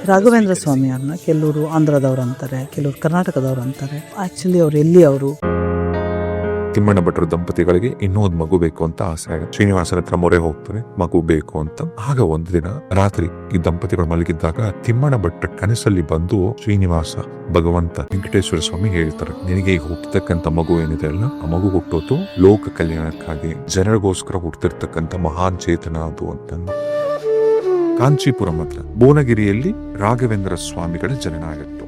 ರಾಘವೇಂದ್ರ ಸ್ವಾಮಿ ಅವ್ರನ್ನ ಕೆಲವರು ಆಂಧ್ರದವ್ರು ಅಂತಾರೆ, ಕೆಲವರು ಕರ್ನಾಟಕದವ್ರು ಅಂತಾರೆ. ಆಕ್ಚುಲಿ ಅವ್ರು ಎಲ್ಲಿ ಅವರು? ತಿಮ್ಮಣ್ಣ ಭಟ್ರ ದಂಪತಿಗಳಿಗೆ ಇನ್ನೂ ಒಂದು ಮಗು ಬೇಕು ಅಂತ ಆಸೆ ಆಗುತ್ತೆ. ಶ್ರೀನಿವಾಸನ ಹತ್ರ ಮೊರೆ ಹೋಗ್ತಾರೆ, ಮಗು ಬೇಕು ಅಂತ. ಆಗ ಒಂದು ದಿನ ರಾತ್ರಿ ಈ ದಂಪತಿಗಳು ಮಲಗಿದ್ದಾಗ ತಿಮ್ಮಣ್ಣ ಭಟ್ರ ಕನಸಲ್ಲಿ ಬಂದು ಶ್ರೀನಿವಾಸ ಭಗವಂತ ವೆಂಕಟೇಶ್ವರ ಸ್ವಾಮಿ ಹೇಳ್ತಾರೆ, ನಿನಗೆ ಈಗ ಹುಟ್ಟತಕ್ಕಂತ ಮಗು ಏನಿದೆ ಅಲ್ಲ, ಆ ಮಗು ಹುಟ್ಟೋದು ಲೋಕ ಕಲ್ಯಾಣಕ್ಕಾಗಿ, ಜನರಿಗೋಸ್ಕರ ಹುಟ್ಟಿರ್ತಕ್ಕಂಥ ಮಹಾನ್ ಚೇತನ ಅದು ಅಂತ. ಕಾಂಚೀಪುರಂ ಹತ್ರ ಭುವನಗಿರಿಯಲ್ಲಿ ರಾಘವೇಂದ್ರ ಸ್ವಾಮಿಗಳ ಜನನ ಆಗಿತ್ತು.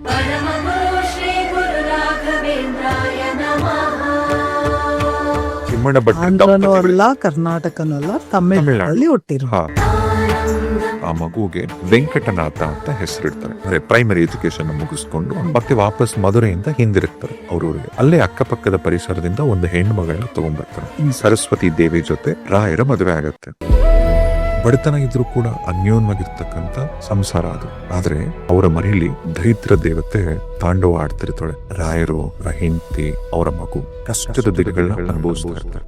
ತಿಮ್ಮಣ್ಣ ಆಂಧ್ರನೂ ಅಲ್ಲ, ಕರ್ನಾಟಕನೂ ಅಲ್ಲ, ತಮಿಳ್ನಾಡಲ್ಲಿ ಹುಟ್ಟಿರು. ಆ ಮಗುಗೆ ವೆಂಕಟನಾಥ ಅಂತ ಹೆಸರಿಡ್ತಾರೆ. ಅಂದ್ರೆ ಪ್ರೈಮರಿ ಎಜುಕೇಶನ್ ಮುಗಿಸ್ಕೊಂಡು ಮತ್ತೆ ವಾಪಸ್ ಮಧುರೆಯಿಂದ ಹಿಂದಿರುತ್ತಾರೆ ಅವ್ರೂರಿಗೆ. ಅಲ್ಲೇ ಅಕ್ಕಪಕ್ಕದ ಪರಿಸರದಿಂದ ಒಂದು ಹೆಣ್ಣು ಮಗಳನ್ನ ತಗೊಂಡ್ಬರ್ತಾರೆ. ಸರಸ್ವತಿ ದೇವಿ ಜೊತೆ ರಾಯರ ಮದುವೆ ಆಗತ್ತೆ. ಬಡತನ ಇದ್ರೂ ಕೂಡ ಅನ್ಯೋನ್ಯವಾಗಿರ್ತಕ್ಕಂಥ ಸಂಸಾರ ಅದು. ಆದ್ರೆ ಅವರ ಮನೆಯಲ್ಲಿ ದರಿದ್ರ ದೇವತೆ ತಾಂಡವ ಆಡ್ತಿರ್ತಾಳೆ. ರಾಯರು, ಹೆಂಡತಿ, ಅವರ ಮಗು ಕಷ್ಟದ ದಿನಗಳನ್ನ ಅನುಭವಿಸ್ತಾ ಇರ್ತಾರೆ.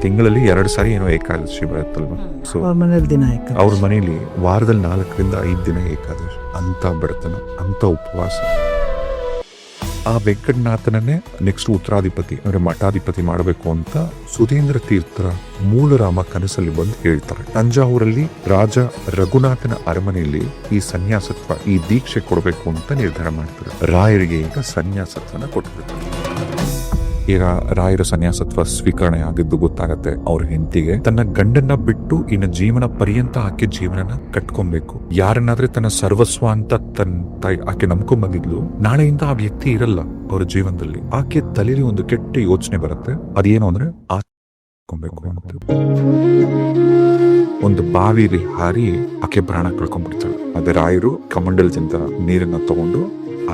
ತಿಂಗಳಲ್ಲಿ 2 ಸಾರಿ ಏನೋ ಏಕಾದಶಿ ಬರುತ್ತಲ್ವಾ, ಸೊ ಅವ್ರ ಮನೆಯಲ್ಲಿ ವಾರದಲ್ಲಿ 4 ರಿಂದ 5 ದಿನ ಏಕಾದಶಿ. ಅಂತ ಬಡತನ, ಅಂತ ಉಪವಾಸ. ಆ ವೆಂಕಟನಾಥನನ್ನೇ ನೆಕ್ಸ್ಟ್ ಉತ್ತರಾಧಿಪತಿ ಅಂದ್ರೆ ಮಠಾಧಿಪತಿ ಮಾಡಬೇಕು ಅಂತ ಸುಧೀಂದ್ರ ತೀರ್ಥರ ಮೂಲರಾಮ ಕನಸಲ್ಲಿ ಬಂದು ಹೇಳ್ತಾರೆ. ತಂಜಾವೂರಲ್ಲಿ ರಾಜ ರಘುನಾಥನ ಅರಮನೆಯಲ್ಲಿ ಈ ಸನ್ಯಾಸತ್ವ, ಈ ದೀಕ್ಷೆ ಕೊಡಬೇಕು ಅಂತ ನಿರ್ಧಾರ ಮಾಡ್ತಾರೆ. ರಾಯರಿಗೆ ಈಗ ಸನ್ಯಾಸತ್ವನ ಕೊಟ್ಬಿಡ್ತಾರೆ. ಈಗ ರಾಯರ ಸನ್ಯಾಸತ್ವ ಸ್ವೀಕರಣೆ ಆಗಿದ್ದು ಗೊತ್ತಾಗತ್ತೆ ಅವ್ರ ಹೆಂಡತಿಗೆ. ತನ್ನ ಗಂಡನ್ನ ಬಿಟ್ಟು ಇನ್ನು ಜೀವನ ಪರ್ಯಂತ ಆಕೆ ಜೀವನನ ಕಟ್ಕೊಬೇಕು. ಯಾರನ್ನಾದ್ರೆ ತನ್ನ ಸರ್ವಸ್ವ ಅಂತ ಆಕೆ ನಂಬ್ಕೊಂಡ್ ಬಂದಿದ್ಲು, ನಾಳೆಯಿಂದ ಆ ವ್ಯಕ್ತಿ ಇರಲ್ಲ ಅವ್ರ ಜೀವನದಲ್ಲಿ. ಆಕೆ ತಲೆಯಲ್ಲಿ ಒಂದು ಕೆಟ್ಟ ಯೋಚನೆ ಬರುತ್ತೆ. ಅದೇನು ಅಂದ್ರೆ ಆಬೇಕು ಅಂತ. ಒಂದು ಬಾವಿಲಿ ಹಾರಿ ಆಕೆ ಪ್ರಾಣ ಕಳ್ಕೊಂಡ್ಬಿಡ್ತಾಳೆ. ಅದೇ ರಾಯರು ಕಮಂಡಲದಿಂದ ನೀರನ್ನ ತಗೊಂಡು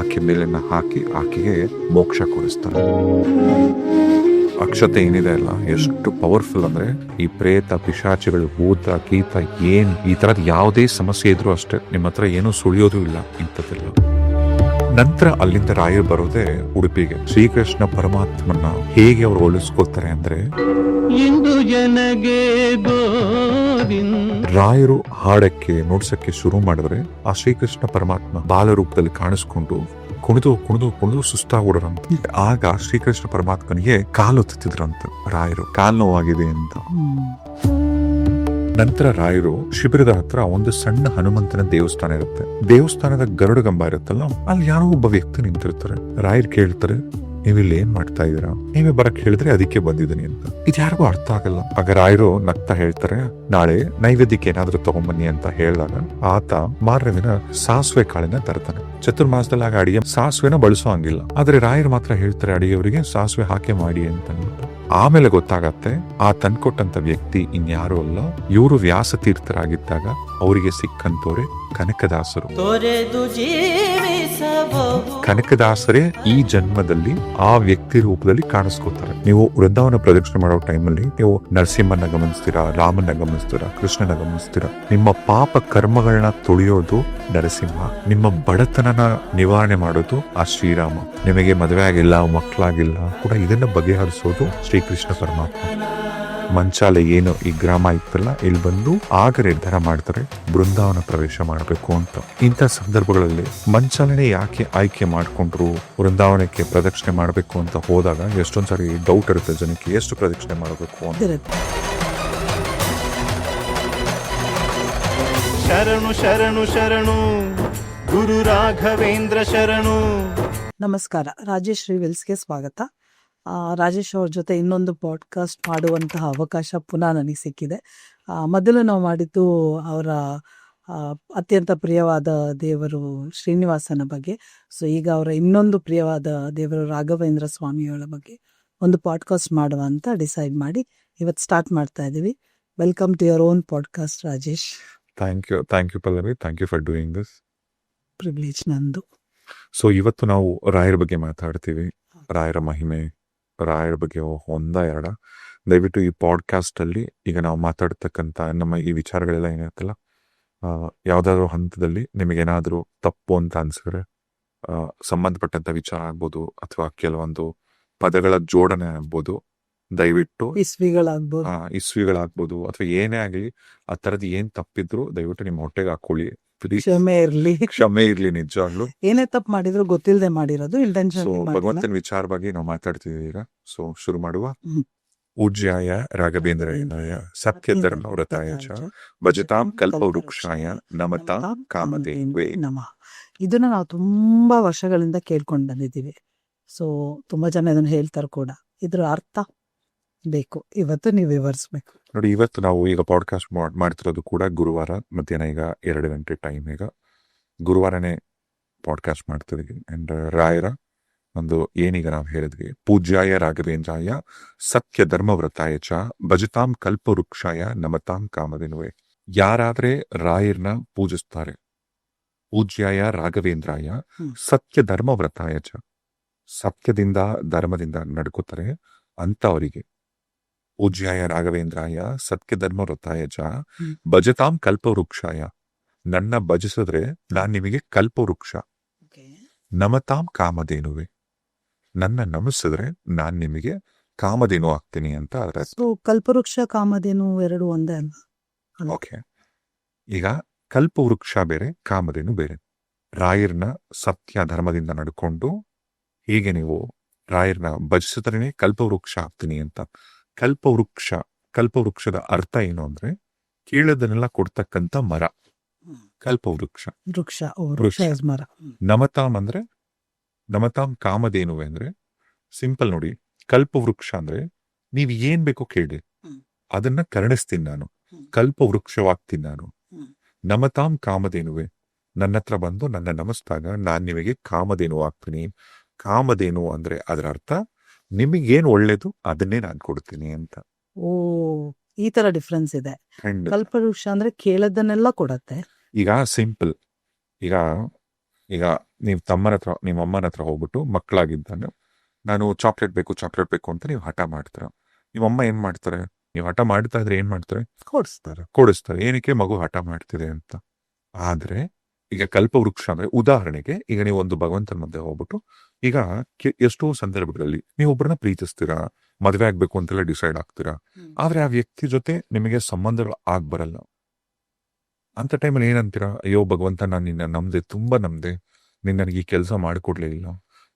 ಆಕೆ ಮೇಲನ್ನ ಹಾಕಿ ಆಕೆಗೆ ಮೋಕ್ಷ ಕೊಡಿಸ್ತಾರೆ. ಅಕ್ಷತೆ ಏನಿದೆ ಅಲ್ಲ, ಎಷ್ಟು ಪವರ್ಫುಲ್ ಅಂದ್ರೆ ಈ ಪ್ರೇತ, ಪಿಶಾಚಿಗಳು, ಭೂತ, ಕೀತ, ಏನ್ ಈ ತರದ್ ಯಾವುದೇ ಸಮಸ್ಯೆ ಇದ್ರು ಅಷ್ಟೇ, ನಿಮ್ಮ ಹತ್ರ ಏನೂ ಸುಳಿಯೋದು ಇಲ್ಲ ಇಂಥದ್ದೆಲ್ಲ. ನಂತರ ಅಲ್ಲಿಂದ ರಾಯರು ಬರೋದೇ ಉಡುಪಿಗೆ. ಶ್ರೀಕೃಷ್ಣ ಪರಮಾತ್ಮನ ಹೇಗೆ ಅವ್ರು ಹೋಲಿಸ್ಕೊಳ್ತಾರೆ ಅಂದ್ರೆ, ರಾಯರು ಹಾಡಕ್ಕೆ ನುಡ್ಸಕ್ಕೆ ಶುರು ಮಾಡಿದ್ರೆ ಆ ಶ್ರೀಕೃಷ್ಣ ಪರಮಾತ್ಮ ಬಾಲರೂಪದಲ್ಲಿ ಕಾಣಿಸ್ಕೊಂಡು ಕುಣಿದು ಕುಣಿದು ಕುಣಿದು ಸುಸ್ತಾಗ್ಬಿಡೋರಂತ. ಆಗ ಶ್ರೀಕೃಷ್ಣ ಪರಮಾತ್ಮನಿಗೆ ಕಾಲು ಒತ್ತಿದ್ರಂತ ರಾಯರು, ಕಾಲು ನೋವಾಗಿದೆ ಅಂತ. ನಂತರ ರಾಯರು ಶಿಬಿರದ ಹತ್ರ ಒಂದು ಸಣ್ಣ ಹನುಮಂತನ ದೇವಸ್ಥಾನ ಇರುತ್ತೆ. ದೇವಸ್ಥಾನದ ಗರುಡಗಂಬ ಇರುತ್ತಲ್ಲ, ಅಲ್ಲಿ ಯಾರೋ ಒಬ್ಬ ವ್ಯಕ್ತಿ ನಿಂತಿರ್ತಾರೆ. ರಾಯರು ಕೇಳ್ತಾರೆ, ನೀವಿಲ್ಲಿ ಏನ್ ಮಾಡ್ತಾ ಇದೀರಾ? ನೀವೇ ಬರಕ್ ಹೇಳಿದ್ರೆ ಅದಕ್ಕೆ ಬಂದಿದ್ದೀನಿ ಅಂತ. ಇದು ಯಾರಿಗೂ ಅರ್ಥ ಆಗಲ್ಲ. ಆಗ ರಾಯರು ನಗ್ತಾ ಹೇಳ್ತಾರೆ, ನಾಳೆ ನೈವೇದ್ಯಕ್ಕೆ ಏನಾದ್ರೂ ತಗೊಂಬನ್ನಿ ಅಂತ ಹೇಳಿದಾಗ ಆತ ಮಾರನೇ ದಿನ ಸಾಸಿವೆ ಕಾಳಿನ ತರ್ತಾನೆ. ಚತುರ್ಮಾಸದಲ್ಲಿ ಆಗ ಅಡಿಗೆ ಸಾಸಿವೆನ ಬಳಸೋ ಹಂಗಿಲ್ಲ. ಆದ್ರೆ ರಾಯರು ಮಾತ್ರ ಹೇಳ್ತಾರೆ ಅಡಿಗೆಯವರಿಗೆ ಸಾಸಿವೆ ಹಾಕಿ ಮಾಡಿ ಅಂತ ಅಂದ್ಬಿಟ್ಟು. ಆಮೇಲೆ ಗೊತ್ತಾಗತ್ತೆ ಆ ತಂದ್ಕೊಟ್ಟಂತ ವ್ಯಕ್ತಿ ಇನ್ಯಾರು ಅಲ್ಲ, ಇವರು ವ್ಯಾಸತೀರ್ಥರಾಗಿದ್ದಾಗ ಅವರಿಗೆ ಸಿಕ್ಕಂತವ್ರೆ ಕನಕದಾಸರು. ಕನಕದಾಸರೇ ಈ ಜನ್ಮದಲ್ಲಿ ಆ ವ್ಯಕ್ತಿ ರೂಪದಲ್ಲಿ ಕಾಣಿಸ್ಕೋತಾರೆ. ನೀವು ವೃಂದಾವನ ಪ್ರದಕ್ಷಿಣೆ ಮಾಡೋ ಟೈಮಲ್ಲಿ ನೀವು ನರಸಿಂಹನ ಗಮನಿಸ್ತೀರಾ, ರಾಮನ ಗಮನಿಸ್ತೀರಾ, ಕೃಷ್ಣನ ಗಮನಿಸ್ತೀರಾ. ನಿಮ್ಮ ಪಾಪ ಕರ್ಮಗಳನ್ನ ತೊಳೆಯೋದು ನರಸಿಂಹ, ನಿಮ್ಮ ಬಡತನನ ನಿವಾರಣೆ ಮಾಡೋದು ಆ ಶ್ರೀರಾಮ, ನಿಮಗೆ ಮದುವೆ ಆಗಿಲ್ಲ, ಮಕ್ಕಳಾಗಿಲ್ಲ ಕೂಡ ಇದನ್ನ ಬಗೆಹರಿಸೋದು ಶ್ರೀಕೃಷ್ಣ ಪರಮಾತ್ಮ. ಮಂಚಾಲೆ ಏನು ಈ ಗ್ರಾಮ ಇತ್ತಲ್ಲ, ಇಲ್ಲಿ ಬಂದು ಆಗ ನಿರ್ಧಾರ ಮಾಡ್ತಾರೆ ಬೃಂದಾವನ ಪ್ರವೇಶ ಮಾಡಬೇಕು ಅಂತ. ಇಂಥ ಸಂದರ್ಭಗಳಲ್ಲಿ ಮಂಚಾಲೆನೇ ಯಾಕೆ ಆಯ್ಕೆ ಮಾಡ್ಕೊಂಡ್ರು, ವೃಂದಾವನಕ್ಕೆ ಪ್ರದಕ್ಷಿಣೆ ಮಾಡಬೇಕು ಅಂತ ಹೋದಾಗ ಎಷ್ಟೊಂದ್ಸರಿ ಡೌಟ್ ಇರುತ್ತೆ ಜನಕ್ಕೆ, ಎಷ್ಟು ಪ್ರದಕ್ಷಿಣೆ ಮಾಡಬೇಕು ಅಂತ. ಶರಣು ಶರಣು ಶರಣು ಗುರು ರಾಘವೇಂದ್ರ ಶರಣು. ನಮಸ್ಕಾರ, ರಾಜೇಶ್ ರಿವಿಲ್ಸ್ಗೆ ಸ್ವಾಗತ. ರಾಜೇಶ್ ಅವ್ರ ಜೊತೆ ಇನ್ನೊಂದು ಪಾಡ್ಕಾಸ್ಟ್ ಮಾಡುವಂತಹ ಅವಕಾಶ ಪುನಃ ನನಗೆ ಸಿಕ್ಕಿದೆ. ಮೊದಲು ನಾವು ಮಾಡಿದ್ದು ಅವರ ಅತ್ಯಂತ ಪ್ರಿಯವಾದ ದೇವರು ಶ್ರೀನಿವಾಸನ ಬಗ್ಗೆ. ಸೊ ಈಗ ಅವರ ಇನ್ನೊಂದು ಪ್ರಿಯವಾದ ದೇವರು ರಾಘವೇಂದ್ರ ಸ್ವಾಮಿಯವರ ಬಗ್ಗೆ ಒಂದು ಪಾಡ್ಕಾಸ್ಟ್ ಮಾಡುವ ಅಂತ ಡಿಸೈಡ್ ಮಾಡಿ ಇವತ್ತು ಸ್ಟಾರ್ಟ್ ಮಾಡ್ತಾ ಇದ್ದೀವಿ. Welcome to your own podcast Rajesh. Thank you Pallavi, thank you for doing this. Privilege ನಂದು. ಸೊ ಇವತ್ತು ನಾವು ರಾಯರ ಬಗ್ಗೆ ಮಾತಾಡ್ತೀವಿ. ರಾಯರ ಮಹಿಮೆ, ರಾಯರ ಬಗ್ಗೆ ಒಂದ-ಎರಡ. ದಯವಿಟ್ಟು ಈ ಪಾಡ್ಕಾಸ್ಟ್ ಅಲ್ಲಿ ಈಗ ನಾವು ಮಾತಾಡ್ತಕ್ಕಂಥ ನಮ್ಮ ಈ ವಿಚಾರಗಳೆಲ್ಲ ಏನಿರುತ್ತಲ್ಲ, ಯಾವ್ದಾದ್ರು ಹಂತದಲ್ಲಿ ನಿಮಗೇನಾದ್ರೂ ತಪ್ಪು ಅಂತ ಅನ್ಸಿದ್ರೆ, ಸಂಬಂಧಪಟ್ಟಂತ ವಿಚಾರ ಆಗ್ಬೋದು ಅಥವಾ ಕೆಲವೊಂದು ಪದಗಳ ಜೋಡಣೆ ಆಗ್ಬೋದು, ದಯವಿಟ್ಟು ಇಸ್ವಿಗಳಾಗ್ಬೋದು ಅಥವಾ ಏನೇ ಆಗಲಿ ಆ ಥರದ್ದು ಏನ್ ತಪ್ಪಿದ್ರು ದಯವಿಟ್ಟು ನಿಮ್ಮ ಹೊಟ್ಟೆಗೆ ಹಾಕೊಳ್ಳಿ. ಕ್ಷಮೆ ಇರ್ಲಿ. ಕ್ಷಮೆ ಇರ್ಲಿ ನಿಜವಾಗ್ಲು. ಏನೇ ತಪ್ಪು ಮಾಡಿದ್ರು ಗೊತ್ತಿಲ್ಲದೆ ಮಾಡಿರೋದು, ಸೊ ಇಂಟೆನ್ಷನ್ ಭಗವಂತನ ವಿಚಾರವಾಗಿ ನಾವು ಮಾತಾಡ್ತಿದ್ದೀವಿ ಈಗ. ಸೊ ಶುರು ಮಾಡುವ. ಹ್ಮ್. ಪೂಜ್ಯಾಯ ರಾಘವೇಂದ್ರಾಯ ಸತ್ಯ ಧರ್ಮ ವ್ರತಾಯ ಚ ಭಜತಾಂ ಕಲ್ಪವೃಕ್ಷಾಯ ನಮತಾಂ ಕಾಮಧೇನವೇ ನಮಃ. ಇದನ್ನ ನಾವು ತುಂಬಾ ವರ್ಷಗಳಿಂದ ಕೇಳ್ಕೊಂಡು ಬಂದಿದ್ದೀವಿ. ಸೊ ತುಂಬಾ ಜನ ಇದನ್ನ ಹೇಳ್ತಾರೆ ಕೂಡ. ಇದ್ರ ಅರ್ಥ ಬೇಕು, ಇವತ್ತು ನೀವು ವಿವರಿಸ್ಬೇಕು. ನೋಡಿ, ಇವತ್ತು ನಾವು ಈಗ ಪಾಡ್ಕಾಸ್ಟ್ ಮಾಡ್ತಿರೋದು ಕೂಡ ಗುರುವಾರ ಮಧ್ಯಾಹ್ನ, ಈಗ 2 ಗಂಟೆ ಟೈಮ್. ಈಗ ಗುರುವಾರನೇ ಪಾಡ್ಕಾಸ್ಟ್ ಮಾಡ್ತಿದ್ವಿ. ಅಂಡ್ ರಾಯರ ಒಂದು ಏನೀಗ ನಾವು ಹೇಳಿದ್ವಿ, ಪೂಜ್ಯಾಯ ರಾಘವೇಂದ್ರಾಯ ಸತ್ಯ ಧರ್ಮವ್ರತಾಯ ಚ ಭಜತಾಂ ಕಲ್ಪವೃಕ್ಷಾಯ ನಮತಾಂ ಕಾಮಧೇನವೇ. ಯಾರಾದ್ರೆ ರಾಯರ್ನ ಪೂಜಿಸ್ತಾರೆ, ಪೂಜ್ಯಾಯ ರಾಘವೇಂದ್ರಾಯ ಸತ್ಯ ಧರ್ಮವ್ರತಾಯ ಚ, ಸತ್ಯದಿಂದ ಧರ್ಮದಿಂದ ನಡ್ಕೋತಾರೆ ಅಂತವರಿಗೆ, ಪೂಜ್ಯಾಯ ರಾಘವೇಂದ್ರಾಯ ಸತ್ಯ ಧರ್ಮವ್ರತಾಯ ಚ ಭಜತಾಂ ಕಲ್ಪವೃಕ್ಷಾಯ, ನನ್ನ ಭಜಿಸಿದ್ರೆ ನಾನ್ ನಿಮಗೆ ಕಲ್ಪವೃಕ್ಷ, ನಮತಾಂ ಕಾಮಧೇನುವೆ, ನನ್ನ ನಮಿಸಿದ್ರೆ ನಾನ್ ನಿಮಗೆ ಕಾಮಧೇನು ಆಗ್ತೀನಿ ಅಂತ ಅದರ. ಸೊ ಕಲ್ಪವೃಕ್ಷ ಕಾಮಧೇನು ಎರಡು ಒಂದೇ ಅಲ್ಲ? ಓಕೆ, ಈಗ ಕಲ್ಪವೃಕ್ಷ ಬೇರೆ, ಕಾಮಧೇನು ಬೇರೆ. ರಾಯರ್ನ ಸತ್ಯ ಧರ್ಮದಿಂದ ನಡ್ಕೊಂಡು ಹೀಗೆ ನೀವು ರಾಯರ್ನ ಭಜಿಸಿದ್ರೇನೆ ಕಲ್ಪವೃಕ್ಷ ಆಗ್ತೀನಿ ಅಂತ. ಕಲ್ಪವೃಕ್ಷದ ಅರ್ಥ ಏನು ಅಂದ್ರೆ ಕೇಳೋದನ್ನೆಲ್ಲ ಕೊಡ್ತಕ್ಕಂಥ ಮರ ಕಲ್ಪವೃಕ್ಷ. ವೃಕ್ಷ, ವೃಕ್ಷ is ಮರ. ನಮತಾಂ ಅಂದ್ರೆ, ನಮತಾಂ ಕಾಮಧೇನುವೆ ಅಂದ್ರೆ ಸಿಂಪಲ್ ನೋಡಿ. ಕಲ್ಪವೃಕ್ಷ ಅಂದ್ರೆ ನೀವ್ ಏನ್ ಬೇಕೋ ಕೇಳಿ, ಅದನ್ನ ಕರುಣಿಸ್ತೀನಿ ನಾನು, ಕಲ್ಪವೃಕ್ಷವಾಗ್ತೀನಿ ನಾನು. ನಮತಾಂ ಕಾಮಧೇನುವೆ, ನನ್ನ ಹತ್ರ ಬಂದು ನನ್ನ ನಮಿಸ್ದಾಗ ನಾನ್ ನಿಮಗೆ ಕಾಮಧೇನು ಆಗ್ತೀನಿ. ಕಾಮಧೇನು ಅಂದ್ರೆ ಅದರ ಅರ್ಥ ನಿಮಗೇನು ಒಳ್ಳೇದು ಅದನ್ನೇ ನಾನು ಕೊಡ್ತೀನಿ ಅಂತ. ಓ, ಈ ತರ ಡಿಫ್ರೆನ್ಸ್ ಇದೆ. ಖಂಡಿತ. ಕಲ್ಪವೃಕ್ಷ ಅಂದ್ರೆ ಕೇಳದನ್ನೆಲ್ಲ ಕೊಡತ್ತೆ. ಈಗ ಸಿಂಪಲ್, ಈಗ ಈಗ ನೀವು ತಮ್ಮನ ಹತ್ರ, ನಿಮ್ಮ ಅಮ್ಮನ ಹತ್ರ ಹೋಗ್ಬಿಟ್ಟು ಮಕ್ಕಳಾಗಿದ್ದಾನೆ, ನಾನು ಚಾಕ್ಲೇಟ್ ಬೇಕು ಅಂತ ನೀವು ಹಠ ಮಾಡ್ತೀರ. ನಿಮ್ಮಮ್ಮ ಏನ್ ಮಾಡ್ತಾರೆ, ನೀವು ಹಠ ಮಾಡ್ತಾ ಇದ್ರೆ ಏನ್ ಮಾಡ್ತಾರೆ, ಕೊಡಿಸ್ತಾರೆ. ಏನಕ್ಕೆ, ಮಗು ಹಠ ಮಾಡ್ತಿದೆ ಅಂತ. ಆದ್ರೆ ಈಗ ಕಲ್ಪವೃಕ್ಷ ಅಂದ್ರೆ ಉದಾಹರಣೆಗೆ, ಈಗ ನೀವು ಒಂದು ಭಗವಂತನ ಮಧ್ಯೆ ಹೋಗ್ಬಿಟ್ಟು, ಈಗ ಎಷ್ಟೋ ಸಂದರ್ಭಗಳಲ್ಲಿ ನೀವು ಒಬ್ಬರನ್ನ ಪ್ರೀತಿಸ್ತೀರಾ, ಮದ್ವೆ ಆಗ್ಬೇಕು ಅಂತೆಲ್ಲ ಡಿಸೈಡ್ ಆಗ್ತೀರಾ, ಆದ್ರೆ ಆ ವ್ಯಕ್ತಿ ಜೊತೆ ನಿಮಗೆ ಸಂಬಂಧಗಳು ಬರಲ್ಲ. ಅಂತ ಟೈಮಲ್ಲಿ ಏನಂತೀರಾ, ಅಯ್ಯೋ ಭಗವಂತ, ನಾನು ನಿನ್ನ ನಮ್ದೆ, ತುಂಬಾ ನಮ್ದೆ, ನೀನ್ ನನಗೆ ಈ ಕೆಲಸ ಮಾಡ್ಕೊಡ್ಲಿಲ್ಲ.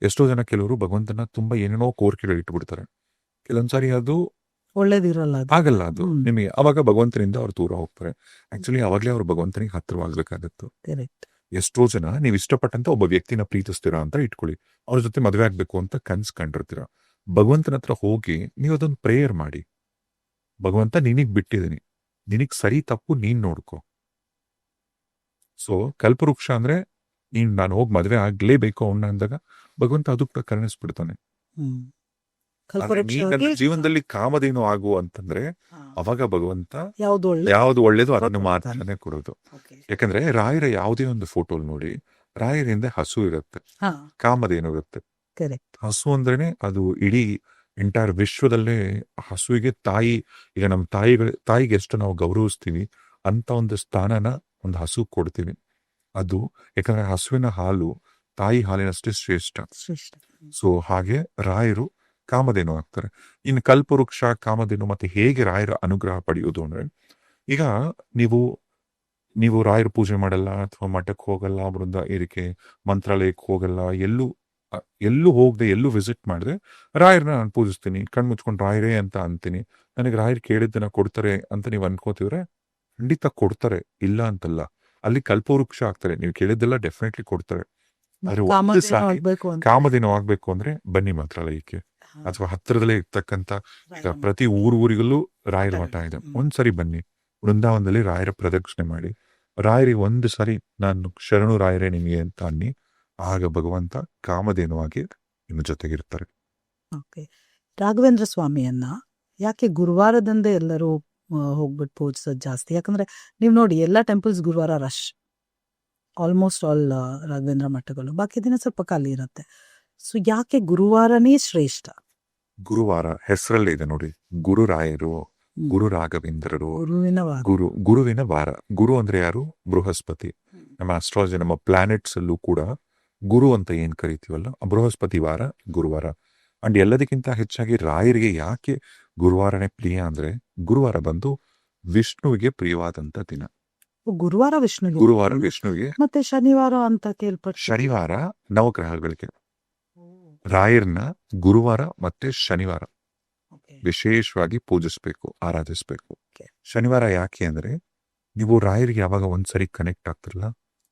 ಎಷ್ಟೋ ಜನ ಕೆಲವರು ಭಗವಂತನ ತುಂಬಾ ಏನೇನೋ ಕೋರಿಕೆಗಳು ಇಟ್ಬಿಡ್ತಾರೆ. ಕೆಲವೊಂದ್ಸಾರಿ ಅದು ಒಳ್ಳೇದಿರಲ್ಲ, ಆಗಲ್ಲ ಅದು ನಿಮಗೆ. ಅವಾಗ ಭಗವಂತನಿಂದ ಅವ್ರು ದೂರ ಹೋಗ್ತಾರೆ. ಆಕ್ಚುಲಿ ಅವಾಗ್ಲೇ ಅವ್ರು ಭಗವಂತನಿಗೆ ಹತ್ತಿರವಾಗ್ಬೇಕಾಗತ್ತು. ಎಷ್ಟೋ ಜನ ನೀವು ಇಷ್ಟಪಟ್ಟಂತ ಒಬ್ಬ ವ್ಯಕ್ತಿನ ಪ್ರೀತಿಸ್ತೀರಾ ಅಂತ ಇಟ್ಕೊಳ್ಳಿ, ಅವ್ರ ಜೊತೆ ಮದುವೆ ಆಗ್ಬೇಕು ಅಂತ ಕನ್ಸ್ ಕಂಡಿರ್ತೀರ. ಭಗವಂತನ ಹತ್ರ ಹೋಗಿ ನೀವು ಅದೊಂದು ಪ್ರೇಯರ್ ಮಾಡಿ, ಭಗವಂತ ನಿನಗ್ ಬಿಟ್ಟಿದ್ದೀನಿ, ನಿನಗ್ ಸರಿ ತಪ್ಪು ನೀನ್ ನೋಡ್ಕೊ. ಸೊ ಕಲ್ಪವೃಕ್ಷ ಅಂದ್ರೆ ನೀನ್ ನಾನು ಹೋಗಿ ಮದುವೆ ಆಗ್ಲೇಬೇಕು ಅವನ್ನ ಅಂದಾಗ ಭಗವಂತ ಅದಕ್ಕೆ ಕರುಣಿಸ್ಬಿಡ್ತಾನೆ. ಜೀವನದಲ್ಲಿ ಕಾಮಧೇನು ಆಗು ಅಂತಂದ್ರೆ ಅವಾಗ ಭಗವಂತ ಯಾವ್ದು ಒಳ್ಳೇದು ಅದನ್ನು ಮಾತ್ರನೇ ಕೊಡೋದು. ಯಾಕಂದ್ರೆ ರಾಯರ ಯಾವುದೇ ಒಂದು ಫೋಟೋ ನೋಡಿ, ರಾಯರಿಂದ ಹಸು ಇರುತ್ತೆ, ಕಾಮಧೇನು ಇರುತ್ತೆ. ಹಸು ಅಂದ್ರೇನೆ ಅದು ಇಡೀ ಎಂಟೈರ್ ವಿಶ್ವದಲ್ಲೇ ಹಸುವಿಗೆ ತಾಯಿ. ಈಗ ನಮ್ಮ ತಾಯಿಗೆ ಎಷ್ಟು ನಾವು ಗೌರವಿಸ್ತೀವಿ ಅಂತ ಒಂದು ಸ್ಥಾನನ ಒಂದು ಹಸು ಕೊಡ್ತೀವಿ. ಅದು ಯಾಕಂದ್ರೆ ಹಸುವಿನ ಹಾಲು ತಾಯಿ ಹಾಲಿನಷ್ಟೇ ಶ್ರೇಷ್ಠ. ಸೊ ಹಾಗೆ ರಾಯರು ಕಾಮಧೇನು ಆಗ್ತಾರೆ. ಇನ್ನು ಕಲ್ಪವೃಕ್ಷ, ಕಾಮಧೇನು ಮತ್ತೆ ಹೇಗೆ ರಾಯರ ಅನುಗ್ರಹ ಪಡೆಯುವುದು ಅಂದ್ರೆ, ಈಗ ನೀವು ರಾಯರ ಪೂಜೆ ಮಾಡಲ್ಲ, ಅಥವಾ ಮಠಕ್ಕೆ ಹೋಗಲ್ಲ, ಬೃಂದ ಏರಿಕೆ ಮಂತ್ರಾಲಯಕ್ಕೆ ಹೋಗಲ್ಲ, ಎಲ್ಲೂ ಹೋಗದೆ ಎಲ್ಲೂ ವಿಸಿಟ್ ಮಾಡಿದ್ರೆ ರಾಯರನ್ನ ನಾನು ಪೂಜಿಸ್ತೀನಿ, ಕಣ್ಮುಚ್ಕೊಂಡು ರಾಯರೇ ಅಂತ ಅಂತೀನಿ, ನನಗೆ ರಾಯರು ಕೇಳಿದ್ದನ್ನ ಕೊಡ್ತಾರೆ ಅಂತ ನೀವು ಅನ್ಕೋತಿದ್ರೆ ಖಂಡಿತ ಕೊಡ್ತಾರೆ, ಇಲ್ಲ ಅಂತಲ್ಲ. ಅಲ್ಲಿ ಕಲ್ಪವೃಕ್ಷ ಆಗ್ತಾರೆ, ನೀವು ಕೇಳಿದ್ದೆಲ್ಲ ಡೆಫಿನೆಟ್ಲಿ ಕೊಡ್ತಾರೆ. ಆದ್ರೆ ಕಾಮಧೇನು ಆಗ್ಬೇಕು ಅಂದ್ರೆ ಬನ್ನಿ ಮಂತ್ರಾಲಯಕ್ಕೆ, ಅಥವಾ ಹತ್ತಿರದಲ್ಲೇ ಇರ್ತಕ್ಕಂಥ ಪ್ರತಿ ಊರಿಗಲ್ಲೂ ರಾಯರ ಮಠ ಇದೆ, ಒಂದ್ಸರಿ ಬನ್ನಿ. ವೃಂದಾವನದಲ್ಲಿ ರಾಯರ ಪ್ರದಕ್ಷಿಣೆ ಮಾಡಿ, ರಾಯರಿಗೆ ಒಂದು ಸರಿ ನಾನು ಶರಣು ರಾಯರೇ ನಿಮಗೆ ಅಂತ ಅನ್ನಿ, ಆಗ ಭಗವಂತ ಕಾಮಧೇನುವಾಗಿ ನಿಮ್ಮ ಜೊತೆಗಿರ್ತಾರೆ. ರಾಘವೇಂದ್ರ ಸ್ವಾಮಿಯನ್ನ ಯಾಕೆ ಗುರುವಾರದಂದೇ ಎಲ್ಲರೂ ಹೋಗ್ಬಿಟ್ಟು ಪೂಜಿಸೋದು ಜಾಸ್ತಿ? ಯಾಕಂದ್ರೆ ನೀವು ನೋಡಿ, ಎಲ್ಲಾ ಟೆಂಪಲ್ಸ್ ಗುರುವಾರ ರಶ್, ಆಲ್ಮೋಸ್ಟ್ ಆಲ್ ರಾಘವೇಂದ್ರ ಮಠಗಳು. ಬಾಕಿ ದಿನ ಸ್ವಲ್ಪ ಖಾಲಿ ಇರುತ್ತೆ. ಸೊ ಯಾಕೆ ಗುರುವಾರನೇ ಶ್ರೇಷ್ಠ? ಗುರುವಾರ ಹೆಸರಲ್ಲೇ ಇದೆ ನೋಡಿ, ಗುರು ರಾಯರು, ಗುರು ರಾಘವೇಂದ್ರರು, ಗುರುವಿನ ವಾರ. ಗುರು ಅಂದ್ರೆ ಯಾರು? ಬೃಹಸ್ಪತಿ. ನಮ್ಮ ಅಸ್ಟ್ರಾಲಜಿ, ನಮ್ಮ ಪ್ಲಾನೆಟ್ಸ್ ಅಲ್ಲೂ ಕೂಡ ಗುರು ಅಂತ ಏನ್ ಕರಿತೀವಲ್ಲ, ಬೃಹಸ್ಪತಿ ವಾರ ಗುರುವಾರ. ಅಂಡ್ ಎಲ್ಲದಕ್ಕಿಂತ ಹೆಚ್ಚಾಗಿ ರಾಯರಿಗೆ ಯಾಕೆ ಗುರುವಾರನೇ ಪ್ರಿಯ ಅಂದ್ರೆ, ಗುರುವಾರ ಬಂದು ವಿಷ್ಣುವಿಗೆ ಪ್ರಿಯವಾದಂತ ದಿನ. ಗುರುವಾರ ವಿಷ್ಣುಗೆ. ಗುರುವಾರ ವಿಷ್ಣುವಿಗೆ, ಮತ್ತೆ ಶನಿವಾರ ಅಂತ ಕೇಳ್ಪಟ್ಟು. ಶನಿವಾರ ನವಗ್ರಹಗಳಿಗೆ. ರಾಯರ್ನ ಗುರುವಾರ ಮತ್ತೆ ಶನಿವಾರ ವಿಶೇಷವಾಗಿ ಪೂಜಿಸ್ಬೇಕು, ಆರಾಧಿಸ್ಬೇಕು. ಶನಿವಾರ ಯಾಕೆ ಅಂದ್ರೆ ನೀವು ರಾಯರಿಗೆ ಯಾವಾಗ ಒಂದ್ಸರಿ ಕನೆಕ್ಟ್ ಆಗ್ತಿರಲ್ಲ,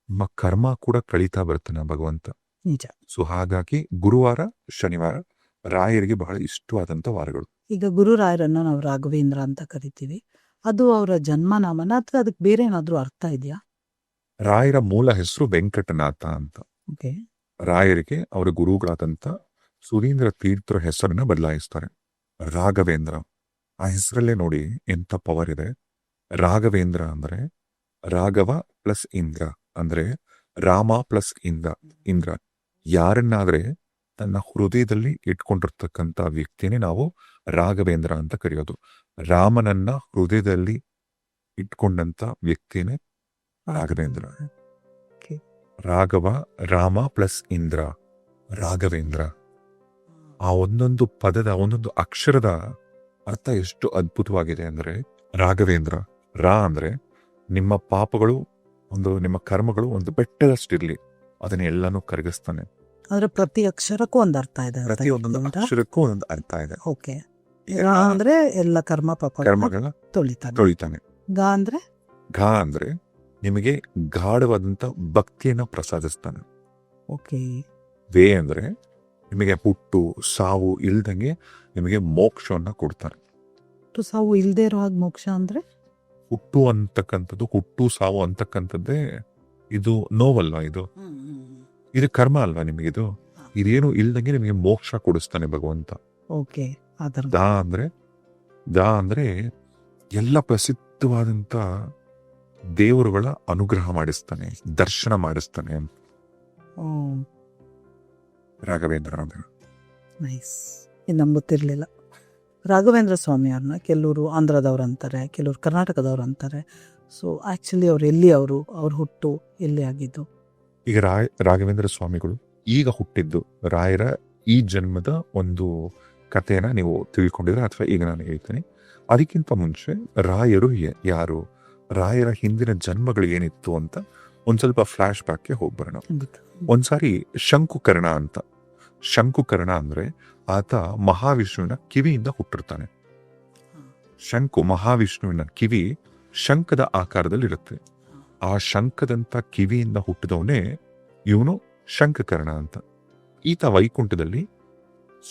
ನಿಮ್ಮ ಕರ್ಮ ಕೂಡ ಕಳೀತಾ ಬರ್ತಾನೆ ಭಗವಂತ. ನಿಜ. ಸೊ ಹಾಗಾಗಿ ಗುರುವಾರ ಶನಿವಾರ ರಾಯರಿಗೆ ಬಹಳ ಇಷ್ಟವಾದಂತ ವಾರಗಳು. ಈಗ ಗುರುರಾಯರನ್ನ ನಾವು ರಾಘವೇಂದ್ರ ಅಂತ ಕರಿತೀವಿ, ಅದು ಅವರ ಜನ್ಮನಾಮನ ಅಥವಾ ಅದಕ್ಕೆ ಬೇರೆ ಏನಾದ್ರೂ ಅರ್ಥ ಇದೆಯಾ? ರಾಯರ ಮೂಲ ಹೆಸರು ವೆಂಕಟನಾಥ ಅಂತ. ಓಕೆ. ರಾಯರಿಗೆ ಅವರ ಗುರುಗಳಾದಂತ ಸುರೀಂದ್ರ ತೀರ್ಥರ ಹೆಸರನ್ನ ಬದಲಾಯಿಸ್ತಾರೆ. ರಾಘವೇಂದ್ರ, ಆ ಹೆಸರಲ್ಲೇ ನೋಡಿ ಎಂತ ಪವರ್ ಇದೆ. ರಾಘವೇಂದ್ರ ಅಂದ್ರೆ ರಾಘವ ಪ್ಲಸ್ ಇಂದ್ರ, ಅಂದ್ರೆ ರಾಮ ಪ್ಲಸ್ ಇಂದ್ರ. ಯಾರನ್ನಾದ್ರೆ ತನ್ನ ಹೃದಯದಲ್ಲಿ ಇಟ್ಕೊಂಡಿರ್ತಕ್ಕಂಥ ವ್ಯಕ್ತಿನೇ ನಾವು ರಾಘವೇಂದ್ರ ಅಂತ ಕರೆಯೋದು. ರಾಮನನ್ನ ಹೃದಯದಲ್ಲಿ ಇಟ್ಕೊಂಡಂತ ವ್ಯಕ್ತಿನೇ ರಾಘವೇಂದ್ರ. ರಾಘವ, ರಾಮ ಪ್ಲಸ್ ಇಂದ್ರ, ರಾಘವೇಂದ್ರ. ಆ ಒಂದೊಂದು ಪದದ ಒಂದೊಂದು ಅಕ್ಷರದ ಅರ್ಥ ಎಷ್ಟು ಅದ್ಭುತವಾಗಿದೆ ಅಂದ್ರೆ, ರಾಘವೇಂದ್ರ, ರಾ ಅಂದ್ರೆ ನಿಮ್ಮ ಪಾಪಗಳು, ನಿಮ್ಮ ಕರ್ಮಗಳು ಒಂದು ಬೆಟ್ಟದಷ್ಟಿರ್ಲಿ, ಅದನ್ನೆಲ್ಲಾನು ಕರಗಿಸ್ತಾನೆ. ಅಂದ್ರೆ ಪ್ರತಿ ಅಕ್ಷರಕ್ಕೂ ಒಂದು ಅರ್ಥ ಇದೆ. ಪ್ರತಿ ಒಂದೊಂದು ಅಕ್ಷರಕ್ಕೂ ಒಂದೊಂದು ಅರ್ಥ ಇದೆ. ಓಕೆ. ರಾ ಅಂದ್ರೆ ಎಲ್ಲ ಕರ್ಮಗಳ ತೊಳಿತಾನೆ. ಗಾ ಅಂದ್ರೆ ಘಾ ಅಂದ್ರೆ ನಿಮಗೆ ಗಾಢವಾದಂತ ಭಕ್ತಿಯನ್ನ ಪ್ರಸಾದಿಸ್ತಾನೆ. ಓಕೆ. ವೇ ಅಂದ್ರೆ ನಿಮಗೆ ಹುಟ್ಟು ಸಾವು ಇಲ್ದಂಗೆ ನಿಮಗೆ ಮೋಕ್ಷವನ್ನ ಕೊಡ್ತಾನೆ. ಹುಟ್ಟು ಸಾವು ಇಲ್ದೇ ಇರೋ ಹಾಗೆ ಮೋಕ್ಷ ಅಂದ್ರೆ? ಹುಟ್ಟು ಅಂತಕ್ಕಂಥದ್ದು, ಹುಟ್ಟು ಸಾವು ಅಂತಕ್ಕಂಥದ್ದೇ ಇದು ನೋವಲ್ವಾ? ಇದು ಕರ್ಮ ಅಲ್ವಾ ನಿಮಗಿದು? ಇದೇನು ಇಲ್ದಂಗೆ ನಿಮಗೆ ಮೋಕ್ಷ ಕೊಡಿಸ್ತಾನೆ ಭಗವಂತ. ಓಕೆ. ದಾ ಅಂದ್ರೆ ಎಲ್ಲ ಪ್ರಸಿದ್ಧವಾದಂತ ದೇವರುಗಳ ಅನುಗ್ರಹ ಮಾಡಿಸ್ತಾನೆ, ದರ್ಶನ ಮಾಡಿಸ್ತಾನೆ ಅಂತ ರಾಘವೇಂದ್ರ ಅಂದ್ರೆ. ನೈಸ್. ಇದು ನಂಬುತ್ತಿರ್ಲಿಲ್ಲ. ರಾಘವೇಂದ್ರ ಸ್ವಾಮಿ ಅವ್ರನ್ನ ಕೆಲವರು ಆಂಧ್ರದವ್ರು ಅಂತಾರೆ, ಕೆಲವರು ಕರ್ನಾಟಕದವ್ರು ಅಂತಾರೆ. ಸೊ ಆಕ್ಚುಲಿ ಅವ್ರು ಎಲ್ಲಿ, ಅವ್ರ ಹುಟ್ಟು ಎಲ್ಲಿ ಆಗಿದ್ದು? ಈಗ ರಾಘವೇಂದ್ರ ಸ್ವಾಮಿಗಳು ಈಗ ಹುಟ್ಟಿದ್ದು, ರಾಯರ ಈ ಜನ್ಮದ ಒಂದು ಕಥೆಯನ್ನ ನೀವು ತಿಳ್ಕೊಂಡಿದ್ರೆ, ಅಥವಾ ಈಗ ನಾನು ಹೇಳ್ತೀನಿ. ಅದಕ್ಕಿಂತ ಮುಂಚೆ ರಾಯರು ಯಾರು, ರಾಯರ ಹಿಂದಿನ ಜನ್ಮಗಳು ಏನಿತ್ತು ಅಂತ ಒಂದ್ ಸ್ವಲ್ಪ ಫ್ಲಾಶ್ ಬ್ಯಾಕ್ಗೆ ಹೋಗ್ಬರೋಣ. ಒಂದ್ಸಾರಿ ಶಂಕುಕರ್ಣ ಅಂದ್ರೆ ಆತ ಮಹಾವಿಷ್ಣುವಿನ ಕಿವಿಯಿಂದ ಹುಟ್ಟಿರ್ತಾನೆ. ಮಹಾವಿಷ್ಣುವಿನ ಕಿವಿ ಶಂಖದ ಆಕಾರದಲ್ಲಿರುತ್ತೆ. ಆ ಶಂಖದಂತ ಕಿವಿಯಿಂದ ಹುಟ್ಟಿದವನೇ ಇವನು ಶಂಕಕರ್ಣ ಅಂತ. ಈತ ವೈಕುಂಠದಲ್ಲಿ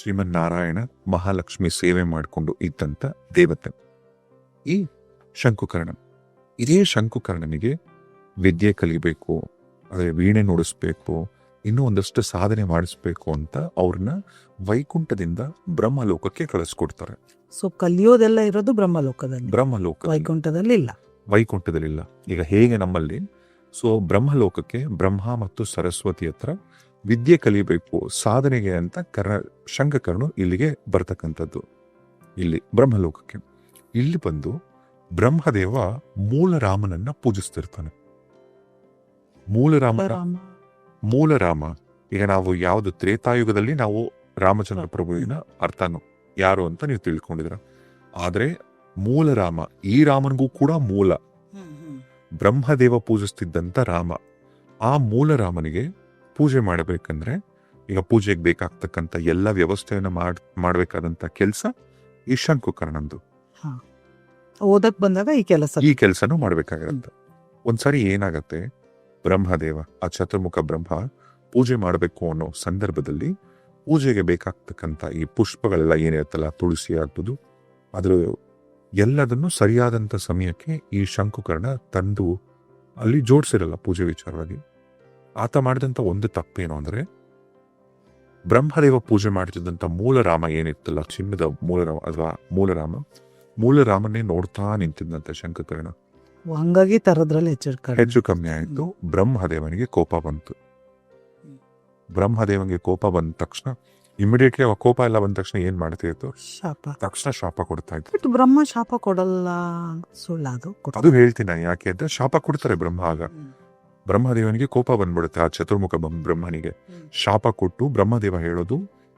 ಶ್ರೀಮನ್ನಾರಾಯಣ ಮಹಾಲಕ್ಷ್ಮಿ ಸೇವೆ ಮಾಡಿಕೊಂಡು ಇದ್ದಂತ ದೇವತೆ ಈ ಶಂಕುಕರ್ಣ. ಇದೇ ಶಂಕುಕರ್ಣನಿಗೆ ವಿದ್ಯೆ ಕಲಿಬೇಕು, ಅದೇ ವೀಣೆ ನುಡಿಸ್ಬೇಕು, ಇನ್ನೂ ಒಂದಷ್ಟು ಸಾಧನೆ ಮಾಡಿಸ್ಬೇಕು ಅಂತ ಅವ್ರನ್ನ ವೈಕುಂಠದಿಂದ ಬ್ರಹ್ಮಲೋಕಕ್ಕೆ ಕಳಿಸ್ಕೊಡ್ತಾರೆ. ಸೊ ಕಲಿಯೋದೆಲ್ಲ ಇರೋದು ಬ್ರಹ್ಮಲೋಕದಲ್ಲಿ. ವೈಕುಂಠದಲ್ಲಿಲ್ಲ. ಈಗ ಹೇಗೆ ನಮ್ಮಲ್ಲಿ ಬ್ರಹ್ಮಲೋಕಕ್ಕೆ ಬ್ರಹ್ಮ ಮತ್ತು ಸರಸ್ವತಿ ಹತ್ರ ವಿದ್ಯೆ ಕಲಿಬೇಕು ಸಾಧನೆಗೆ ಅಂತ ಶಂಕಕರ್ಣನು ಇಲ್ಲಿಗೆ ಬರ್ತಕ್ಕಂಥದ್ದು. ಇಲ್ಲಿ ಬ್ರಹ್ಮಲೋಕಕ್ಕೆ ಇಲ್ಲಿ ಬಂದು ಬ್ರಹ್ಮದೇವ ಮೂಲ ರಾಮನನ್ನ ಪೂಜಿಸ್ತಿರ್ತಾನೆ. ಮೂಲ ರಾಮ ಈಗ ನಾವು ಯಾವುದು ತ್ರೇತಾಯುಗದಲ್ಲಿ ನಾವು ರಾಮಚಂದ್ರ ಪ್ರಭುವಿನ ಅರ್ಥನು ಯಾರು ಅಂತ ನೀವು ತಿಳ್ಕೊಂಡಿದ್ರ. ಆದ್ರೆ ಮೂಲ ರಾಮ, ಈ ರಾಮನಿಗೂ ಕೂಡ ಮೂಲ ಬ್ರಹ್ಮದೇವ ಪೂಜಿಸ್ತಿದ್ದಂತ ರಾಮ. ಆ ಮೂಲ ರಾಮನಿಗೆ ಪೂಜೆ ಮಾಡಬೇಕಂದ್ರೆ, ಈಗ ಪೂಜೆಗೆ ಬೇಕಾಗ್ತಕ್ಕಂಥ ಎಲ್ಲ ವ್ಯವಸ್ಥೆಯನ್ನ ಮಾಡ್ಬೇಕಾದಂತ ಕೆಲಸ ಈ ಶಂಕುಕರ್ಣಂದು. ಓದಕ್ ಬಂದಾಗ ಈ ಕೆಲಸನೂ ಮಾಡ್ಬೇಕಾಗಿರುತ್ತೆ. ಒಂದ್ಸಾರಿ ಏನಾಗತ್ತೆ, ಬ್ರಹ್ಮದೇವ, ಆ ಚತುರ್ಮುಖ ಬ್ರಹ್ಮ ಪೂಜೆ ಮಾಡಬೇಕು ಅನ್ನೋ ಸಂದರ್ಭದಲ್ಲಿ ಪೂಜೆಗೆ ಬೇಕಾಗ್ತಕ್ಕಂಥ ಈ ಪುಷ್ಪಗಳೆಲ್ಲ ಏನಿರುತ್ತಲ್ಲ, ತುಳಸಿ ಆಗ್ಬೋದು, ಅದ್ರ ಎಲ್ಲದನ್ನು ಸರಿಯಾದಂತ ಸಮಯಕ್ಕೆ ಈ ಶಂಕುಕರ್ಣ ತಂದು ಅಲ್ಲಿ ಜೋಡಿಸಿರಲ್ಲ ಪೂಜೆ ವಿಚಾರವಾಗಿ. ಆತ ಮಾಡಿದಂತ ಒಂದು ತಪ್ಪೇನು ಅಂದ್ರೆ, ಬ್ರಹ್ಮದೇವ ಪೂಜೆ ಮಾಡ್ತಿದ್ದಂತ ಮೂಲ ರಾಮ ಏನಿತ್ತಲ್ಲ, ಚಿನ್ನದ ಮೂಲರಾಮ ಅಥವಾ ಮೂಲರಾಮನ್ನೇ ನೋಡ್ತಾ ನಿಂತಿದ್ದಂತೆ ಶಂಕುಕರ್ಣ. ಹಂಗಾಗಿ ತರದ್ರಲ್ಲಿ ಹೆಚ್ಚು ಕಮ್ಮಿ ಆಯ್ತು. ಬ್ರಹ್ಮದೇವನಿಗೆ ಕೋಪ ಬಂತು. ಬ್ರಹ್ಮದೇವನಿಗೆ ಕೋಪ ಬಂದ ತಕ್ಷಣ ಇಮಿಡಿಯೇಟ್ಲಿ ಕೋಪ ಎಲ್ಲ ಬಂದ ತಕ್ಷಣ ಏನ್ ಮಾಡ್ತಿತ್ತು, ತಕ್ಷಣ ಶಾಪ ಕೊಡ್ತಾ ಇತ್ತು. ಬ್ರಹ್ಮ ಶಾಪ ಕೊಡಲ್ಲ, ಅದು ಹೇಳ್ತೀನಿ ಯಾಕೆ ಅಂತ. ಶಾಪ ಕೊಡ್ತಾರೆ ಬ್ರಹ್ಮ. ಆಗ ಬ್ರಹ್ಮದೇವನಿಗೆ ಕೋಪ ಬಂದ್ಬಿಡುತ್ತೆ ಆ ಚತುರ್ಮುಖ ಬ್ರಹ್ಮನಿಗೆ. ಶಾಪ ಕೊಟ್ಟು ಬ್ರಹ್ಮದೇವ ಹೇಳೋದು,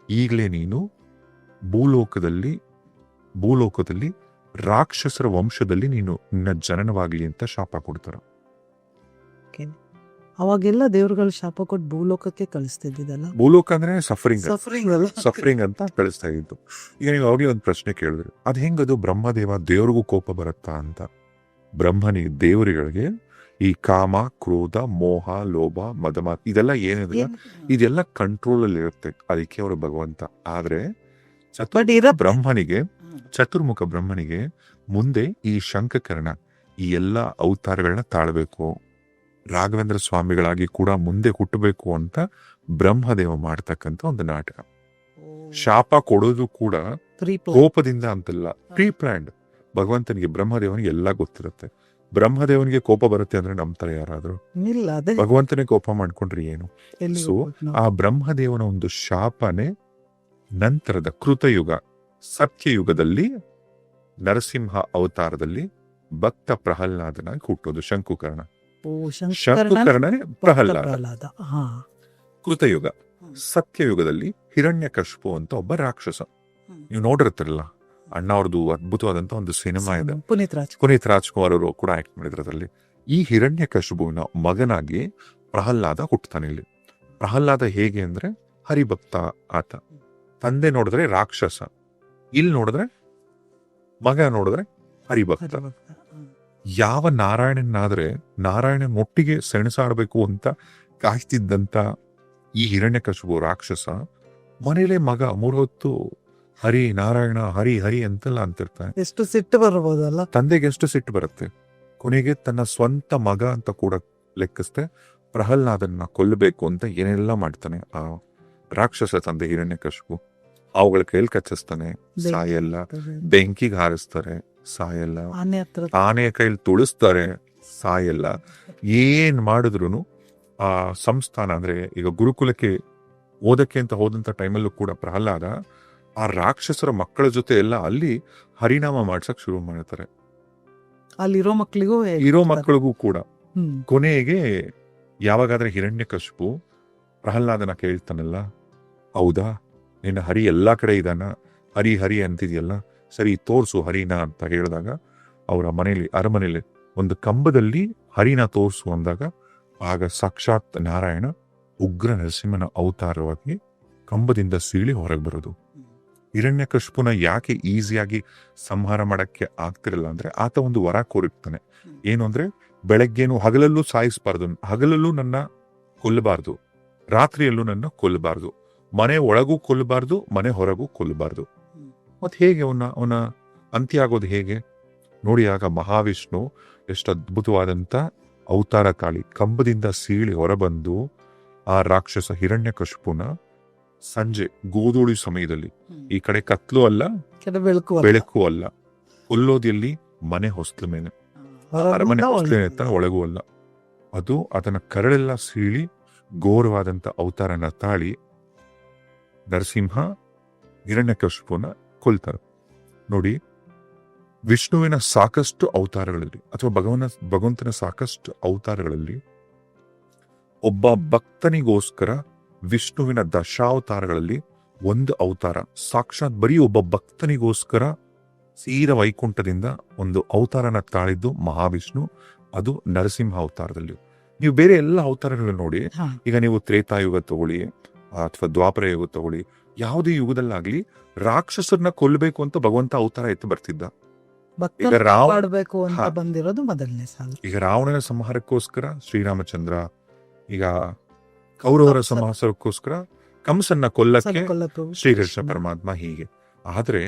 ಈಗಲೇ ನೀನು ಭೂಲೋಕದಲ್ಲಿ ರಾಕ್ಷಸರ ವಂಶದಲ್ಲಿ ನಿನ್ನ ಜನನವಾಗ್ಲಿ ಅಂತ ಶಾಪ ಕೊಡ್ತಾರ. ಅವಾಗೆಲ್ಲ ದೇವ್ರುಗಳು ಶಾಪ ಕೊಟ್ಟು ಭೂಲೋಕಕ್ಕೆ ಕಳಿಸ್ತಿದ್ದಿದ್ದಲ್ಲ. ಭೂಲೋಕ ಅಂದ್ರೆ ಸಫರಿಂಗ್ ಸಫರಿಂಗ್ ಅಲ್ಲ. ಸಫರಿಂಗ್ ಅಂತ ಕಳಿಸ್ತಾ ಇದ್ದು. ಈಗ ನೀವು ಅವಾಗಲೇ ಒಂದು ಪ್ರಶ್ನೆ ಕೇಳಿದ್ರಿ, ಅದ್ ಹೆಂಗದು ಬ್ರಹ್ಮದೇವ ದೇವ್ರಿಗೂ ಕೋಪ ಬರುತ್ತಾ ಅಂತ. ದೇವರುಗಳಿಗೆ ಈ ಕಾಮ, ಕ್ರೋಧ, ಮೋಹ, ಲೋಭ, ಮದಮ ಇದೆಲ್ಲ ಏನಿದೆ ಇದೆಲ್ಲ ಕಂಟ್ರೋಲ್ ಅಲ್ಲಿ ಇರುತ್ತೆ, ಅದಕ್ಕೆ ಅವರು ಭಗವಂತ. ಆದ್ರೆ ಚತುರ್ಮುಖ ಬ್ರಹ್ಮನಿಗೆ ಮುಂದೆ ಈ ಶಂಖಕರ್ಣ ಈ ಎಲ್ಲ ಅವತಾರಗಳನ್ನ ತಾಳ್ಬೇಕು, ರಾಘವೇಂದ್ರ ಸ್ವಾಮಿಗಳಾಗಿ ಕೂಡ ಮುಂದೆ ಹುಟ್ಟಬೇಕು ಅಂತ ಬ್ರಹ್ಮದೇವ ಮಾಡ್ತಕ್ಕಂಥ ಒಂದು ನಾಟಕ. ಶಾಪ ಕೊಡೋದು ಕೂಡ ಕೋಪದಿಂದ ಅಂತಲ್ಲ, ಪ್ರೀ ಪ್ಲಾನ್ಡ್. ಭಗವಂತನಿಗೆ ಬ್ರಹ್ಮದೇವನಿಗೆ ಎಲ್ಲ ಗೊತ್ತಿರುತ್ತೆ. ಬ್ರಹ್ಮದೇವನಿಗೆ ಕೋಪ ಬರುತ್ತೆ ಅಂದ್ರೆ ನಂಬ್ತಾರೆ ಯಾರಾದ್ರೂ? ಇಲ್ಲ, ಅದೇ ಭಗವಂತನೇ ಕೋಪ ಮಾಡ್ಕೊಂಡ್ರಿ ಏನು? ಸೊ ಆ ಬ್ರಹ್ಮದೇವನ ಒಂದು ಶಾಪನೆ ನಂತರದ ಕೃತಯುಗ ಸತ್ಯಯುಗದಲ್ಲಿ ನರಸಿಂಹ ಅವತಾರದಲ್ಲಿ ಭಕ್ತ ಪ್ರಹ್ಲಾದನಾಗಿ ಹುಟ್ಟೋದು ಶಂಕುಕರ್ಣ. ಶಂಕುಕರ್ಣನೇ ಪ್ರಹ್ಲಾದ. ಕೃತಯುಗ. ಸತ್ಯಯುಗದಲ್ಲಿ ಹಿರಣ್ಯಕಶಿಪು ಅಂತ ಒಬ್ಬ ರಾಕ್ಷಸ. ನೀವು ನೋಡಿರ್ತಿರಲ್ಲ, ಅಣ್ಣ ಅವ್ರದ್ದು ಅದ್ಭುತವಾದಂತ ಒಂದು ಸಿನಿಮಾ ಇದೆ, ಪುನೀತ್ ರಾಜ್ಕುಮಾರ್ ಅವರು ಕೂಡ ಆಕ್ಟ್ ಮಾಡಿದ್ರು ಅದರಲ್ಲಿ. ಈ ಹಿರಣ್ಯಕಶಿಪುವಿನ ಮಗನಾಗಿ ಪ್ರಹ್ಲಾದ ಹುಟ್ಟತಾನೆ ಇಲ್ಲಿ. ಪ್ರಹ್ಲಾದ ಹೇಗೆ ಅಂದ್ರೆ ಹರಿಭಕ್ತ ಆತ. ತಂದೆ ನೋಡಿದ್ರೆ ರಾಕ್ಷಸ, ಇಲ್ಲಿ ನೋಡಿದ್ರೆ ಮಗ ನೋಡಿದ್ರೆ ಹರಿಭಕ್ತ. ಯಾವ ನಾರಾಯಣನಾದ್ರೆ ನಾರಾಯಣನೊಟ್ಟಿಗೆ ಸೆಣಸಾಡಬೇಕು ಅಂತ ಕಾಯ್ತಿದ್ದಂತ ಈ ಹಿರಣ್ಯಕಶಿಪು ರಾಕ್ಷಸ ಮನೇಲೆ ಮಗ 3 ಹೊತ್ತು ಹರಿ ನಾರಾಯಣ ಹರಿ ಹರಿ ಅಂತೆಲ್ಲ ಅಂತಿರ್ತಾನೆ. ಎಷ್ಟು ಸಿಟ್ಟು ಬರಬಹುದಲ್ಲ ತಂದೆಗೆ, ಎಷ್ಟು ಸಿಟ್ಟು ಬರುತ್ತೆ. ಕೊನೆಗೆ ತನ್ನ ಸ್ವಂತ ಮಗ ಅಂತ ಕೂಡ ಲೆಕ್ಕಿಸ್ತೆ ಪ್ರಹ್ಲಾದನ್ನ ಕೊಲ್ಲಬೇಕು ಅಂತ ಏನೆಲ್ಲ ಮಾಡ್ತಾನೆ ಆ ರಾಕ್ಷಸ ತಂದೆ ಹಿರಣ್ಯಕಶಿಪು. ಅವುಗಳ ಕೈಲಿ ಕಚ್ಚಿಸ್ತಾನೆ, ಸಾಯಲ್ಲ. ಬೆಂಕಿಗೆ ಹಾರಿಸ್ತಾರೆ, ಸಾಯಲ್ಲ. ಆನೆಯ ಕೈಲಿ ತುಳಿಸ್ತಾರೆ, ಸಾಯಲ್ಲ. ಏನ್ ಮಾಡಿದ್ರು ಆ ಸಂಸ್ಥಾನ ಅಂದ್ರೆ ಈಗ ಗುರುಕುಲಕ್ಕೆ ಓದಕ್ಕೆ ಅಂತ ಹೋದಂತ ಟೈಮಲ್ಲೂ ಕೂಡ ಪ್ರಹ್ಲಾದ ಆ ರಾಕ್ಷಸರ ಮಕ್ಕಳ ಜೊತೆ ಎಲ್ಲ ಅಲ್ಲಿ ಹರಿನಾಮ ಮಾಡ್ಸಕ್ ಶುರು ಮಾಡ್ತಾರೆ. ಅಲ್ಲಿರೋ ಮಕ್ಕಳಿಗೂ ಕೂಡ. ಕೊನೆಗೆ ಯಾವಾಗಾದ್ರೆ ಹಿರಣ್ಯಕಶಿಪು ಪ್ರಹ್ಲಾದನ ಕೇಳ್ತಾನಲ್ಲ, ಹೌದಾ ನಿನ್ನ ಹರಿ ಎಲ್ಲಾ ಕಡೆ ಇದಾನ, ಹರಿ ಹರಿ ಅಂತಿದ್ಯಲ್ಲ, ಸರಿ ತೋರ್ಸು ಹರಿನ ಅಂತ ಹೇಳಿದಾಗ ಅವರ ಅರಮನೆಯಲ್ಲಿ ಒಂದು ಕಂಬದಲ್ಲಿ ಹರಿನ ತೋರ್ಸು ಅಂದಾಗ ಆಗ ಸಾಕ್ಷಾತ್ ನಾರಾಯಣ ಉಗ್ರ ನರಸಿಂಹನ ಅವತಾರವಾಗಿ ಕಂಬದಿಂದ ಸೀಳಿ ಹೊರಗೆ ಬರೋದು. ಹಿರಣ್ಯಕಶಿಪುನ ಯಾಕೆ ಈಸಿಯಾಗಿ ಸಂಹಾರ ಮಾಡಕ್ಕೆ ಆಗ್ತಿರಲ್ಲ ಅಂದ್ರೆ ಆತ ಒಂದು ವರ ಕೋರಿರ್ತಾನೆ. ಏನು ಅಂದ್ರೆ ಬೆಳಗ್ಗೆನು ಹಗಲಲ್ಲೂ ಸಾಯಿಸಬಾರ್ದು, ಹಗಲಲ್ಲೂ ನನ್ನ ಕೊಲ್ಲಬಾರ್ದು, ರಾತ್ರಿಯಲ್ಲೂ ನನ್ನ ಕೊಲ್ಲಬಾರ್ದು, ಮನೆ ಒಳಗೂ ಕೊಲ್ಲಬಾರ್ದು, ಮನೆ ಹೊರಗೂ ಕೊಲ್ಲಬಾರ್ದು. ಮತ್ ಹೇಗೆ ಅವನ ಅಂತ್ಯ ಆಗೋದು ಹೇಗೆ ನೋಡಿ. ಆಗ ಮಹಾವಿಷ್ಣು ಎಷ್ಟು ಅದ್ಭುತವಾದಂತ ಅವತಾರ ತಾಳಿ ಕಂಬದಿಂದ ಸೀಳಿ ಹೊರಬಂದು ಆ ರಾಕ್ಷಸ ಹಿರಣ್ಯಕಶಿಪುನ ಸಂಜೆ ಗೋಧೂಳಿ ಸಮಯದಲ್ಲಿ, ಈ ಕಡೆ ಕತ್ಲು ಅಲ್ಲ ಬೆಳಕು ಅಲ್ಲ, ಕೊಲ್ಲೋದಿಯಲ್ಲಿ ಮನೆ ಹೊಸ್ಲ ಮೇಲೆ, ಅರಮನೆ ಹೊಸ್ಲಿನ ಒಳಗೂ ಅಲ್ಲ. ಅದು ಅದನ್ನ ಕರಳೆಲ್ಲ ಸೀಳಿ ಘೋರವಾದಂತ ಅವತಾರನ ತಾಳಿ ನರಸಿಂಹ ಹಿರಣ್ಯಕಶಿಪುನ ಕೊಲ್ತಾರೆ. ನೋಡಿ, ವಿಷ್ಣುವಿನ ಸಾಕಷ್ಟು ಅವತಾರಗಳಲ್ಲಿ ಅಥವಾ ಭಗವಂತನ ಸಾಕಷ್ಟು ಅವತಾರಗಳಲ್ಲಿ ಒಬ್ಬ ಭಕ್ತನಿಗೋಸ್ಕರ ವಿಷ್ಣುವಿನ ದಶಾವತಾರಗಳಲ್ಲಿ ಒಂದು ಅವತಾರ ಸಾಕ್ಷಾತ್ ಬರೀ ಒಬ್ಬ ಭಕ್ತನಿಗೋಸ್ಕರ ಸೀರ ವೈಕುಂಠದಿಂದ ಒಂದು ಅವತಾರನ ತಾಳಿದ್ದು ಮಹಾವಿಷ್ಣು. ಅದು ನರಸಿಂಹ ಅವತಾರದಲ್ಲಿ. ನೀವು ಬೇರೆ ಎಲ್ಲ ಅವತಾರಗಳನ್ನ ನೋಡಿ, ಈಗ ನೀವು ತ್ರೇತಾಯುಗ ತಗೊಳ್ಳಿ ಅಥವಾ ದ್ವಾಪರ ಯುಗ ತಗೊಳ್ಳಿ, ಯಾವುದೇ ಯುಗದಲ್ಲಾಗ್ಲಿ ರಾಕ್ಷಸರನ್ನ ಕೊಲ್ಲಬೇಕು ಅಂತ ಭಗವಂತ ಅವತಾರ ಎತ್ತು ಬರ್ತಿದ್ದ. ಈಗ ರಾವಣನ ಸಂಹಾರಕ್ಕೋಸ್ಕರ ಶ್ರೀರಾಮಚಂದ್ರ, ಈಗ ಕೌರವರ ಸಂಹಾರಕ್ಕೋಸ್ಕರ ಕಂಸನ್ನ ಕೊಲ್ಲಕ್ಕೆ ಶ್ರೀಕೃಷ್ಣ ಪರಮಾತ್ಮ. ಹೀಗೆ ಆದ್ರೆ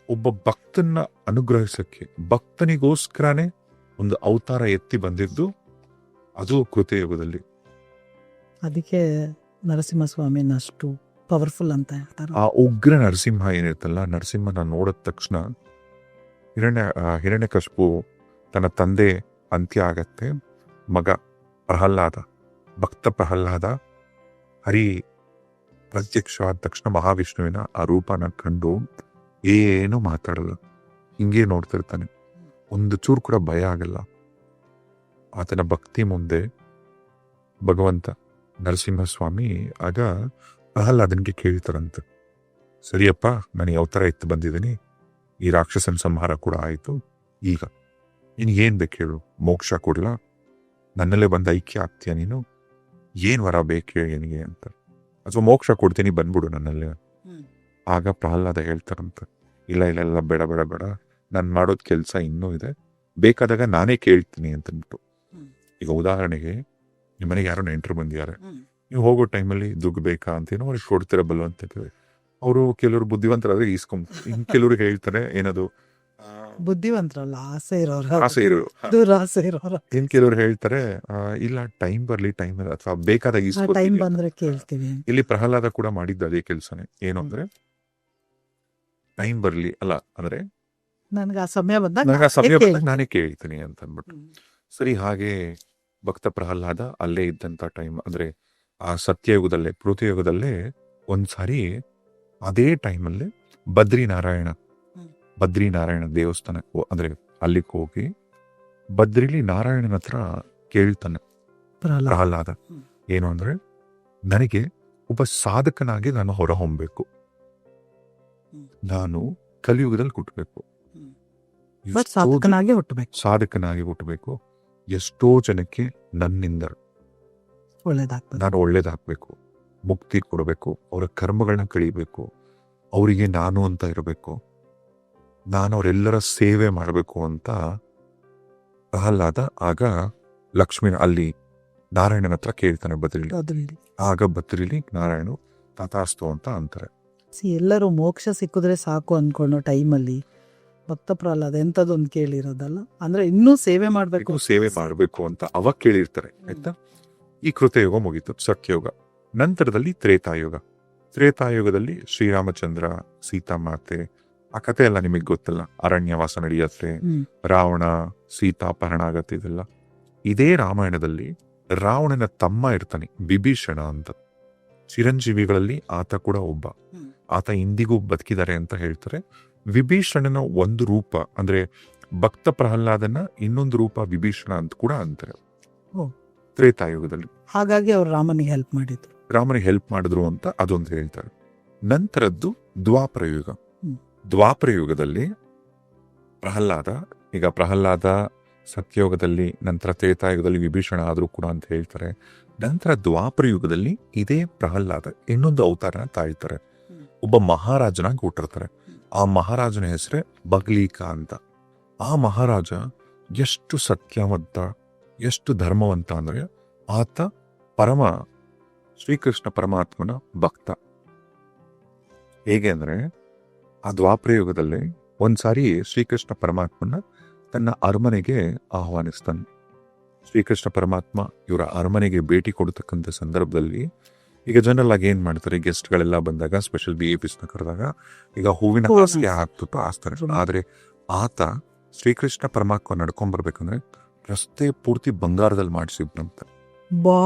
ಒಬ್ಬ ಭಕ್ತನ್ನ ಅನುಗ್ರಹಿಸಕ್ಕೆ ಭಕ್ತನಿಗೋಸ್ಕರನೇ ಒಂದು ಅವತಾರ ಎತ್ತಿ ಬಂದಿದ್ದು ಅದು ಕೃತಯುಗದಲ್ಲಿ. ಅದಕ್ಕೆ ನರಸಿಂಹಸ್ವಾಮಿನ ಅಷ್ಟು ಪವರ್ಫುಲ್ ಅಂತ ಹೇಳ್ತಾರೆ. ಆ ಉಗ್ರ ನರಸಿಂಹ ಏನಿರ್ತಲ್ಲ, ನರಸಿಂಹನ ನೋಡಿದ ತಕ್ಷಣ ಹಿರಣ್ಯಕಶಿಪು ತನ್ನ ತಂದೆ ಅಂತ್ಯ ಆಗತ್ತೆ, ಮಗ ಪ್ರಹ್ಲಾದ, ಭಕ್ತ ಪ್ರಹ್ಲಾದ ಹರಿ ಪ್ರತ್ಯಕ್ಷ ಆದ ತಕ್ಷಣ ಮಹಾವಿಷ್ಣುವಿನ ಆ ರೂಪನ ಕಂಡು ಏನು ಮಾತಾಡಲ್ಲ, ಹಿಂಗೆ ನೋಡ್ತಿರ್ತಾನೆ. ಒಂದು ಚೂರು ಕೂಡ ಭಯ ಆಗಲ್ಲ. ಆತನ ಭಕ್ತಿ ಮುಂದೆ ಭಗವಂತ ನರಸಿಂಹಸ್ವಾಮಿ ಆಗ ಪ್ರಹ್ಲಾದನಿಗೆ ಕೇಳ್ತಾರಂತ, ಸರಿಯಪ್ಪ ನಾನು ಯಾವ ಥರ ಎತ್ತು ಬಂದಿದ್ದೀನಿ, ಈ ರಾಕ್ಷಸನ ಸಂಹಾರ ಕೂಡ ಆಯಿತು, ಈಗ ನಿನಗೇನು ಬೇಕು ಹೇಳು, ಮೋಕ್ಷ ಕೊಡ್ಲಾ, ನನ್ನಲ್ಲೇ ಬಂದು ಐಕ್ಯ ಆಗ್ತೀಯ ನೀನು, ಏನ್ ವರ ಬೇಕು ಏನಿಗೆ ಅಂತ, ಅಥವಾ ಮೋಕ್ಷ ಕೊಡ್ತೀನಿ ಬಂದ್ಬಿಡು ನನ್ನಲ್ಲಿ. ಆಗ ಪ್ರಹ್ಲಾದ ಹೇಳ್ತಾರಂತೆ, ಇಲ್ಲ ಇಲ್ಲ ಇಲ್ಲ, ಬೇಡ ಬೇಡ ಬೇಡ, ನಾನು ಮಾಡೋದ್ ಕೆಲಸ ಇನ್ನೂ ಇದೆ, ಬೇಕಾದಾಗ ನಾನೇ ಕೇಳ್ತೀನಿ ಅಂತಂದ್ಬಿಟ್ಟು. ಈಗ ಉದಾಹರಣೆಗೆ ನಿಮ್ಮ ಮನೆಗೆ ಯಾರೋ ನೆಂಟರು ಬಂದಿದ್ದಾರೆ, ನೀವು ಹೋಗೋ ಟೈಮಲ್ಲಿ ದುಡ್ಡು ಬೇಕಾ ಅಂತೇನೋ ಅವ್ರಿಗೆ ಕೊಡ್ತಿರಬಲ್ಲ ಅಂತ ಅವರು ಕೆಲವರು ಬುದ್ಧಿವಂತರಾದ್ರೆ ಇಸ್ಕೊಂಡ್, ಇನ್ ಕೆಲವರು ಹೇಳ್ತಾರೆ ಏನದು ಬುದ್ಧಿವಂತರಲ್ಲ, ಆಸೆ ಇರೋರು, ಆಸೆ ಇರೋರು. ದುರಾಸೆ ಇರೋರು. ಇನ್ ಕೆಲವರು ಹೇಳ್ತಾರೆ ಇಲ್ಲ ಟೈಮ್ ಬರ್ಲಿ, ಟೈಮ್ ಅಥವಾ ಬೇಕಾದಾಗ ಟೈಮ್ ಇಸ್ಕೊತೀನಿ. ಬಂದ್ರೆ ಕೇಳ್ತೀವಿ. ಇಲ್ಲಿ ಪ್ರಹ್ಲಾದ ಕೂಡ ಮಾಡಿದ್ದು ಅದೇ ಕೆಲಸನೇ. ಏನು ಅಂದ್ರೆ ಟೈಮ್ ಬರ್ಲಿ ಅಲ್ಲ, ಅಂದ್ರೆ ನನ್ಗೆ ಆ ಸಮಯ ಬಂದಾಗ ನನಗೆ ಆ ಸಮಯ ಕೇಳ್ತೀನಿ. ಬಂದಾಗ ನಾನೇ ಕೇಳ್ತೀನಿ ಅಂತ ಅಂದ್ಬಿಟ್ಟು. ಸರಿ, ಹಾಗೆ ಭಕ್ತ ಪ್ರಹ್ಲಾದ ಅಲ್ಲೇ ಇದ್ದಂತ ಟೈಮ್ ಅಂದ್ರೆ ಆ ಸತ್ಯಯುಗದಲ್ಲೇ, ಪೃಥ್ವಿಯುಗದಲ್ಲೇ ಒಂದ್ಸಾರಿ ಅದೇ ಟೈಮಲ್ಲಿ ಬದ್ರಿನಾರಾಯಣ ದೇವಸ್ಥಾನ ಅಂದ್ರೆ ಅಲ್ಲಿಗೆ ಹೋಗಿ ಬದ್ರಿಲಿ ನಾರಾಯಣನ ಹತ್ರ ಕೇಳ್ತಾನೆ ಪ್ರಹ್ಲಾದ. ಏನು ಅಂದ್ರೆ, ನನಗೆ ಒಬ್ಬ ಸಾಧಕನಾಗಿ ನಾನು ಹೊರ ಹೊಮ್ಮಬೇಕು, ನಾನು ಕಲಿಯುಗದಲ್ಲಿ ಹುಟ್ಟಬೇಕು, ಬಟ್ ಸಾಧಕನಾಗಿ ಹುಟ್ಟಬೇಕು, ಸಾಧಕನಾಗಿ ಹುಟ್ಟಬೇಕು, ಎಷ್ಟೋ ಜನಕ್ಕೆ ನನ್ನಿಂದ ಒಳ್ಳೇದಾಗ್ತದೆ, ನಾನು ಒಳ್ಳೇದಾಗ್ಬೇಕು, ಮುಕ್ತಿ ಕೊಡಬೇಕು, ಅವರ ಕರ್ಮಗಳನ್ನ ಕಳಿಬೇಕು, ಅವರಿಗೆ ನಾನು ಅಂತ ಇರಬೇಕು, ನಾನು ಅವರೆಲ್ಲರ ಸೇವೆ ಮಾಡಬೇಕು ಅಂತ ಪ್ರಹ್ಲಾದ ಆಗ ಲಕ್ಷ್ಮೀ ಅಲ್ಲಿ ನಾರಾಯಣನ ಹತ್ರ ಕೇಳ್ತಾನೆ ಬದ್ರಿಲಿ. ಅದ್ರಲ್ಲಿ ಆಗ ಬದ್ರಿಲಿ ನಾರಾಯಣು ತಥಾಸ್ತು ಅಂತ ಅಂತಾರೆ. ಎಲ್ಲರೂ ಮೋಕ್ಷ ಸಿಕ್ಕಿದ್ರೆ ಸಾಕು ಅನ್ಕೊಳ್ಳೋ ಟೈಮಲ್ಲಿ ಭಕ್ತ ಪ್ರಹ್ಲಾದ ಎಂಥದ್ದೊಂದು ಕೇಳಿರೋದಲ್ಲ, ಅಂದ್ರೆ ಇನ್ನೂ ಸೇವೆ ಮಾಡ್ಬೇಕು, ಸೇವೆ ಮಾಡಬೇಕು ಅಂತ ಅವಾಗ ಕೇಳಿರ್ತಾರೆ. ಆಯ್ತಾ, ಈ ಕೃತಯುಗ ಮುಗೀತು, ಸತ್ಯಯುಗ. ನಂತರದಲ್ಲಿ ತ್ರೇತಾಯುಗದಲ್ಲಿ ಶ್ರೀರಾಮಚಂದ್ರ, ಸೀತಾಮಾತೆ, ಆ ಕಥೆ ಎಲ್ಲ ನಿಮಗೆ ಗೊತ್ತಲ್ಲ, ಅರಣ್ಯವಾಸ ನಡೆಯತ್ತೆ, ರಾವಣ ಸೀತಾಪಹರಣ ಆಗತ್ತೆ, ಇದೆಲ್ಲ. ಇದೇ ರಾಮಾಯಣದಲ್ಲಿ ರಾವಣನ ತಮ್ಮ ಇರ್ತಾನೆ ವಿಭೀಷಣ ಅಂತ. ಚಿರಂಜೀವಿಗಳಲ್ಲಿ ಆತ ಕೂಡ ಒಬ್ಬ. ಆತ ಇಂದಿಗೂ ಬದುಕಿದ್ದಾರೆ ಅಂತ ಹೇಳ್ತಾರೆ. ವಿಭೀಷಣನ ಒಂದು ರೂಪ ಅಂದ್ರೆ ಭಕ್ತ ಪ್ರಹ್ಲಾದನ ಇನ್ನೊಂದು ರೂಪ ವಿಭೀಷಣ ಅಂತ ಕೂಡ ಅಂತಾರೆ ತ್ರೇತಾಯುಗದಲ್ಲಿ. ಹಾಗಾಗಿ ಅವ್ರು ರಾಮನಿಗೆ ಹೆಲ್ಪ್ ಮಾಡಿದ್ರು ಅಂತ ಅದೊಂದು ಹೇಳ್ತಾರೆ. ನಂತರದ್ದು ದ್ವಾಪರಯುಗದಲ್ಲಿ ಪ್ರಹ್ಲಾದ ಸತ್ಯಯುಗದಲ್ಲಿ, ನಂತರ ತ್ರೇತಾಯುಗದಲ್ಲಿ ವಿಭೀಷಣ ಆದ್ರೂ ಕೂಡ ಅಂತ ಹೇಳ್ತಾರೆ. ನಂತರ ದ್ವಾಪರಯುಗದಲ್ಲಿ ಇದೇ ಪ್ರಹ್ಲಾದ ಇನ್ನೊಂದು ಅವತಾರನ ತಾಳ್ತಾರೆ, ಒಬ್ಬ ಮಹಾರಾಜನಾಗಿ ಹುಟ್ಟಿರ್ತಾರೆ. ಆ ಮಹಾರಾಜನ ಹೆಸರೇ ಬಗ್ಲೀಕ ಅಂತ. ಆ ಮಹಾರಾಜ ಎಷ್ಟು ಸತ್ಯವಂತ, ಎಷ್ಟು ಧರ್ಮವಂತ ಅಂದ್ರೆ ಆತ ಶ್ರೀಕೃಷ್ಣ ಪರಮಾತ್ಮನ ಭಕ್ತ. ಹೇಗೆ ಅಂದ್ರೆ ಆ ದ್ವಾಪರಯುಗದಲ್ಲಿ ಒಂದ್ಸಾರಿ ಶ್ರೀಕೃಷ್ಣ ಪರಮಾತ್ಮನ ತನ್ನ ಅರಮನೆಗೆ ಆಹ್ವಾನಿಸ್ತಾನೆ. ಶ್ರೀಕೃಷ್ಣ ಪರಮಾತ್ಮ ಇವರ ಅರಮನೆಗೆ ಭೇಟಿ ಕೊಡತಕ್ಕಂಥ ಸಂದರ್ಭದಲ್ಲಿ, ಈಗ ಜನರಲ್ ಆಗಿ ಏನ್ ಮಾಡ್ತಾರೆ, ಗೆಸ್ಟ್ಗಳೆಲ್ಲ ಬಂದಾಗ, ಸ್ಪೆಷಲ್ BAPsನ ಕರೆದಾಗ ಈಗ ಹೂವಿನ ಹಾಸಿಗೆ ಹಾಕ್ಬಿಟ್ಟು ಆಸ್ತಾರೆ. ಆದ್ರೆ ಆತ ಶ್ರೀಕೃಷ್ಣ ಪರಮಾತ್ಮ ನಡ್ಕೊಂಡ್ ಬರ್ಬೇಕಂದ್ರೆ ರಸ್ತೆ ಪೂರ್ತಿ ಬಂಗಾರದಲ್ಲಿ ಮಾಡಿಸಿದ್ನಂತ.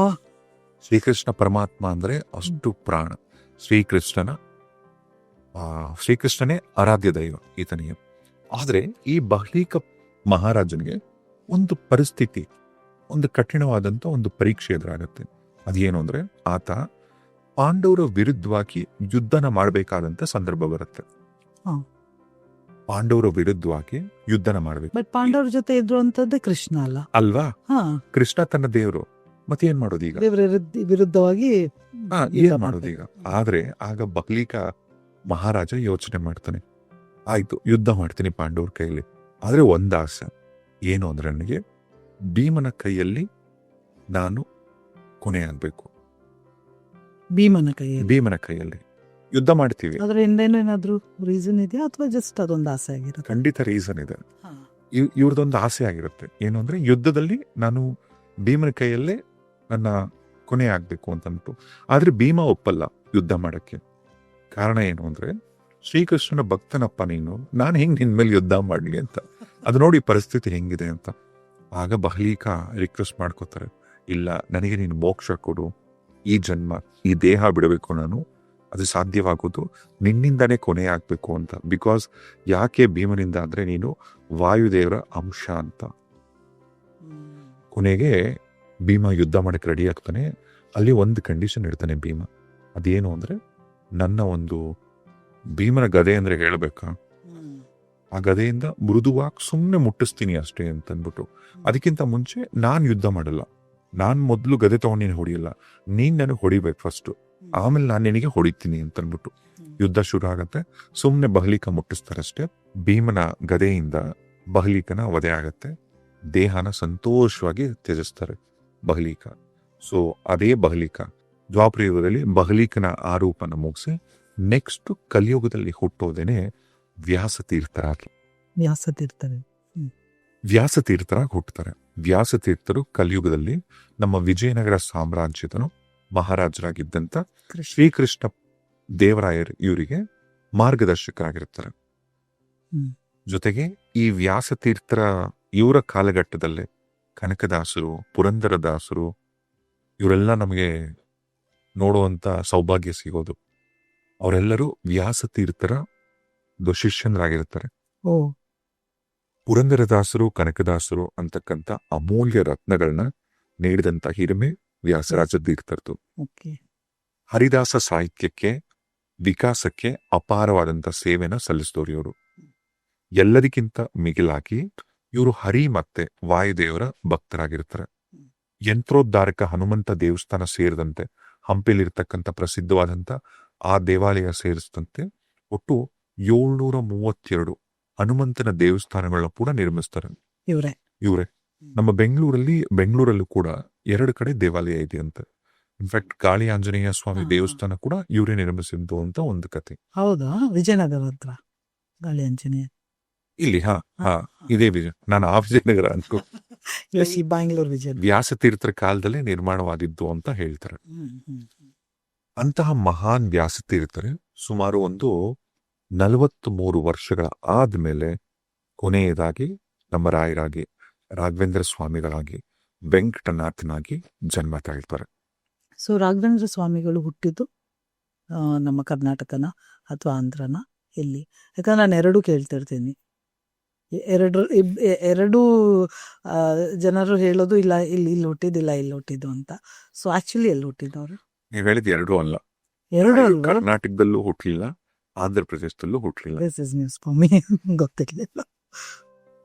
ಶ್ರೀಕೃಷ್ಣ ಪರಮಾತ್ಮ ಅಂದ್ರೆ ಅಷ್ಟು ಪ್ರಾಣ. ಶ್ರೀಕೃಷ್ಣನೇ ಆರಾಧ್ಯ ದೈವ ಈತನಿಗೆ. ಆದ್ರೆ ಈ ಬಹ್ಲೀಕ ಮಹಾರಾಜನಿಗೆ ಒಂದು ಪರಿಸ್ಥಿತಿ, ಒಂದು ಕಠಿಣವಾದಂತ ಒಂದು ಪರೀಕ್ಷೆ ಎದುರಾಗತ್ತೆ. ಅದೇನು ಅಂದ್ರೆ ಆತ ಪಾಂಡವರ ವಿರುದ್ಧವಾಗಿ ಯುದ್ಧನ ಮಾಡಬೇಕಾದಂತ ಸಂದರ್ಭ ಬರುತ್ತೆ. ಪಾಂಡವರ ವಿರುದ್ಧವಾಗಿ ಯುದ್ಧನ ಮಾಡ್ಬೇಕು. ಬಟ್ ಪಾಂಡವರ ಜೊತೆ ಇದ್ರು ಅಂತದ್ದೇ ಕೃಷ್ಣ ಅಲ್ವಾ? ಕೃಷ್ಣ ತನ್ನ ದೇವರು, ಮತ್ತೆ ಏನ್ ಮಾಡೋದು ಈಗ? ವಿರುದ್ಧವಾಗಿ ಏನ್ ಮಾಡೋದು ಈಗ? ಆದ್ರೆ ಆಗ ಬಹ್ಲೀಕ ಮಹಾರಾಜ ಯೋಚನೆ ಮಾಡ್ತಾನೆ, ಆಯ್ತು ಯುದ್ಧ ಮಾಡ್ತೀನಿ ಪಾಂಡವ್ರ ಕೈಯಲ್ಲಿ, ಆದ್ರೆ ಒಂದ್ ಆಸೆ ಏನು ಅಂದ್ರೆ ನನಗೆ ಭೀಮನ ಕೈಯಲ್ಲಿ ನಾನು ಕೊನೆ ಆಗ್ಬೇಕು. ಭೀಮನ ಕೈಯಲ್ಲಿ ಯುದ್ಧ ಮಾಡ್ತೀವಿ. ಅದ್ರ ಹಿಂದೇನಾದ್ರೂ ರೀಸನ್ ಇದೆಯಾ ಅಥವಾ ಜಸ್ಟ್ ಅದೊಂದು ಆಸೆ ಆಗಿರುತ್ತೆ? ಖಂಡಿತ ರೀಸನ್ ಇದೆ. ಇವ್ರದೊಂದು ಆಸೆ ಆಗಿರುತ್ತೆ, ಏನು ಅಂದ್ರೆ ಯುದ್ಧದಲ್ಲಿ ನಾನು ಭೀಮನ ಕೈಯಲ್ಲೇ ನನ್ನ ಕೊನೆ ಆಗ್ಬೇಕು ಅಂತಂದ್ಬಿಟ್ಟು. ಆದ್ರೆ ಭೀಮ ಒಪ್ಪಲ್ಲ ಯುದ್ಧ ಮಾಡಕ್ಕೆ. ಕಾರಣ ಏನು ಅಂದ್ರೆ, ಶ್ರೀಕೃಷ್ಣನ ಭಕ್ತನಪ್ಪ ನೀನು, ನಾನು ಹೆಂಗ್ ನಿನ್ ಮೇಲೆ ಯುದ್ಧ ಮಾಡ್ಲಿ ಅಂತ. ಅದು ನೋಡಿ ಪರಿಸ್ಥಿತಿ ಹೆಂಗಿದೆ ಅಂತ. ಆಗ ಬಹ್ಲೀಕ ರಿಕ್ವೆಸ್ಟ್ ಮಾಡ್ಕೋತಾರೆ, ಇಲ್ಲ ನನಗೆ ನೀನು ಮೋಕ್ಷ ಕೊಡು, ಈ ಜನ್ಮ ಈ ದೇಹ ಬಿಡಬೇಕು ನಾನು, ಅದು ಸಾಧ್ಯವಾಗೋದು ನಿನ್ನಿಂದಾನೇ ಕೊನೆ ಆಗ್ಬೇಕು ಅಂತ. ಬಿಕಾಸ್ ಯಾಕೆ ಭೀಮನಿಂದ ಅಂದ್ರೆ ನೀನು ವಾಯುದೇವರ ಅಂಶ ಅಂತ. ಕೊನೆಗೆ ಭೀಮ ಯುದ್ಧ ಮಾಡಕ್ಕೆ ರೆಡಿ ಆಗ್ತಾನೆ. ಅಲ್ಲಿ ಒಂದು ಕಂಡೀಷನ್ ಇಡ್ತಾನೆ ಭೀಮ, ಅದೇನು ಅಂದ್ರೆ ನನ್ನ ಒಂದು ಭೀಮನ ಗದೆ ಅಂದ್ರೆ ಹೇಳ್ಬೇಕಾ, ಆ ಗದೆಯಿಂದ ಮೃದುವಾಗಿ ಸುಮ್ಮನೆ ಮುಟ್ಟಿಸ್ತೀನಿ ಅಷ್ಟೇ ಅಂತಂದ್ಬಿಟ್ಟು. ಅದಕ್ಕಿಂತ ಮುಂಚೆ ನಾನ್ ಯುದ್ಧ ಮಾಡಲ್ಲ, ನಾನ್ ಮೊದ್ಲು ಗದೆ ತಗೊಂಡು ನೀನು ಹೊಡಿಯಲ್ಲ, ನೀನ್ ನನಗೆ ಹೊಡಿಬೇಕು ಫಸ್ಟ್, ಆಮೇಲೆ ನಾನು ನಿನಗೆ ಹೊಡಿತೀನಿ ಅಂತ ಅಂದ್ಬಿಟ್ಟು ಯುದ್ಧ ಶುರು ಆಗತ್ತೆ. ಸುಮ್ನೆ ಬಹಲಿಕ ಮುಟ್ಟಿಸ್ತಾರಷ್ಟೇ. ಭೀಮನ ಗದೆಯಿಂದ ಬಹಲಿಕನ ವಧೆ ಆಗತ್ತೆ. ದೇಹನ ಸಂತೋಷವಾಗಿ ತ್ಯಜಿಸ್ತಾರೆ ಬಹಲಿಕ. ಸೊ ಅದೇ ಬಹಲಿಕ ದ್ವಾಪರ ಯುಗದಲ್ಲಿ ಬಹಲಿಕನ ಆರೋಪನ ಮುಗಿಸಿ ನೆಕ್ಸ್ಟ್ ಕಲಿಯುಗದಲ್ಲಿ ಹುಟ್ಟೋದೇನೆ ವ್ಯಾಸತೀರ್ಥರಾಗಿ. ವ್ಯಾಸತೀರ್ಥರಾಗಿ ಹುಟ್ಟುತ್ತಾರೆ. ವ್ಯಾಸತೀರ್ಥರು ಕಲಿಯುಗದಲ್ಲಿ ನಮ್ಮ ವಿಜಯನಗರ ಸಾಮ್ರಾಜ್ಯದ ಮಹಾರಾಜರಾಗಿದ್ದಂತ ಶ್ರೀಕೃಷ್ಣ ದೇವರಾಯರ್ ಇವರಿಗೆ ಮಾರ್ಗದರ್ಶಕರಾಗಿರ್ತಾರೆ. ಜೊತೆಗೆ ಈ ವ್ಯಾಸತೀರ್ಥರ ಇವರ ಕಾಲಘಟ್ಟದಲ್ಲೇ ಕನಕದಾಸರು, ಪುರಂದರದಾಸರು ಇವರೆಲ್ಲ ನಮಗೆ ನೋಡುವಂತ ಸೌಭಾಗ್ಯ ಸಿಗೋದು. ಅವರೆಲ್ಲರೂ ವ್ಯಾಸತೀರ್ಥರ ಶಿಷ್ಯನರಾಗಿರ್ತಾರೆ. ಪುರಂದರದಾಸರು, ಕನಕದಾಸರು ಅಂತಕ್ಕಂಥ ಅಮೂಲ್ಯ ರತ್ನಗಳನ್ನ ನೀಡಿದಂತ ಹಿರಿಮೆ ವ್ಯಾಸರಾಜ ತೀರ್ಥರ್ದು. ಹರಿದಾಸ ಸಾಹಿತ್ಯಕ್ಕೆ, ವಿಕಾಸಕ್ಕೆ ಅಪಾರವಾದಂತ ಸೇವೆನ ಸಲ್ಲಿಸಿದವರು ಇವರು. ಎಲ್ಲರಿಗಿಂತ ಮಿಗಿಲಾಗಿ ಇವರು ಹರಿ ಮತ್ತೆ ವಾಯುದೇವರ ಭಕ್ತರಾಗಿರ್ತಾರೆ. ಯಂತ್ರೋದ್ಧಾರಕ ಹನುಮಂತ ದೇವಸ್ಥಾನ ಸೇರಿದಂತೆ ಹಂಪಿಲಿರ್ತಕ್ಕಂಥ ಪ್ರಸಿದ್ಧವಾದಂತ ಆ ದೇವಾಲಯ ಸೇರಿಸಿದಂತೆ ಒಟ್ಟು 732 ಹನುಮಂತನ ದೇವಸ್ಥಾನಗಳನ್ನ ಕೂಡ ನಿರ್ಮಿಸ್ತಾರೆ ಇವರೇ. ನಮ್ಮ ಬೆಂಗಳೂರಲ್ಲೂ ಕೂಡ 2 ಕಡೆ ದೇವಾಲಯ ಇದೆ ಅಂತ. ಇನ್ಫ್ಯಾಕ್ಟ್ ಗಾಳಿ ಆಂಜನೇಯ ಸ್ವಾಮಿ ದೇವಸ್ಥಾನ ಕೂಡ ಇವರೇ ನಿರ್ಮಿಸಿದ್ದು ಅಂತ ಒಂದು ಕತೆ. ಹೌದಾ? ವಿಜಯನಗರ ಹತ್ರ ಗಾಳಿ ಆಂಜನೇಯ ಇಲ್ಲಿ ಇದೇ ವಿಜಯ. ನಾನು ಆ ವಿಜಯನಗರ ಅನ್ಕೋ ಬ್ಯಾಂಗ್ಳೂರ್ ವಿಜಯ ವ್ಯಾಸತೀರ್ಥರ ಕಾಲದಲ್ಲೇ ನಿರ್ಮಾಣವಾದಿದ್ದು ಅಂತ ಹೇಳ್ತಾರೆ. ಅಂತಹ ಮಹಾನ್ ವ್ಯಾಸತೀರ್ಥರೇ ಸುಮಾರು ಒಂದು 43 ವರ್ಷಗಳ ಆದ್ಮೇಲೆ ಕೊನೆಯದಾಗಿ ನಮ್ಮ ರಾಯರಾಗಿ, ರಾಘವೇಂದ್ರ ಸ್ವಾಮಿಗಳಾಗಿ, ವೆಂಕಟನಾಥನಾಗಿ ಜನ್ಮ ತಾಳ್ತಾರೆ. ಸೊ ರಾಘವೇಂದ್ರ ಸ್ವಾಮಿಗಳು ಹುಟ್ಟಿದ್ದು ನಮ್ಮ ಕರ್ನಾಟಕನ ಅಥವಾ ಆಂಧ್ರನ ಎಲ್ಲಿ? ಯಾಕಂದ್ರೆ ನಾನು ಎರಡೂ ಕೇಳ್ತಿರ್ತೀನಿ. ಎರಡು ಜನರು ಹೇಳೋದು ಇಲ್ಲ ಇಲ್ಲಿ ಹುಟ್ಟಿದ್ದಿಲ್ಲ, ಇಲ್ಲಿ ಹುಟ್ಟಿದ್ದು ಅಂತ. ಸೊ ಆಕ್ಚುಲಿ ಎಲ್ಲಿ ಹುಟ್ಟಿದವರು? ನೀವ್ ಹೇಳಿದ ಎರಡೂ ಅಲ್ಲ. ಕರ್ನಾಟಕದಲ್ಲೂ ಹುಟ್ಟಲಿಲ್ಲ, ಆಂಧ್ರ ಪ್ರದೇಶದಲ್ಲೂ ಹುಟ್ಟಲಿಲ್ಲ. ಗೊತ್ತಿರ್ಲಿಲ್ಲ.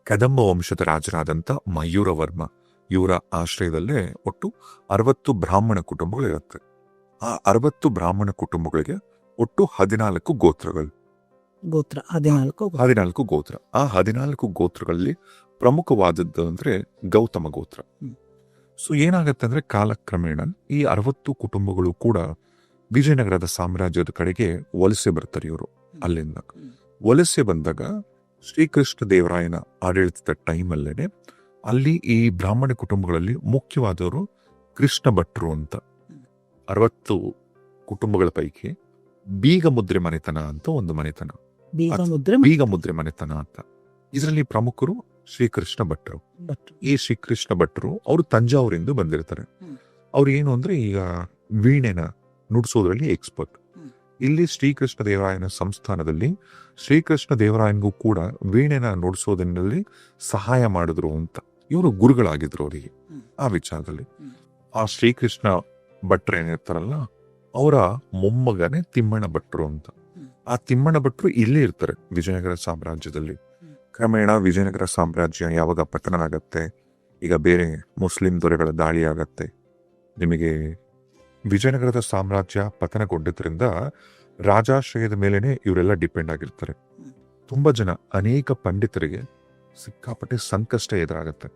ಕದಂಬ ವಂಶದ ರಾಜರಾದಂತ ಮಯೂರವರ್ಮ ಇವರ ಆಶ್ರಯದಲ್ಲೇ ಒಟ್ಟು 60 ಬ್ರಾಹ್ಮಣ ಕುಟುಂಬಗಳು ಇರುತ್ತೆ. ಆ 60 ಬ್ರಾಹ್ಮಣ ಕುಟುಂಬಗಳಿಗೆ ಒಟ್ಟು 14 ಗೋತ್ರಗಳು. 14 ಗೋತ್ರ. ಆ 14 ಗೋತ್ರಗಳಲ್ಲಿ ಪ್ರಮುಖವಾದದ್ದು ಅಂದ್ರೆ ಗೌತಮ ಗೋತ್ರ. ಸೊ ಏನಾಗತ್ತೆ ಅಂದ್ರೆ ಕಾಲಕ್ರಮೇಣ ಈ 60 ಕುಟುಂಬಗಳು ಕೂಡ ವಿಜಯನಗರದ ಸಾಮ್ರಾಜ್ಯದ ಕಡೆಗೆ ವಲಸೆ ಬರ್ತಾರೆ. ಇವರು ಅಲ್ಲಿಂದ ವಲಸೆ ಬಂದಾಗ ಶ್ರೀಕೃಷ್ಣ ದೇವರಾಯನ ಆಡಳಿತದ ಟೈಮಲ್ಲೇನೆ ಅಲ್ಲಿ ಈ ಬ್ರಾಹ್ಮಣ ಕುಟುಂಬಗಳಲ್ಲಿ ಮುಖ್ಯವಾದವರು ಕೃಷ್ಣ ಭಟ್ರು ಅಂತ. 60 ಕುಟುಂಬಗಳ ಪೈಕಿ ಬೀಗ ಮುದ್ರೆ ಮನೆತನ ಅಂತ ಒಂದು ಮನೆತನ, ಬೀಗ ಮುದ್ರೆ ಮನೆತನ ಅಂತ. ಇದರಲ್ಲಿ ಪ್ರಮುಖರು ಶ್ರೀಕೃಷ್ಣ ಭಟ್ರು. ಈ ಶ್ರೀಕೃಷ್ಣ ಭಟ್ರು ಅವರು ತಂಜಾವೂರಿಂದ ಬಂದಿರ್ತಾರೆ. ಅವ್ರು ಏನು ಅಂದ್ರೆ ಈಗ ವೀಣೆನ ನುಡಿಸೋದ್ರಲ್ಲಿ ಎಕ್ಸ್ಪರ್ಟ್. ಇಲ್ಲಿ ಶ್ರೀಕೃಷ್ಣ ದೇವರಾಯನ ಸಂಸ್ಥಾನದಲ್ಲಿ ಶ್ರೀಕೃಷ್ಣ ದೇವರಾಯನಿಗೂ ಕೂಡ ವೀಣೆನ ನುಡಿಸೋದ್ರಲ್ಲಿ ಸಹಾಯ ಮಾಡಿದ್ರು ಅಂತ. ಇವರು ಗುರುಗಳಾಗಿದ್ರು ಅವರಿಗೆ ಆ ವಿಚಾರದಲ್ಲಿ. ಆ ಶ್ರೀಕೃಷ್ಣ ಭಟ್ರು ಏನಿರ್ತಾರಲ್ಲ ಅವರ ಮೊಮ್ಮಗನೇ ತಿಮ್ಮಣ್ಣ ಭಟ್ರು ಅಂತ. ಆ ತಿಮ್ಮಣ್ಣ ಭಟ್ರು ಇಲ್ಲೇ ಇರ್ತಾರೆ ವಿಜಯನಗರ ಸಾಮ್ರಾಜ್ಯದಲ್ಲಿ. ಕ್ರಮೇಣ ವಿಜಯನಗರ ಸಾಮ್ರಾಜ್ಯ ಯಾವಾಗ ಪತನ ಆಗತ್ತೆ, ಈಗ ಬೇರೆ ಮುಸ್ಲಿಂ ದೊರೆಗಳ ದಾಳಿ ಆಗತ್ತೆ, ನಿಮಗೆ ವಿಜಯನಗರದ ಸಾಮ್ರಾಜ್ಯ ಪತನಗೊಂಡಿದ್ರಿಂದ ರಾಜಾಶ್ರಯದ ಮೇಲೇನೆ ಇವರೆಲ್ಲ ಡಿಪೆಂಡ್ ಆಗಿರ್ತಾರೆ. ತುಂಬಾ ಜನ, ಅನೇಕ ಪಂಡಿತರಿಗೆ ಸಿಕ್ಕಾಪಟ್ಟೆ ಸಂಕಷ್ಟ ಎದುರಾಗತ್ತೆ.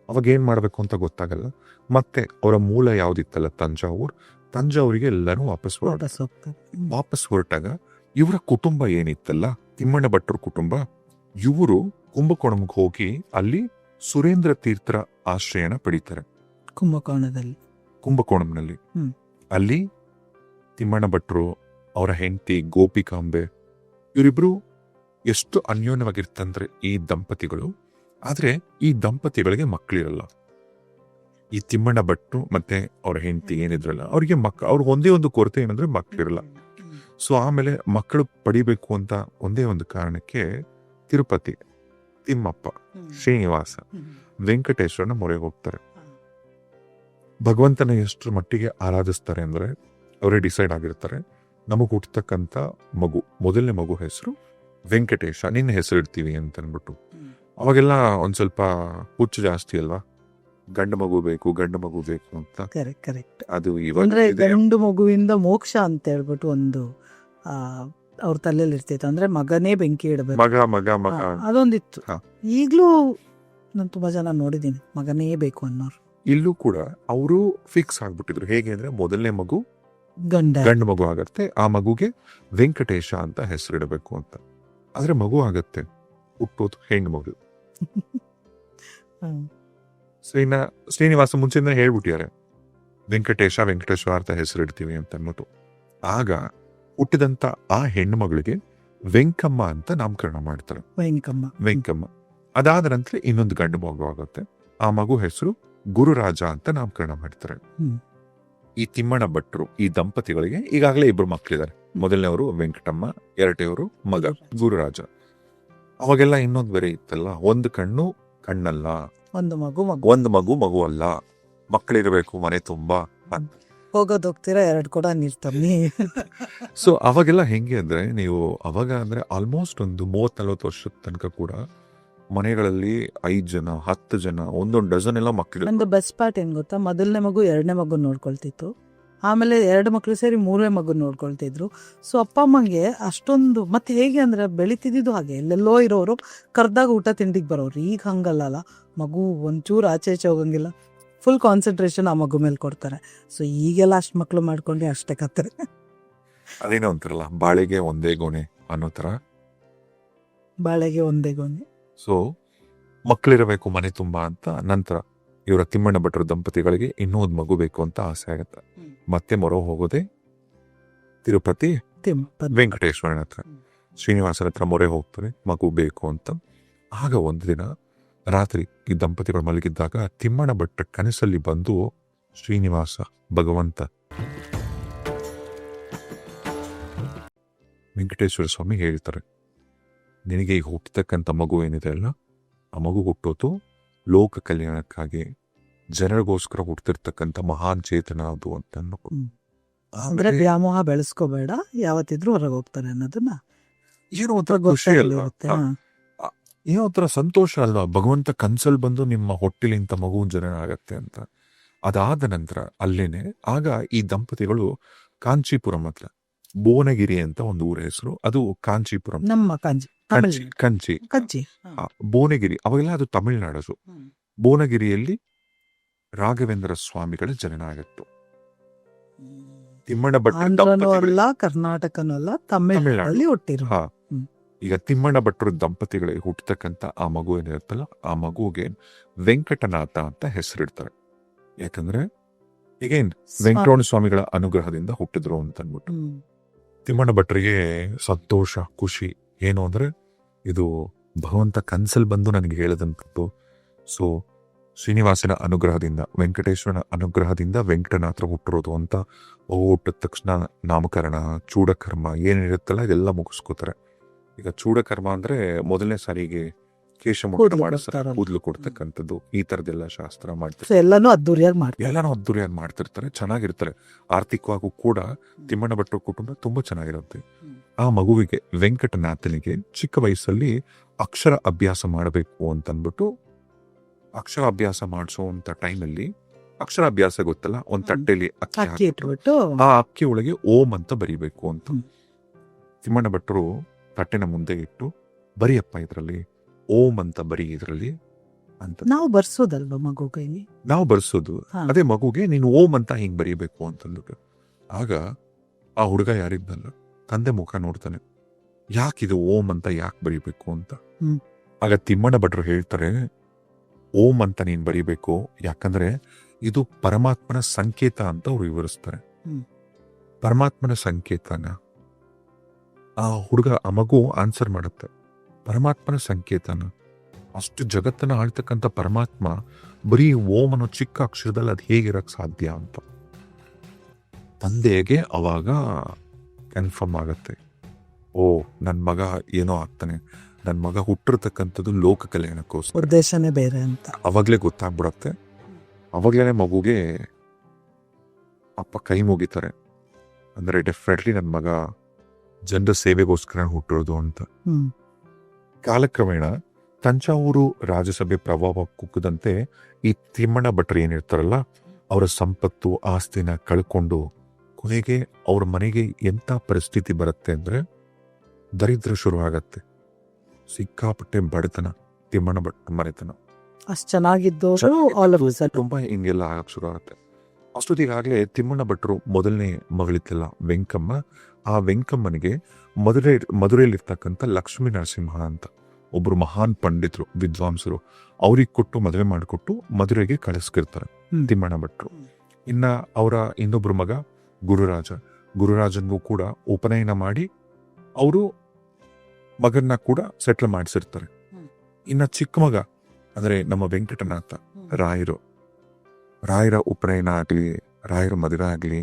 ಅವಾಗ ಏನ್ ಮಾಡ್ಬೇಕು ಅಂತ ಗೊತ್ತಾಗಲ್ಲ. ಮತ್ತೆ ಅವರ ಮೂಲ ಯಾವ್ದಿತ್ತಲ್ಲ ತಂಜಾವೂರಿಗೆ ಎಲ್ಲರೂ ವಾಪಸ್ ಹೊರಟಾಗ ಇವರ ಕುಟುಂಬ ಏನಿತ್ತಲ್ಲ ತಿಮ್ಮಣ್ಣ ಭಟ್ರ ಕುಟುಂಬ, ಇವರು ಕುಂಭಕೋಣಂಗೆ ಹೋಗಿ ಅಲ್ಲಿ ಸುರೇಂದ್ರ ತೀರ್ಥರ ಆಶ್ರಯನ ಪಡಿತಾರೆ. ಕುಂಭಕೋಣಂನಲ್ಲಿ ಅಲ್ಲಿ ತಿಮ್ಮಣ್ಣ ಭಟ್ರು, ಅವರ ಹೆಂಡತಿ ಗೋಪಿಕಾಂಬೆ, ಇವರಿಬ್ರು ಎಷ್ಟು ಅನ್ಯೋನ್ಯವಾಗಿರ್ತಂದ್ರೆ ಈ ದಂಪತಿಗಳು. ಆದ್ರೆ ಈ ದಂಪತಿಗಳಿಗೆ ಮಕ್ಕಳಿರಲ್ಲ. ಈ ತಿಮ್ಮಣ್ಣ ಭಟ್ರು ಮತ್ತೆ ಅವರ ಹೆಂಡತಿ ಏನಿದ್ರಲ್ಲ ಅವ್ರಿಗೆ ಅವ್ರಿಗೆ ಒಂದೇ ಒಂದು ಕೊರತೆ ಏನಂದ್ರೆ ಮಕ್ಕಳಿರಲ್ಲ. ಸೊ ಆಮೇಲೆ ಮಕ್ಕಳು ಪಡಿಬೇಕು ಅಂತ ಒಂದೇ ಒಂದು ಕಾರಣಕ್ಕೆ ತಿರುಪತಿ, ತಿಮ್ಮಪ್ಪ, ಶ್ರೀನಿವಾಸ, ವೆಂಕಟೇಶ್ವರನ ಮೊರೆಗೆ ಹೋಗ್ತಾರೆ. ಭಗವಂತನ ಎಷ್ಟು ಮಟ್ಟಿಗೆ ಆರಾಧಿಸ್ತಾರೆ ಅಂದ್ರೆ ಅವರೇ ಡಿಸೈಡ್ ಆಗಿರ್ತಾರೆ, ನಮಗ್ ಹುಟ್ಟತಕ್ಕಂತ ಮಗು, ಮೊದಲನೇ ಮಗು ಹೆಸರು ವೆಂಕಟೇಶ, ನಿನ್ನ ಹೆಸರು ಇಡ್ತೀವಿ ಅಂತ ಅನ್ಬಿಟ್ಟು. ಅವಾಗೆಲ್ಲ ಒಂದ್ ಸ್ವಲ್ಪ ಹುಚ್ಚು ಜಾಸ್ತಿ ಅಲ್ವಾ, ಗಂಡು ಮಗು ಬೇಕು ಅಂತ. ಕರೆಕ್ಟ್. ಅದು ಅಂದ್ರೆ ಇವಾಗ ಇದೆ. ಗಂಡು ಮಗುವಿಂದ ಮೋಕ್ಷ ಅಂತ ಹೇಳ್ಬಿಟ್ಟು ಒಂದು ಅವ್ರ ತಲೆಯಲ್ಲಿ ಇರ್ತಿತ್ತು, ಅಂದ್ರೆ ಮಗನೇ ಬೆಂಕಿ ಇಡಬೇಕು, ಮಗ ಮಗ ಮಗ ಅದೊಂದಿತ್ತು. ಹಾ. ಈಗ್ಲೂ ನಾನು ತುಂಬಾ ಜನ ನೋಡಿದೀನಿ ಮಗನೇ ಬೇಕು ಅನ್ನೋರು. ಇಲ್ಲೂ ಕೂಡ ಅವರು ಫಿಕ್ಸ್ ಆಗ್ಬಿಟ್ಟಿದ್ರು. ಹೇಗೆ ಅಂದ್ರೆ ಮೊದಲನೇ ಮಗು ಗಂಡು ಮಗು ಆಗತ್ತೆ, ಆ ಮಗುಗೆ ವೆಂಕಟೇಶ ಅಂತ ಹೆಸರಿಡಬೇಕು ಅಂತ. ಆದ್ರೆ ಮಗು ಆಗತ್ತೆ, ಹುಟ್ಟೋದು ಹೆಣ್ಣು ಮಗು. ಹ್ಮ್. ಶ್ರೀನಿವಾಸ ಮುಂಚೆಯಿಂದ ಹೇಳ್ಬಿಟ್ಟಿದ್ದಾರೆ ವೆಂಕಟೇಶ್ವರ ಅಂತ ಹೆಸರಿಡ್ತೀವಿ ಅಂತ ಅನ್ಬಿಟ್ಟು. ಆಗ ಹುಟ್ಟಿದಂತ ಆ ಹೆಣ್ಣು ಮಗಳಿಗೆ ವೆಂಕಮ್ಮ ಅಂತ ನಾಮಕರಣ ಮಾಡ್ತಾರೆ. ವೆಂಕಮ್ಮ. ಅದಾದ ನಂತರ ಇನ್ನೊಂದು ಗಂಡು ಮಗು ಆಗುತ್ತೆ, ಆ ಮಗು ಹೆಸರು ಗುರುರಾಜ ಅಂತ ನಾಮಕರಣ ಮಾಡ್ತಾರೆ. ಹ್ಮ್. ಈ ತಿಮ್ಮಣ್ಣ ಭಟ್ರು ಈ ದಂಪತಿಗಳಿಗೆ ಈಗಾಗಲೇ ಇಬ್ರು ಮಕ್ಕಳಿದ್ದಾರೆ. ಮೊದಲನೇವರು ವೆಂಕಟಮ್ಮ, ಎರಡನೇವರು ಮಗ ಗುರುರಾಜ. ಅವಾಗೆಲ್ಲ ಇನ್ನೊಂದು ಬೇರೆ ಇತ್ತಲ್ಲ, ಒಂದು ಕಣ್ಣಲ್ಲ, ಒಂದು ಮಗು ಅಲ್ಲ, ಮಕ್ಕಳಿರಬೇಕು ಮನೆ ತುಂಬಾ ಅಂತ. ಹೋಗೋದ್ ಹೋಗ್ತೀರಾ 2 ಕೂಡ ನೀರ್ ತಮ್ಮಿ. ಸೊ ಅವಾಗೆಲ್ಲ ಹೆಂಗೆ ಅಂದ್ರೆ, ನೀವು ಅವಾಗ ಅಂದ್ರೆ ಆಲ್ಮೋಸ್ಟ್ ಒಂದು 30-40 ವರ್ಷದ ತನಕ ಕೂಡ ಮನೆಗಳಲ್ಲಿ 5 ಜನ 10 ಜನ ಒಂದೊಂದು ಡಜನ್ ಎಲ್ಲ ಮಕ್ಕಳು. ಒಂದು ಬೆಸ್ಟ್ ಪಾರ್ಟ್ ಏನ್ ಗೊತ್ತಾ, ಮೊದಲನೇ ಮಗು 2ನೇ ಮಗು ನೋಡ್ಕೊಳ್ತಿತ್ತು, ಆಮೇಲೆ 2 ಮಕ್ಳು ಸೇರಿ 3ನೇ ಮಗು ನೋಡ್ಕೊಳ್ತಿದ್ರು. ಸೊ ಅಪ್ಪ ಅಮ್ಮಂಗೆ ಅಷ್ಟೊಂದು, ಮತ್ತೆ ಹೇಗೆ ಅಂದ್ರೆ ಬೆಳಿತಿದ್ದು ಹಾಗೆ, ಎಲ್ಲೆಲ್ಲೋ ಇರೋರು ಕರ್ದಾಗ ಊಟ ತಿಂಡಿಗೆ ಬರೋರು. ಈಗ ಹಂಗಲ್ಲ, ಮಗು ಒಂಚೂರು ಆಚೆ ಹೋಗಂಗಿಲ್ಲ, ಫುಲ್ ಕಾನ್ಸಂಟ್ರೇಷನ್ ಆ ಮಗು ಮೇಲೆ ಕೊಡ್ತಾರೆ. ಸೊ ಈಗೆಲ್ಲ ಅಷ್ಟು ಮಕ್ಳು ಮಾಡ್ಕೊಂಡು ಅಷ್ಟೇ ಕತ್ತಾರೆ. ಅದೇನೋ ಅಂತಾರಲ್ಲ, ಬಾಳೆಗೆ ಒಂದೇ ಗೊನೆ ಅನ್ನೋ ತರ. ಬಾಳೆಗೆ ಒಂದೇ ಗೊನೆ. ಸೊ ಮಕ್ಕಳಿರಬೇಕು ಮನೆ ತುಂಬಾ ಅಂತ. ನಂತರ ಇವರ ತಿಮ್ಮಣ್ಣ ಭಟ್ರ ದಂಪತಿಗಳಿಗೆ ಇನ್ನೂ ಒಂದು ಮಗು ಬೇಕು ಅಂತ ಆಸೆ ಆಗತ್ತೆ. ಮತ್ತೆ ಮೊರ ಹೋಗೋದೆ ತಿರುಪತಿ ವೆಂಕಟೇಶ್ವರನ ಹತ್ರ. ಶ್ರೀನಿವಾಸನ ಹತ್ರ ಮೊರೆ ಹೋಗ್ತಾರೆ ಮಗು ಬೇಕು ಅಂತ. ಆಗ ಒಂದು ದಿನ ರಾತ್ರಿ ಈ ದಂಪತಿಗಳು ಮಲಗಿದ್ದಾಗ ತಿಮ್ಮಣ್ಣ ಭಟ್ರ ಕನಸಲ್ಲಿ ಬಂದು ಶ್ರೀನಿವಾಸ ಭಗವಂತ ವೆಂಕಟೇಶ್ವರ ಸ್ವಾಮಿ ಹೇಳ್ತಾರೆ, ನಿನಗೆ ಈಗ ಹುಟ್ಟತಕ್ಕಂಥ ಮಗು ಏನಿದೆ ಅಲ್ಲ, ಆ ಮಗು ಹುಟ್ಟೋದು ಲೋಕ ಕಲ್ಯಾಣಕ್ಕಾಗಿ, ಜನರಿಗೋಸ್ಕರ ಹುಟ್ಟಿರ್ತಕ್ಕಂಥ ಮಹಾನ್ ಚೇತನ ಅದು ಅಂತ ಅಂದ್ರೆ ವ್ಯಾಮೋಹ ಬೆಳೆಸ್ಕೋಬೇಡ, ಯಾವತ್ತಿದ್ರು ಹೊರಗೆ ಹೋಗ್ತಾರೆ ಅನ್ನೋದನ್ನ ಏನೋ ಒಂಥರ ಖುಷಿ ಅಲ್ವಾ, ಏನೋ ಒಂಥರ ಸಂತೋಷ ಅಲ್ವಾ. ಭಗವಂತ ಕನ್ಸಲ್ ಬಂದು ನಿಮ್ಮ ಹೊಟ್ಟಿಲಿಂತ ಮಗು ಜನನ ಆಗತ್ತೆ ಅಂತ. ಅದಾದ ನಂತರ ಅಲ್ಲೇನೆ ಆಗ ಈ ದಂಪತಿಗಳು ಕಾಂಚೀಪುರಂ ಹತ್ರ, ಭುವನಗಿರಿ ಅಂತ ಒಂದು ಊರ ಹೆಸರು, ಅದು ಕಾಂಚೀಪುರಂ, ನಮ್ಮ ಕಂಚಿ ಭುವನಗಿರಿ, ಅವಾಗೆಲ್ಲ ಅದು ತಮಿಳುನಾಡು. ಭುವನಗಿರಿಯಲ್ಲಿ ರಾಘವೇಂದ್ರ ಸ್ವಾಮಿಗಳ ಜನನ ಆಗತ್ತು. ತಿಮ್ಮಣ್ಣ ಭಟ್ರ ಕರ್ನಾಟಕನೂ ಅಲ್ಲ, ತಮಿಳುನಾಡಲ್ಲಿ ಹುಟ್ಟಿರು. ಈಗ ತಿಮ್ಮಣ್ಣ ಭಟ್ರ ದಂಪತಿಗಳಿಗೆ ಹುಟ್ಟತಕ್ಕಂತ ಆ ಮಗು ಏನಿರುತ್ತಲ್ಲ, ಆ ಮಗುಗೆ ವೆಂಕಟನಾಥ ಅಂತ ಹೆಸರಿಡ್ತಾರೆ. ಯಾಕಂದ್ರೆ ಈಗೇನ್ ವೆಂಕಟರಮಣ ಸ್ವಾಮಿಗಳ ಅನುಗ್ರಹದಿಂದ ಹುಟ್ಟಿದ್ರು ಅಂತ ಅನ್ಬಿಟ್ಟು. ತಿಮ್ಮಣ್ಣ ಭಟ್ರಿಗೆ ಸಂತೋಷ, ಖುಷಿ. ಏನು ಅಂದ್ರೆ, ಇದು ಭಗವಂತ ಕನ್ಸಲ್ ಬಂದು ನನಗೆ ಹೇಳದಂಥದ್ದು. ಸೊ ಶ್ರೀನಿವಾಸನ ಅನುಗ್ರಹದಿಂದ, ವೆಂಕಟೇಶ್ವರನ ಅನುಗ್ರಹದಿಂದ ವೆಂಕಟನಾಥ ಹುಟ್ಟಿರೋದು ಅಂತ. ಹುಟ್ಟಿದ ತಕ್ಷಣ ನಾಮಕರಣ, ಚೂಡಕರ್ಮ ಏನಿರುತ್ತಲ್ಲ ಇದೆಲ್ಲ ಮುಗಿಸ್ಕೋತಾರೆ. ಈಗ ಚೂಡಕರ್ಮ ಅಂದ್ರೆ ಮೊದಲನೇ ಸಾರಿಗೆ ಕೇಶಮುಖ ಮಾಡಿಸ್ತಾರೆ, ಕೂದಲು ಕೊಡ್ತಕ್ಕಂಥದ್ದು, ಈ ತರದೆಲ್ಲ ಶಾಸ್ತ್ರ ಮಾಡ್ತಾರೆ. ಎಲ್ಲಾನು ಅದ್ದೂರಿಯಾಗಿ ಮಾಡ್ತಿರ್ತಾರೆ, ಚೆನ್ನಾಗಿರ್ತಾರೆ. ಆರ್ಥಿಕವಾಗೂ ಕೂಡ ತಿಮ್ಮಣ್ಣ ಭಟ್ರ ಕುಟುಂಬ ತುಂಬಾ ಚೆನ್ನಾಗಿರುತ್ತೆ. ಆ ಮಗುವಿಗೆ ವೆಂಕಟನಾಥನಿಗೆ ಚಿಕ್ಕ ವಯಸ್ಸಲ್ಲಿ ಅಕ್ಷರ ಅಭ್ಯಾಸ ಮಾಡಬೇಕು ಅಂತನ್ಬಿಟ್ಟು, ಅಕ್ಷರ ಅಭ್ಯಾಸ ಮಾಡಿಸುವಂತ ಟೈಮಲ್ಲಿ, ಅಕ್ಷರ ಅಭ್ಯಾಸ ಗೊತ್ತಲ್ಲ, ಒಂದ್ ತಟ್ಟೆಲಿ ಅಕ್ಕಿ ಇಟ್ಬಿಟ್ಟು ಆ ಅಕ್ಕಿ ಒಳಗೆ ಓಂ ಅಂತ ಬರಿಬೇಕು ಅಂತ ತಿಮ್ಮಣ್ಣ ಭಟ್ರು ತಟ್ಟೆನ ಮುಂದೆ ಇಟ್ಟು, ಬರಿಯಪ್ಪ ಇದ್ರಲ್ಲಿ ಓಂ ಅಂತ ಬರಿ ಇದ್ರಲ್ಲಿ ಅಂತ. ನಾವು ಬರ್ಸೋದಲ್ವ ಮಗು ಕೈಲಿ, ನಾವು ಬರ್ಸೋದು. ಅದೇ ಮಗುಗೆ ನೀನು ಓಂ ಅಂತ ಹಿಂಗ್ ಬರೀಬೇಕು ಅಂತಂದ್ಬಿಟ್ಟು. ಆಗ ಆ ಹುಡುಗ ಯಾರಿದ್ದಲ್ಲ, ತಂದೆ ಮುಖ ನೋಡ್ತಾನೆ, ಯಾಕಿದು ಓಂ ಅಂತ ಯಾಕೆ ಬರೀಬೇಕು ಅಂತ. ಆಗ ತಿಮ್ಮಣ್ಣ ಭಟ್ರು ಹೇಳ್ತಾರೆ, ಓಂ ಅಂತ ನೀನ್ ಬರೀಬೇಕು, ಯಾಕಂದ್ರೆ ಇದು ಪರಮಾತ್ಮನ ಸಂಕೇತ ಅಂತ ಅವ್ರು ವಿವರಿಸ್ತಾರೆ. ಪರಮಾತ್ಮನ ಸಂಕೇತನ ಆ ಹುಡುಗ, ಆ ಮಗು ಆನ್ಸರ್ ಮಾಡುತ್ತೆ, ಪರಮಾತ್ಮನ ಸಂಕೇತನ. ಅಷ್ಟು ಜಗತ್ತನ್ನ ಆಳ್ತಕ್ಕಂಥ ಪರಮಾತ್ಮ ಬರೀ ಓಂ ಅನ್ನೋ ಚಿಕ್ಕ ಅಕ್ಷರದಲ್ಲಿ ಅದು ಹೇಗಿರಕ್ ಸಾಧ್ಯ ಅಂತ ತಂದೆಗೆ ಅವಾಗ ಕನ್ಫರ್ಮ್ ಆಗತ್ತೆ. ಓ, ನನ್ ಮಗ ಏನೋ ಆಗ್ತಾನೆ, ನನ್ ಮಗ ಹುಟ್ಟಿರ್ತಕ್ಕಂಥದ್ದು ಲೋಕ ಕಲ್ಯಾಣಕ್ಕೋಸ್ಕರ, ಉದ್ದೇಶನೇ ಬೇರೆ ಅಂತ ಅವಾಗ್ಲೇ ಗೊತ್ತಾಗ್ಬಿಡತ್ತೆ. ಅವಾಗ್ಲೇನೆ ಮಗುಗೆ ಅಪ್ಪ ಕೈ ಮುಗಿತಾರೆ. ಅಂದ್ರೆ ಡೆಫಿನೆಟ್ಲಿ ನನ್ ಮಗ ಜನರ ಸೇವೆಗೋಸ್ಕರ ಹುಟ್ಟಿರೋದು ಅಂತ. ಕಾಲಕ್ರಮೇಣ ತಂಜಾವೂರು ರಾಜಸಭೆ ಪ್ರಭಾವ ಕುಗ್ಗದಂತೆ ಈ ತಿಮ್ಮಣ್ಣ ಭಟ್ರು ಏನಿರ್ತಾರಲ್ಲ ಅವರ ಸಂಪತ್ತು ಆಸ್ತಿನ ಕಳ್ಕೊಂಡು ಕೊನೆಗೆ ಅವ್ರ ಮನೆಗೆ ಎಂಥ ಪರಿಸ್ಥಿತಿ ಬರುತ್ತೆ ಅಂದ್ರೆ ದರಿದ್ರ ಶುರು ಆಗತ್ತೆ. ಸಿಕ್ಕಾಪಟ್ಟೆ ಬಡತನ, ತಿಮ್ಮಣ್ಣ ಭಟ್ರ ಮನೆತನ ಅಷ್ಟ್ ಚೆನ್ನಾಗಿದ್ದವರು ಆಲ್ ಆಫ್ ತುಂಬಾ ಹಿಂಗೆಲ್ಲ ಆಗಕ್ ಶುರು ಆಗುತ್ತೆ. ಅಷ್ಟೊತ್ತಿಗಾಗಲೇ ತಿಮ್ಮಣ್ಣ ಭಟ್ರು ಮೊದಲನೇ ಮಗಳಿತ್ತಲ್ಲ ವೆಂಕಮ್ಮ, ಆ ವೆಂಕಮ್ಮನಿಗೆ ಮಧುರೆಯಲ್ಲಿರ್ತಕ್ಕಂಥ ಲಕ್ಷ್ಮೀ ನರಸಿಂಹ ಅಂತ ಒಬ್ರು ಮಹಾನ್ ಪಂಡಿತರು, ವಿದ್ವಾಂಸರು, ಅವ್ರಿಗೆ ಕೊಟ್ಟು ಮದುವೆ ಮಾಡಿಕೊಟ್ಟು ಮಧುರೆಗೆ ಕಳಿಸ್ಕಿರ್ತಾರೆ ತಿಮ್ಮಣ್ಣ ಭಟ್ರು. ಇನ್ನ ಅವರ ಇನ್ನೊಬ್ರು ಮಗ ಗುರುರಾಜನ್ಗೂ ಕೂಡ ಉಪನಯನ ಮಾಡಿ ಅವರು ಮಗನ್ನ ಕೂಡ ಸೆಟ್ಲ್ ಮಾಡಿಸಿರ್ತಾರೆ. ಇನ್ನ ಚಿಕ್ಕ ಮಗ ಅಂದ್ರೆ ನಮ್ಮ ವೆಂಕಟನಾಥ ರಾಯರ ಉಪನಯನ ಆಗ್ಲಿ, ರಾಯರ ಮದುವೆ ಆಗ್ಲಿ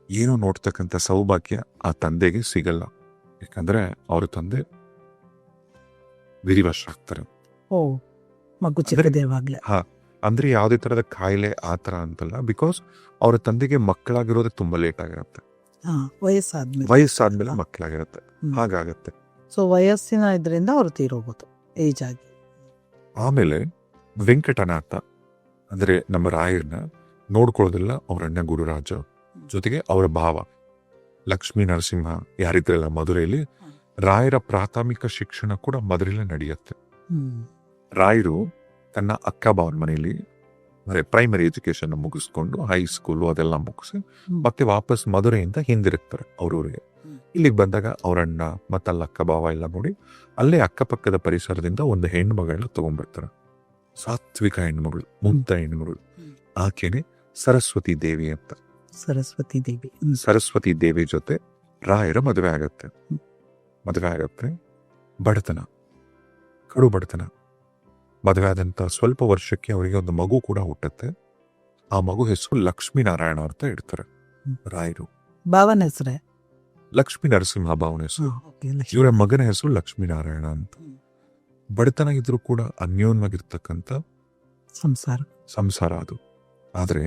ಏನೋ ನೋಡ್ತಕ್ಕಂಥ ಸೌಭಾಗ್ಯ ಆ ತಂದೆಗೆ ಸಿಗಲ್ಲ. ಯಾಕಂದ್ರೆ ಅವ್ರ ತಂದೆ ವಿಧಿವಶರಾಗ್ತಾರೆ. ಓ, ಮಗು ಚಿಕ್ಕದೇವಾಗ್ಲೇ. ಅಂದ್ರೆ ಯಾವುದೇ ತರದ ಕಾಯಿಲೆ ಆ ತರ ಅಂತಲ್ಲ, ಬಿಕಾಸ್ ಅವ್ರ ತಂದೆಗೆ ಮಕ್ಕಳಾಗಿರೋದೇ ತುಂಬಾ ಲೇಟ್ ಆಗಿರುತ್ತೆ. ವಯಸ್ಸಾದ್ಮೇಲೆ ಮಕ್ಕಳಾಗಿರುತ್ತೆ, ಹಾಗಾಗತ್ತೆ. ಸೊ ವಯಸ್ಸಿನ ಇದರಿಂದ ಅವ್ರು ತೀರೋಗೋದು ಏಜ್ ಆಗಿ. ಆಮೇಲೆ ವೆಂಕಟನಾಥ ಅಂದ್ರೆ ನಮ್ಮ ರಾಯರ್ನ ನೋಡ್ಕೊಳ್ಳೋದಿಲ್ಲ ಅವ್ರ ಅಣ್ಣ ಗುರುರಾಜ, ಜೊತೆಗೆ ಅವರ ಭಾವ ಲಕ್ಷ್ಮೀ ನರಸಿಂಹ ಯಾರಿದ್ರಲ್ಲ ಮಧುರೆಯಲ್ಲಿ. ರಾಯರ ಪ್ರಾಥಮಿಕ ಶಿಕ್ಷಣ ಕೂಡ ಮಧುರೆಯಲ್ಲೇ ನಡೆಯುತ್ತೆ. ರಾಯರು ತನ್ನ ಅಕ್ಕ ಭಾವನ ಮನೆಯಲ್ಲಿ ಅಂದ್ರೆ ಪ್ರೈಮರಿ ಎಜುಕೇಶನ್ ಮುಗಿಸ್ಕೊಂಡು ಹೈಸ್ಕೂಲು ಅದೆಲ್ಲ ಮುಗಿಸಿ ಮತ್ತೆ ವಾಪಸ್ ಮಧುರೆಯಿಂದ ಹಿಂದಿರುಗ್ತಾರೆ ಅವ್ರೂರಿಗೆ. ಇಲ್ಲಿಗೆ ಬಂದಾಗ ಅವರಣ್ಣ ಮತ್ತಲ್ಲ ಅಕ್ಕ ಭಾವ ಎಲ್ಲ ನೋಡಿ ಅಲ್ಲೇ ಅಕ್ಕಪಕ್ಕದ ಪರಿಸರದಿಂದ ಒಂದು ಹೆಣ್ಣು ಮಗಳನ್ನ ತಗೊಂಡ್ಬರ್ತಾರೆ. ಸಾತ್ವಿಕ ಹೆಣ್ಮಗಳು, ಮುಗ್ಧ ಹೆಣ್ಮಗಳು. ಆಕೆನೆ ಸರಸ್ವತಿ ದೇವಿ ಅಂತ. ಸರಸ್ವತಿ ದೇವಿ ಜೊತೆ ರಾಯರ ಮದುವೆ ಆಗತ್ತೆ. ಬಡತನ, ಕಡು ಬಡತನ. ಮದುವೆ ಆದಂತ ಸ್ವಲ್ಪ ವರ್ಷಕ್ಕೆ ಅವರಿಗೆ ಒಂದು ಮಗು ಕೂಡ ಹುಟ್ಟತ್ತೆ. ಆ ಮಗು ಹೆಸರು ಲಕ್ಷ್ಮೀನಾರಾಯಣ ಅಂತ ಇಡ್ತಾರೆ ರಾಯರು. ಭಾವನ ಹೆಸರೇ ಲಕ್ಷ್ಮೀ ನರಸಿಂಹ ಭಾವನ ಹೆಸರು. ಇವರ ಮಗನ ಹೆಸರು ಲಕ್ಷ್ಮೀನಾರಾಯಣ ಅಂತ. ಬಡತನ ಇದ್ರೂ ಕೂಡ ಅನ್ಯೋನ್ಯವಾಗಿರ್ತಕ್ಕಂಥ ಸಂಸಾರ ಅದು. ಆದ್ರೆ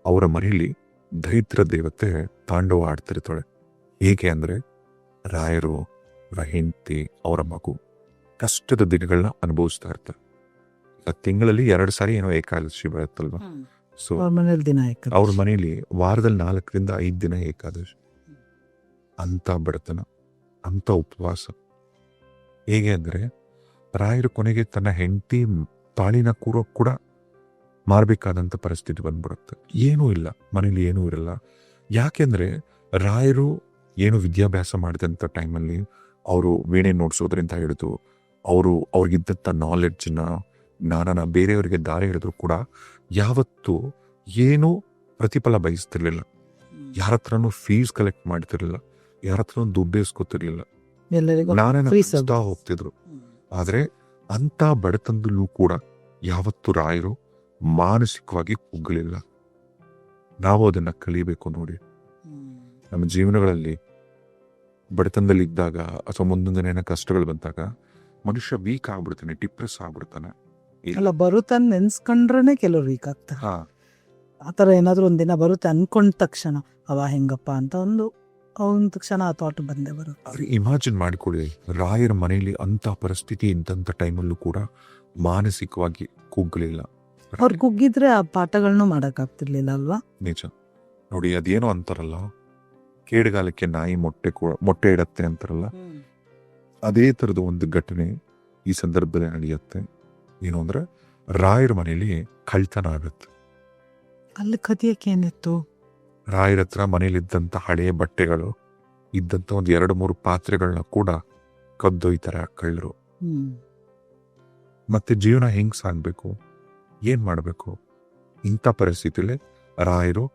ಅವರ ಮನೆಯಲ್ಲಿ ದೈತ್ರ ದೇವತೆ ತಾಂಡವ ಆಡ್ತಿರ್ತಾಳೆ. ಹೇಗೆ ಅಂದ್ರೆ ರಾಯರು, ಅವರ ಹೆಂಡತಿ, ಅವರ ಮಗು ಕಷ್ಟದ ದಿನಗಳನ್ನ ಅನುಭವಿಸ್ತಾ ಇರ್ತಾರೆ. ತಿಂಗಳಲ್ಲಿ 2 ಸಾರಿ ಏನೋ ಏಕಾದಶಿ ಬರುತ್ತಲ್ವಾ. ಸೊ ಅವ್ರ ಮನೆಯಲ್ಲಿ ವಾರದಲ್ಲಿ 4 ರಿಂದ 5 ದಿನ ಏಕಾದಶಿ. ಅಂತ ಬಡತನ, ಅಂತ ಉಪವಾಸ. ಹೇಗೆ ಅಂದ್ರೆ ರಾಯರು ಕೊನೆಗೆ ತನ್ನ ಹೆಂಡತಿ ತಾಳಿನ ಕೂಡ ಮಾರ್ಬೇಕಾದಂತ ಪರಿಸ್ಥಿತಿ ಬಂದ್ಬಿಡುತ್ತೆ. ಏನೂ ಇಲ್ಲ ಮನೇಲಿ, ಏನೂ ಇರಲ್ಲ. ಯಾಕೆಂದ್ರೆ ರಾಯರು ಏನು ವಿದ್ಯಾಭ್ಯಾಸ ಮಾಡಿದಂಥ ಟೈಮಲ್ಲಿ ಅವರು ವೀಣೆ ನೋಡ್ಸೋದ್ರಿಂದ ಹಿಡಿದು ಅವ್ರಿಗಿದ್ದಂಥ ನಾಲೆಡ್ಜ್ನ, ಜ್ಞಾನನ ಬೇರೆಯವರಿಗೆ ದಾರಿ ಹಿಡಿದ್ರು ಕೂಡ ಯಾವತ್ತೂ ಏನೂ ಪ್ರತಿಫಲ ಬಯಸ್ತಿರ್ಲಿಲ್ಲ. ಯಾರ ಹತ್ರನೂ ಫೀಸ್ ಕಲೆಕ್ಟ್ ಮಾಡ್ತಿರ್ಲಿಲ್ಲ, ಯಾರ ಹತ್ರನೂ ದುಡ್ಡು ಇಸ್ಕೊತಿರ್ಲಿಲ್ಲ, ಜ್ಞಾನನ ಹೋಗ್ತಿದ್ರು. ಆದ್ರೆ ಅಂತ ಬಡತನದಲ್ಲೂ ಕೂಡ ಯಾವತ್ತೂ ರಾಯರು ಮಾನಸಿಕವಾಗಿ ಕುಗ್ಗಲಿಲ್ಲ. ನಾವು ಅದನ್ನ ಕಲಿಬೇಕು ನೋಡಿ. ನಮ್ಮ ಜೀವನಗಳಲ್ಲಿ ಬಡತನದಲ್ಲಿ ಇದ್ದಾಗ ಅಥವಾ ಮುಂದೊಂದಿನ ಕಷ್ಟಗಳು ಬಂದಾಗ ಮನುಷ್ಯ ವೀಕ್ ಆಗ್ಬಿಡ್ತಾನೆ, ಡಿಪ್ರೆಸ್ ಆಗ್ಬಿಡ್ತಾನೆ. ಅಲ್ಲ, ಬರುತ್ತನ್ ನೆನ್ಸ್ಕೊಂಡ್ರೆ ಕೆಲವ್ರು ವೀಕ್ ಆಗ್ತಾರೆ. ಆತರ ಏನಾದ್ರು ಒಂದಿನ ಬರುತ್ತೆ ಅನ್ಕೊಂಡ ತಕ್ಷಣ ಅವ ಹೆಂಗಪ್ಪ ಅಂತ ಒಂದು ತಕ್ಷಣ ಆ ಥಾಟ್ ಬಂದೇ ಬರುತ್ತೆ. ಆದ್ರೆ ಇಮ್ಯಾಜಿನ್ ಮಾಡಿಕೊಳ್ಳಿ, ರಾಯರ ಮನೆಯಲ್ಲಿ ಅಂತ ಪರಿಸ್ಥಿತಿ ಇಂಥ ಟೈಮಲ್ಲೂ ಕೂಡ ಮಾನಸಿಕವಾಗಿ ಕುಗ್ಗಲಿಲ್ಲ. ಅವ್ರು ಕುಗ್ಗಿದ್ರೆ ಆ ಪಾಠಗಳನ್ನೂ ಮಾಡಕ್ ಆಗ್ತಿರ್ಲಿಲ್ಲ ಅಲ್ವಾ. ನಿಜ ನೋಡಿ, ಅದೇನೋ ಅಂತಾರಲ್ಲ, ಕೇಡುಗಾಲಕ್ಕೆ ನಾಯಿ ಮೊಟ್ಟೆ ಇಡತ್ತೆ ಅಂತಾರಲ್ಲ, ಅದೇ ತರದ ಒಂದು ಘಟನೆ ಈ ಸಂದರ್ಭದಲ್ಲಿ ನಡೆಯುತ್ತೆ. ಏನು ಅಂದ್ರೆ ರಾಯರ ಮನೆಯಲ್ಲಿ ಕಳ್ತನ ಆಗುತ್ತೆ. ಅಲ್ಲಿ ಕದಿಯಕ್ಕೆ ಏನಿತ್ತು? ರಾಯರ ಹತ್ರ ಮನೇಲಿದ್ದಂಥ ಹಳೆಯ ಬಟ್ಟೆಗಳು, ಇದ್ದಂಥ ಒಂದು 2-3 ಪಾತ್ರೆಗಳನ್ನ ಕೂಡ ಕದ್ದೊಯ್ತಾರೆ ಕಳ್ಳರು. ಮತ್ತೆ ಜೀವನ ಹೆಂಗ್ ಸಾಗ್ಬೇಕು, ಏನ್ ಮಾಡ್ಬೇಕು? ಇಂಥ ಪರಿಸ್ಥಿತಿಯಲ್ಲಿ ರಾಯರು,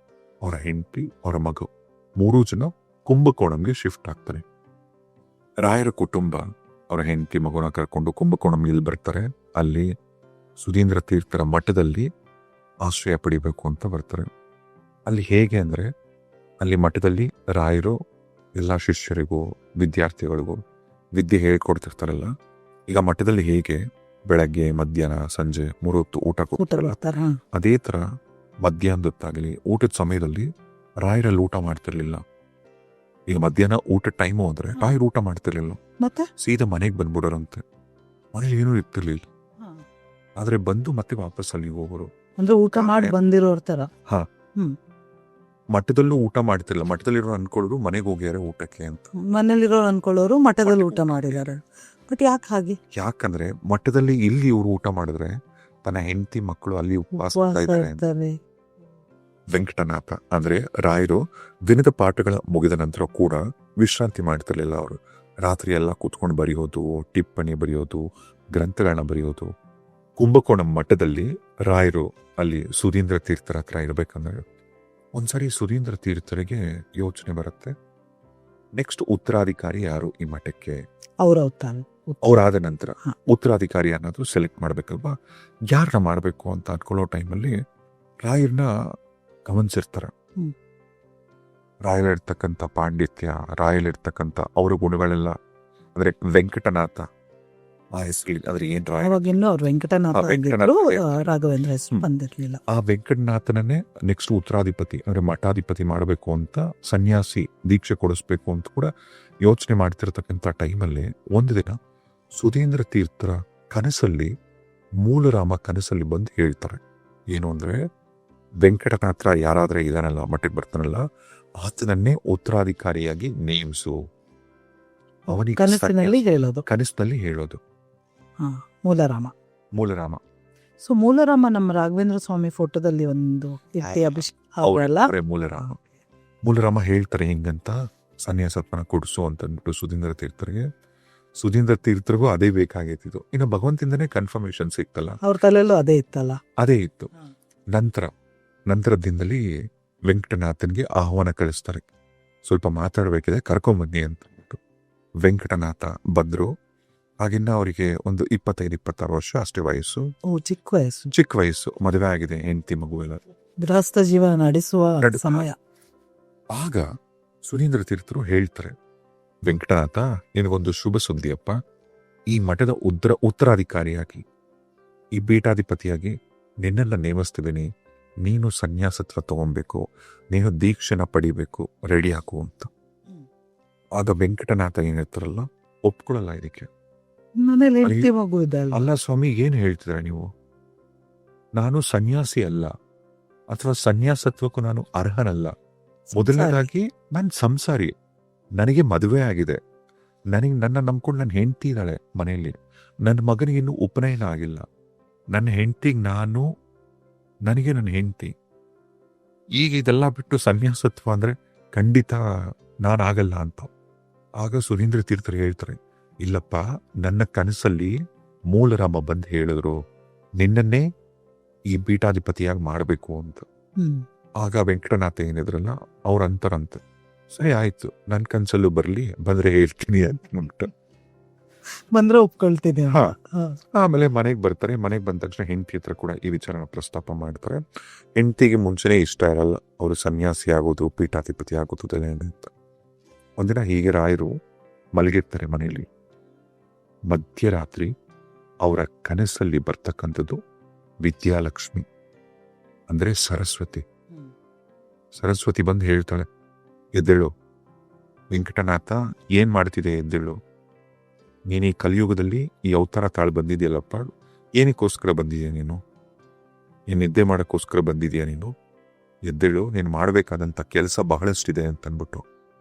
ಅವರ ಹೆಂಡತಿ, ಅವರ ಮಗು 3 ಜನ ಕುಂಭಕೋಣಂಗೆ ಶಿಫ್ಟ್ ಆಗ್ತಾರೆ. ರಾಯರ ಕುಟುಂಬ ಅವರ ಹೆಂಡತಿ ಮಗುನ ಕರ್ಕೊಂಡು ಕುಂಭಕೋಣಂಗೆ ಬರ್ತಾರೆ. ಅಲ್ಲಿ ಸುಧೀಂದ್ರ ತೀರ್ಥರ ಮಠದಲ್ಲಿ ಆಶ್ರಯ ಪಡಿಬೇಕು ಅಂತ ಬರ್ತಾರೆ. ಅಲ್ಲಿ ಹೇಗೆ ಅಂದ್ರೆ, ಅಲ್ಲಿ ಮಠದಲ್ಲಿ ರಾಯರು ಎಲ್ಲ ಶಿಷ್ಯರಿಗೂ ವಿದ್ಯಾರ್ಥಿಗಳಿಗೂ ವಿದ್ಯೆ ಹೇಳ್ಕೊಡ್ತಿರ್ತಾರಲ್ಲ. ಈಗ ಮಠದಲ್ಲಿ ಹೇಗೆ ಬೆಳಗ್ಗೆ ಮಧ್ಯಾಹ್ನ ಸಂಜೆ 3 ಹೊತ್ತು ಊಟ ಕೊಡ್ತಾರಲ್ಲ, ಅದೇ ತರ ಮಧ್ಯಾಹ್ನದೊತ್ತಾಗಲಿ ಊಟದ ಸಮಯದಲ್ಲಿ ರಾಯರಲ್ಲಿ ಊಟ ಮಾಡ್ತಿರ್ಲಿಲ್ಲ. ಈಗ ಮಧ್ಯಾಹ್ನ ಊಟ ಟೈಮು ಅಂದ್ರೆ ರಾಯರು ಊಟ ಮಾಡ್ತಿರ್ಲಿಲ್ಲ, ಮತ್ತೆ ಸೀದಾ ಮನೆಗೆ ಬಂದ್ಬಿಡೋರಂತೆ. ಮನೇಲಿ ಏನೂ ಇರ್ತಿರ್ಲಿಲ್ಲ. ಆದ್ರೆ ಬಂದು ಮತ್ತೆ ವಾಪಸ್ ಅಲ್ಲಿ ಹೋಗೋರು. ಅಂದ್ರೆ ಊಟ ಮಾಡಿ ಬಂದಿರೋರ್ ತರ. ಮಠದಲ್ಲೂ ಊಟ ಮಾಡ್ತಿಲ್ಲ, ಮಠದಲ್ಲಿರೋ ಅನ್ಕೊಳ್ಳೋರು ಮನೆಗೆ ಹೋಗ್ಯಾರೆ ಊಟಕ್ಕೆ ಅಂತ. ಮನೇಲಿರೋರು ಅನ್ಕೊಳ್ಳೋರು ಮಠದಲ್ಲಿ ಊಟ ಮಾಡಿದ್ದಾರೆ. ಬಟ್ ಯಾಕೆ ಹಾಗೆ? ಯಾಕಂದ್ರೆ ಮಠದಲ್ಲಿ ಇಲ್ಲಿ ಇವ್ರು ಊಟ ಮಾಡಿದ್ರೆ ತನ್ನ ಹೆಂಡತಿ ಮಕ್ಕಳು ಅಲ್ಲಿ ಉಪವಾಸ ಉಪವಾಸ ಇದ್ದಾರೆ ಅಂತ. ಇರ್ತಾರೆ. ವೆಂಕಟನಾಥ ಅಂದ್ರೆ ರಾಯರು ದಿನದ ಪಾಠಗಳ ಮುಗಿದ ನಂತರ ಕೂಡ ವಿಶ್ರಾಂತಿ ಮಾಡ್ತಿರ್ಲಿಲ್ಲ. ಅವರು ರಾತ್ರಿ ಎಲ್ಲ ಕೂತ್ಕೊಂಡು ಬರೆಯೋದು, ಟಿಪ್ಪಣಿ ಬರೆಯೋದು, ಗ್ರಂಥಗಳನ್ನ ಬರೆಯೋದು. ಕುಂಭಕೋಣಂ ಮಠದಲ್ಲಿ ರಾಯರು ಅಲ್ಲಿ ಸುಧೀಂದ್ರ ತೀರ್ಥರ ಹತ್ರ ಇರ್ಬೇಕಂದ್ರೆ ಒಂದ್ಸರಿ ಸುಧೀಂದ್ರ ತೀರ್ಥರಿಗೆ ಯೋಚನೆ ಬರುತ್ತೆ, ನೆಕ್ಸ್ಟ್ ಉತ್ತರಾಧಿಕಾರಿ ಯಾರು ಈ ಮಠಕ್ಕೆ? ಅವರಾದ ನಂತರ ಉತ್ತರಾಧಿಕಾರಿ ಅನ್ನೋದು ಸೆಲೆಕ್ಟ್ ಮಾಡ್ಬೇಕಲ್ವಾ, ಯಾರನ್ನ ಮಾಡ್ಬೇಕು ಅಂತ ಅನ್ಕೊಳ್ಳೋ ಟೈಮಲ್ಲಿ ರಾಯರ್ನ ಗಮನಿಸಿರ್ತಾರೆ. ರಾಯಲಿರ್ತಕ್ಕಂಥ ಪಾಂಡಿತ್ಯ, ರಾಯಲಿರ್ತಕ್ಕಂಥ ಅವರ ಗುಣಗಳೆಲ್ಲ, ಅಂದ್ರೆ ವೆಂಕಟನಾಥ ಆ ಹೆಸರು, ಅಂದ್ರೆ ಏನ್ ರಾಯ ಅವಾಗಿನ್ನೂ ಅವ್ರು ವೆಂಕಟನಾಥ ಆಗಿದ್ರು, ರಾಘವೇಂದ್ರ ಹೆಸರು ಬಂದಿರ್ಲಿಲ್ಲ. ಆ ವೆಂಕಟನಾಥನನ್ನೇ ನೆಕ್ಸ್ಟ್ ಉತ್ತರಾಧಿಪತಿ ಅಂದ್ರೆ ಮಠಾಧಿಪತಿ ಮಾಡಬೇಕು ಅಂತ, ಸನ್ಯಾಸಿ ದೀಕ್ಷೆ ಕೊಡಿಸ್ಬೇಕು ಅಂತ ಕೂಡ ಯೋಚನೆ ಮಾಡ್ತಿರ್ತಕ್ಕಂಥ ಟೈಮಲ್ಲಿ ಒಂದು ದಿನ ಸುಧೀಂದ್ರ ತೀರ್ಥರ ಕನಸಲ್ಲಿ ಮೂಲರಾಮ ಕನಸಲ್ಲಿ ಬಂದು ಹೇಳ್ತಾರೆ, ಏನು ಅಂದ್ರೆ ವೆಂಕಟನಾಥ ಯಾರಾದ್ರೆ ಇದಾನಲ್ಲ ಮಠಕ್ಕೆ ಬರ್ತಾನಲ್ಲ, ಆತನನ್ನೇ ಉತ್ತರಾಧಿಕಾರಿಯಾಗಿ ನೇಮಿಸು. ಅವನಿಗೆ ಕನಸಿನಲ್ಲಿ ಹೇಳೋದು ಮೂಲರಾಮ. ಸೊ ಮೂಲರಾಮ ನಮ್ಮ ರಾಘವೇಂದ್ರ ಸ್ವಾಮಿ ಫೋಟೋದಲ್ಲಿ ಒಂದು ಮೂಲರಾಮ ಹೇಳ್ತಾರೆ ಹಿಂಗಂತ, ಸನ್ಯಾಸತ್ವನ ಕೊಡಿಸು ಅಂತಂದ್ಬಿಟ್ಟು ಸುಧೀಂದ್ರ ತೀರ್ಥರಿಗೂ ಅದೇ ಬೇಕಾಗಿತ್ತು. ಇನ್ನು ಭಗವಂತಿಂದನೇ ಕನ್ಫರ್ಮೇಶನ್ ಸಿಕ್ತಲ್ಲ, ಅವ್ರ ತಲೆಯಲ್ಲೂ ಅದೇ ಇತ್ತು. ನಂತರ ದಿನದಲ್ಲಿ ವೆಂಕಟನಾಥನ್ಗೆ ಆಹ್ವಾನ ಕಳಿಸ್ತಾರೆ, ಸ್ವಲ್ಪ ಮಾತಾಡ್ಬೇಕಿದೆ ಕರ್ಕೊಂಬನ್ನಿ ಅಂತಂದ್ಬಿಟ್ಟು. ವೆಂಕಟನಾಥ ಬಂದ್ರು. ಆಗಿನ್ನ ಅವರಿಗೆ ಒಂದು 25-26 ವರ್ಷ ಅಷ್ಟೇ ವಯಸ್ಸು. ಚಿಕ್ಕ ವಯಸ್ಸು, ಮದುವೆ ಆಗಿದೆ, ಹೆಂಡತಿ ಮಗು ಎಲ್ಲ, ಗೃಹಸ್ಥ ಜೀವನ ನಡೆಸುವ ಸಮಯ. ಆಗ ಸುಧೀಂದ್ರ ತೀರ್ಥರು ಹೇಳ್ತಾರೆ, ವೆಂಕಟನಾಥ ನಿನಗೊಂದು ಶುಭ ಸುದ್ದಿಯಪ್ಪ, ಈ ಮಠದ ಉತ್ತರಾಧಿಕಾರಿಯಾಗಿ, ಈ ಪೀಠಾಧಿಪತಿಯಾಗಿ ನಿನ್ನೆಲ್ಲ ನೇಮಿಸ್ತಿದ್ದೀನಿ. ನೀನು ಸನ್ಯಾಸತ್ವ ತಗೊಬೇಕು, ನೀನು ದೀಕ್ಷೆನ ಪಡಿಬೇಕು, ರೆಡಿ ಹಾಕು ಅಂತ. ಆಗ ವೆಂಕಟನಾಥ ಏನಿರ್ತಾರಲ್ಲ ಒಪ್ಕೊಳ್ಳಲ್ಲ ಇದಕ್ಕೆ. ಅಲ್ಲ ಸ್ವಾಮಿ, ಏನ್ ಹೇಳ್ತಿದ್ರೆ ನೀವು? ನಾನು ಸನ್ಯಾಸಿ ಅಲ್ಲ, ಅಥವಾ ಸನ್ಯಾಸತ್ವಕ್ಕೂ ನಾನು ಅರ್ಹನಲ್ಲ. ಮೊದಲನೇದಾಗಿ ನಾನು ಸಂಸಾರಿ, ನನಗೆ ಮದುವೆ ಆಗಿದೆ, ನನ್ನ ನಂಬ್ಕೊಂಡು ನನ್ನ ಹೆಂಡತಿ ಇದ್ದಾಳೆ ಮನೆಯಲ್ಲಿ, ನನ್ನ ಮಗನಿಗೆ ಇನ್ನೂ ಉಪನಯನ ಆಗಿಲ್ಲ, ನನ್ನ ಹೆಂಡತಿಗೆ ನನಗೆ ನನ್ನ ಹೆಂಡತಿ. ಈಗ ಇದೆಲ್ಲ ಬಿಟ್ಟು ಸನ್ಯಾಸತ್ವ ಅಂದ್ರೆ ಖಂಡಿತ ನಾನಾಗಲ್ಲ ಅಂತ. ಆಗ ಸುಧೀಂದ್ರ ತೀರ್ಥರು ಹೇಳ್ತಾರೆ, ಇಲ್ಲಪ್ಪ, ನನ್ನ ಕನಸಲ್ಲಿ ಮೂಲರಾಮ ಬಂದು ಹೇಳಿದ್ರು ನಿನ್ನನ್ನೇ ಈ ಪೀಠಾಧಿಪತಿಯಾಗಿ ಮಾಡಬೇಕು ಅಂತ. ಆಗ ವೆಂಕಟನಾಥ ಏನಿದ್ರಲ್ಲ ಅವ್ರ ಅಂತರಂತೆ, ಸರಿ ಆಯ್ತು, ನನ್ನ ಕನಸಲ್ಲೂ ಬಂದ್ರೆ ಹೇಳ್ತೀನಿ ಅಂತ ಬಂದ್ರೆ ಒಪ್ಕೊಳ್ತೀನಿ. ಆಮೇಲೆ ಮನೆಗೆ ಬರ್ತಾರೆ. ಮನೆಗೆ ಬಂದ ತಕ್ಷಣ ಹೆಂಡತಿ ಹತ್ರ ಕೂಡ ಈ ವಿಚಾರನ ಪ್ರಸ್ತಾಪ ಮಾಡ್ತಾರೆ. ಹೆಂಡತಿಗೆ ಮುಂಚೆನೇ ಇಷ್ಟ ಇರಲ್ಲ ಅವರು ಸನ್ಯಾಸಿ ಆಗೋದು, ಪೀಠಾಧಿಪತಿ ಆಗೋದು ಅಂತ. ಒಂದಿನ ಹೀಗೆ ರಾಯರು ಮಲಗಿರ್ತಾರೆ ಮನೆಯಲ್ಲಿ. ಮಧ್ಯರಾತ್ರಿ ಅವರ ಕನಸಲ್ಲಿ ಬರ್ತಕ್ಕಂಥದ್ದು ವಿದ್ಯಾಲಕ್ಷ್ಮಿ, ಅಂದ್ರೆ ಸರಸ್ವತಿ ಬಂದು ಹೇಳ್ತಾಳೆ, ಎದ್ದೇಳು ವೆಂಕಟನಾಥ, ಏನ್ ಮಾಡ್ತಿದೆ, ಎದ್ದೇಳು. ನೀನು ಈ ಕಲಿಯುಗದಲ್ಲಿ ಈ ಅವತಾರ ತಾಳು ಬಂದಿದೆಯಲ್ಲಪ್ಪ, ಏನಕ್ಕೋಸ್ಕರ ಬಂದಿದ್ಯಾ ನೀನು? ನಿದ್ದೆ ಮಾಡೋಕ್ಕೋಸ್ಕರ ಬಂದಿದ್ಯಾ ನೀನು? ಎದ್ದೇಳು, ನೀನು ಮಾಡಬೇಕಾದಂಥ ಕೆಲಸ ಬಹಳಷ್ಟಿದೆ ಅಂತನ್ಬಿಟ್ಟು.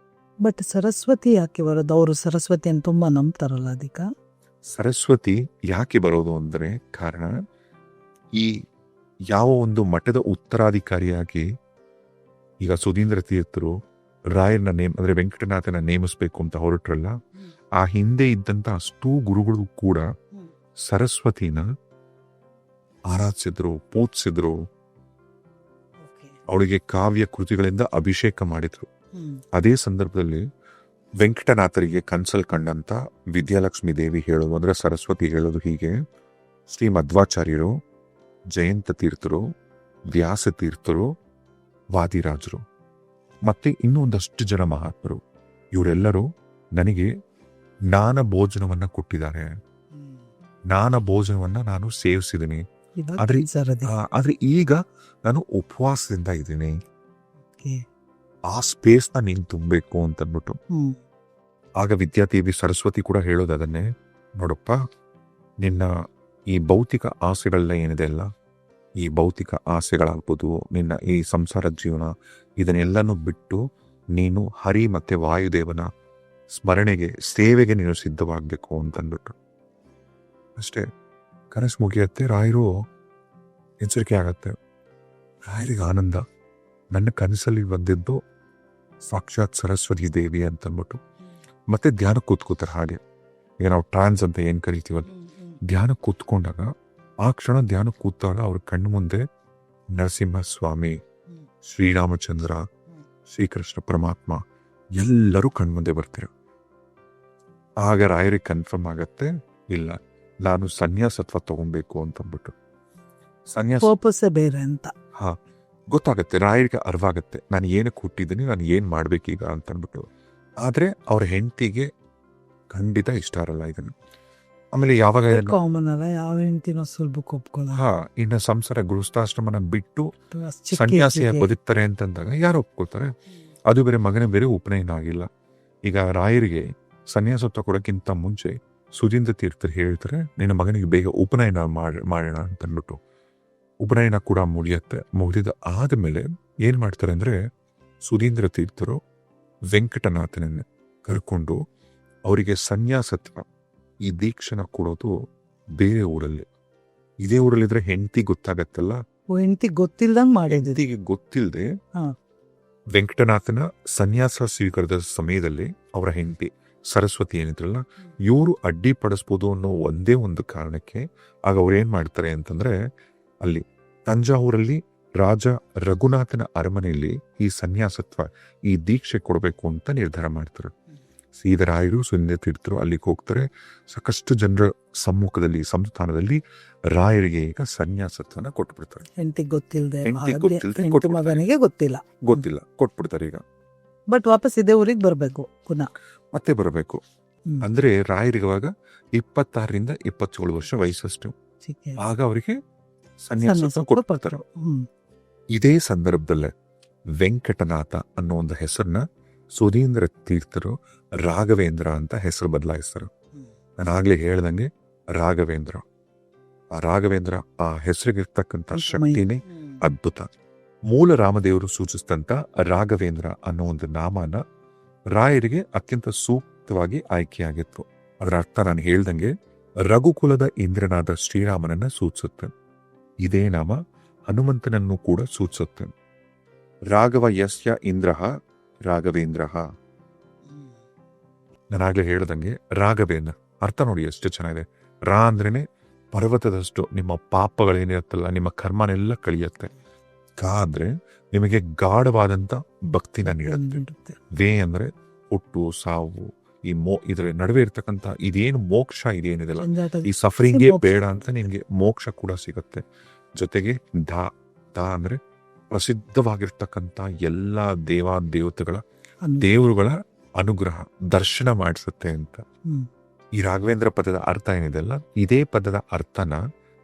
ಬಟ್ ಸರಸ್ವತಿ ಯಾಕೆ ಬರೋದು? ಅವರು ಸರಸ್ವತಿಯನ್ನು ತುಂಬಾ ನಂಬ್ತಾರಲ್ಲ. ಅದಕ್ಕೆ ಸರಸ್ವತಿ ಯಾಕೆ ಬರೋದು ಅಂದರೆ ಕಾರಣ, ಈ ಯಾವ ಒಂದು ಮಠದ ಉತ್ತರಾಧಿಕಾರಿಯಾಗಿ ಈಗ ಸುಧೀಂದ್ರ ತೀರ್ಥರು ರಾಯರ್ನ ಅಂದ್ರೆ ವೆಂಕಟನಾಥನ ನೇಮಿಸ್ಬೇಕು ಅಂತ ಹೊರಟ್ರಲ್ಲ, ಆ ಹಿಂದೆ ಇದ್ದಂತ ಅಷ್ಟೂ ಗುರುಗಳು ಕೂಡ ಸರಸ್ವತಿನ ಆರಾಧಿಸಿದ್ರು, ಪೂಜಿಸಿದ್ರು, ಅವಳಿಗೆ ಕಾವ್ಯ ಕೃತಿಗಳಿಂದ ಅಭಿಷೇಕ ಮಾಡಿದ್ರು. ಅದೇ ಸಂದರ್ಭದಲ್ಲಿ ವೆಂಕಟನಾಥರಿಗೆ ಕನ್ಸಲ್ ಕಂಡಂತ ವಿದ್ಯಾಲಕ್ಷ್ಮಿ ದೇವಿ ಹೇಳೋದು, ಅಂದ್ರೆ ಸರಸ್ವತಿ ಹೇಳೋದು ಹೀಗೆ, ಶ್ರೀ ಮಧ್ವಾಚಾರ್ಯರು, ಜಯಂತ ತೀರ್ಥರು, ವ್ಯಾಸ ತೀರ್ಥರು, ವಾದಿರಾಜರು ಮತ್ತೆ ಇನ್ನೂ ಒಂದಷ್ಟು ಜನ ಮಹಾತ್ಮರು, ಇವರೆಲ್ಲರೂ ನನಗೆ ಜ್ಞಾನ ಭೋಜನವನ್ನ ಕೊಟ್ಟಿದ್ದಾರೆ. ಜ್ಞಾನ ಭೋಜನವನ್ನ ನಾನು ಸೇವಿಸಿದ್ದೀನಿ. ಆದ್ರೆ ಈಗ ನಾನು ಉಪವಾಸದಿಂದ ಇದ್ದೀನಿ, ಆ ಸ್ಪೇಸ್ ನ ನೀನ್ ತುಂಬಬೇಕು ಅಂತನ್ಬಿಟ್ಟು. ಆಗ ವಿದ್ಯಾದೇವಿ ಸರಸ್ವತಿ ಕೂಡ ಹೇಳೋದು ಅದನ್ನೇ, ನೋಡಪ್ಪ, ನಿನ್ನ ಈ ಭೌತಿಕ ಆಸೆಗಳೆಲ್ಲ ಏನಿದೆ ಅಲ್ಲ, ಈ ಭೌತಿಕ ಆಸೆಗಳಾಗ್ಬೋದು, ನಿನ್ನ ಈ ಸಂಸಾರ ಜೀವನ, ಇದನ್ನೆಲ್ಲನೂ ಬಿಟ್ಟು ನೀನು ಹರಿ ಮತ್ತೆ ವಾಯುದೇವನ ಸ್ಮರಣೆಗೆ, ಸೇವೆಗೆ ನೀನು ಸಿದ್ಧವಾಗಬೇಕು ಅಂತಂದ್ಬಿಟ್ರು. ಅಷ್ಟೇ, ಕನಸು ಮುಗಿಯತ್ತೆ. ರಾಯರು ಎಚ್ಚರಿಕೆ ಆಗತ್ತೆ. ರಾಯರಿಗೆ ಆನಂದ. ನನ್ನ ಕನಸಲ್ಲಿ ಬಂದಿದ್ದು ಸಾಕ್ಷಾತ್ ಸರಸ್ವತಿ ದೇವಿ ಅಂತಂದ್ಬಿಟ್ಟು ಮತ್ತೆ ಧ್ಯಾನ ಕೂತ್ಕೋತಾರೆ. ಹಾಗೆ ಈಗ ನಾವು ಟ್ರಾನ್ಸ್ ಅಂತ ಏನು ಕರಿತೀವಲ್ಲ, ಧ್ಯಾನ ಕೂತ್ಕೊಂಡಾಗ ಆ ಕ್ಷಣ ಧ್ಯಾನ ಕೂತಾಗ ಅವ್ರ ಕಣ್ಣು ಮುಂದೆ ನರಸಿಂಹ ಸ್ವಾಮಿ, ಶ್ರೀರಾಮಚಂದ್ರ, ಶ್ರೀಕೃಷ್ಣ ಪರಮಾತ್ಮ ಎಲ್ಲರೂ ಕಣ್ಮುಂದೆ ಬರ್ತಾರೆ. ಆಗ ರಾಯರಿಗೆ ಕನ್ಫರ್ಮ್ ಆಗತ್ತೆ, ಇಲ್ಲ ನಾನು ಸನ್ಯಾಸತ್ವ ತಗೊಬೇಕು ಅಂತಂದ್ಬಿಟ್ಟು. ಸನ್ಯಾಸ ಪರ್ಪಸ್ಸೇ ಬೇರೆ ಅಂತ ಗೊತ್ತಾಗತ್ತೆ, ರಾಯರಿಗೆ ಅರ್ವಾಗತ್ತೆ, ನಾನು ಏನಕ್ಕೆ ಹುಟ್ಟಿದ್ದೀನಿ, ನಾನು ಏನು ಮಾಡ್ಬೇಕೀಗ ಅಂತಂದ್ಬಿಟ್ಟು. ಆದರೆ ಅವ್ರ ಹೆಂಡತಿಗೆ ಖಂಡಿತ ಇಷ್ಟ ಇರಲ್ಲ ಇದನ್ನು. ಆಮೇಲೆ ಯಾವಾಗ ಕಾಮನ್ ಅಲ್ಲ, ಯಾವ ಹೆಂಡತಿನೋ ಸುಲಭಕ್ಕೆ ಒಪ್ಕೊಳ್ಳೋ. ಇನ್ನು ಸಂಸಾರ ಗೃಹಸ್ಥಾಶ್ರಮನ ಬಿಟ್ಟು ಸನ್ಯಾಸಿಯ ಬದುಕ್ತಾರೆ ಅಂತಂದಾಗ ಯಾರು ಒಪ್ಕೋತಾರೆ? ಅದು ಬೇರೆ, ಮಗನ ಬೇರೆ ಉಪನಯನ ಆಗಿಲ್ಲ. ಈಗ ರಾಯರಿಗೆ ಸನ್ಯಾಸತ್ವ ಕೊಡೋಕ್ಕಿಂತ ಮುಂಚೆ ಸುಧೀಂದ್ರ ತೀರ್ಥರು ಹೇಳ್ತಾರೆ, ನಿನ್ನ ಮಗನಿಗೆ ಬೇಗ ಉಪನಯನ ಮಾಡೋಣ ಅಂತಂದ್ಬಿಟ್ಟು. ಉಪನಯನ ಕೂಡ ಮುಗಿದ ಆದಮೇಲೆ ಏನು ಮಾಡ್ತಾರೆ ಅಂದರೆ, ಸುಧೀಂದ್ರ ತೀರ್ಥರು ವೆಂಕಟನಾಥನನ್ನ ಕರ್ಕೊಂಡು ಅವರಿಗೆ ಸನ್ಯಾಸತ್ವ, ಈ ದೀಕ್ಷೆನ ಕೊಡೋದು ಬೇರೆ ಊರಲ್ಲಿ. ಇದೇ ಊರಲ್ಲಿದ್ರೆ ಹೆಂಡತಿ ಗೊತ್ತಾಗತ್ತಲ್ಲ, ಹೆಂಡತಿ ಗೊತ್ತಿಲ್ದಂಗೆ ಮಾಡಿದ್ವಿ. ಹೆಂಡತಿಗೆ ಗೊತ್ತಿಲ್ಲದೆ ವೆಂಕಟನಾಥನ ಸನ್ಯಾಸ ಸ್ವೀಕಾರದ ಸಮಯದಲ್ಲಿ ಅವರ ಹೆಂಡತಿ ಸರಸ್ವತಿ ಏನಿದ್ರಲ್ಲ, ಇವರು ಅಡ್ಡಿಪಡಿಸ್ಬೋದು ಅನ್ನೋ ಒಂದೇ ಒಂದು ಕಾರಣಕ್ಕೆ ಆಗ ಅವ್ರು ಏನ್ ಮಾಡ್ತಾರೆ ಅಂತಂದ್ರೆ, ಅಲ್ಲಿ ತಂಜಾವೂರಲ್ಲಿ ರಾಜ ರಘುನಾಥನ ಅರಮನೆಯಲ್ಲಿ ಈ ಸನ್ಯಾಸತ್ವ, ಈ ದೀಕ್ಷೆ ಕೊಡಬೇಕು ಅಂತ ನಿರ್ಧಾರ ಮಾಡ್ತಾರೆ. ಸೀದರಾಯರು, ಸುಂದರ ತೀರ್ಥರು ಅಲ್ಲಿಗೆ ಹೋಗ್ತಾರೆ. ಸಾಕಷ್ಟು ಜನರ ಸಮ್ಮುಖದಲ್ಲಿ, ಸಂಸ್ಥಾನದಲ್ಲಿ ರಾಯರಿಗೆ ಈಗ ಸನ್ಯಾಸತ್ವನ ಕೊಟ್ಬಿಡ್ತಾರೆ. ಹೆಂಡತಿಗೆ ಗೊತ್ತಿಲ್ಲದೆ, ಮಗನಿಗೆ ಗೊತ್ತಿಲ್ಲ, ಕೊಟ್ಬಿಡ್ತಾರೆ. ಈಗ ಬಟ್ ವಾಪಸ್ ಇದೇ ಊರಿಗೆ ಬರಬೇಕು, ಪುನಃ ಮತ್ತೆ ಬರಬೇಕು. ಅಂದ್ರೆ ರಾಯರಿಗೆ ಅವಾಗ 26ರಿಂದ 27 ವರ್ಷ ವಯಸ್ಸಷ್ಟು. ಆಗ ಅವರಿಗೆ ಸನ್ಯಾಸ ಕೊಡ್ತಾರೆ. ಇದೇ ಸಂದರ್ಭದಲ್ಲೇ ವೆಂಕಟನಾಥ ಅನ್ನೋ ಒಂದು ಹೆಸರನ್ನ ಸುಧೀಂದ್ರ ತೀರ್ಥರು ರಾಘವೇಂದ್ರ ಅಂತ ಹೆಸರು ಬದಲಾಯಿಸ್ತಾರೆ. ನಾನು ಆಗ್ಲೇ ಹೇಳ್ದಂಗೆ ರಾಘವೇಂದ್ರ, ಆ ರಾಘವೇಂದ್ರ ಆ ಹೆಸರಿಗಿರ್ತಕ್ಕಂಥ ಶಕ್ತಿನೇ ಅದ್ಭುತ. ಮೂಲ ರಾಮದೇವರು ಸೂಚಿಸಿದಂತ ರಾಘವೇಂದ್ರ ಅನ್ನೋ ಒಂದು ನಾಮನ ರಾಯರಿಗೆ ಅತ್ಯಂತ ಸೂಕ್ತವಾಗಿ ಆಯ್ಕೆಯಾಗಿತ್ತು. ಅದರ ಅರ್ಥ ನಾನು ಹೇಳ್ದಂಗೆ ರಘುಕುಲದ ಇಂದ್ರನಾದ ಶ್ರೀರಾಮನನ್ನ ಸೂಚಿಸುತ್ತೆ. ಇದೇ ನಾಮ ಹನುಮಂತನನ್ನು ಕೂಡ ಸೂಚಿಸುತ್ತೆ. ರಾಘವ ಯಸ್ಯ ಇಂದ್ರಃ ರಾಘವೇಂದ್ರ. ನಾನಾಗ್ಲೇ ಹೇಳ್ದಂಗೆ ರಾಘವೇಂದ್ರ ಅರ್ಥ ನೋಡಿ ಎಷ್ಟು ಚೆನ್ನಾಗಿದೆ. ರಾ ಅಂದ್ರೇನೆ ಪರ್ವತದಷ್ಟು ನಿಮ್ಮ ಪಾಪಗಳೇನಿರುತ್ತಲ್ಲ, ನಿಮ್ಮ ಕರ್ಮನೆಲ್ಲ ಕಳಿಯತ್ತೆ. ಕಾ ಅಂದ್ರೆ ನಿಮಗೆ ಗಾಢವಾದಂತ ಭಕ್ತಿನ ನೀಡುತ್ತೆ. ವೇ ಅಂದ್ರೆ ಹುಟ್ಟು ಸಾವು, ಈ ಇದ್ರ ನಡುವೆ ಇರ್ತಕ್ಕಂಥ ಇದೇನು ಮೋಕ್ಷ ಇದೇನಿದೆಲ್ಲ, ಈ ಸಫರಿಂಗೇ ಬೇಡ ಅಂತ ನಿಮ್ಗೆ ಮೋಕ್ಷ ಕೂಡ ಸಿಗತ್ತೆ. ಜೊತೆಗೆ ದ ಅಂದ್ರೆ ಪ್ರಸಿದ್ಧವಾಗಿರ್ತಕ್ಕಂಥ ಎಲ್ಲಾ ದೇವರುಗಳ ಅನುಗ್ರಹ, ದರ್ಶನ ಮಾಡಿಸುತ್ತೆ ಅಂತ. ಈ ರಾಘವೇಂದ್ರ ಪದದ ಅರ್ಥ ಏನಿದೆಲ್ಲ, ಇದೇ ಪದದ ಅರ್ಥನ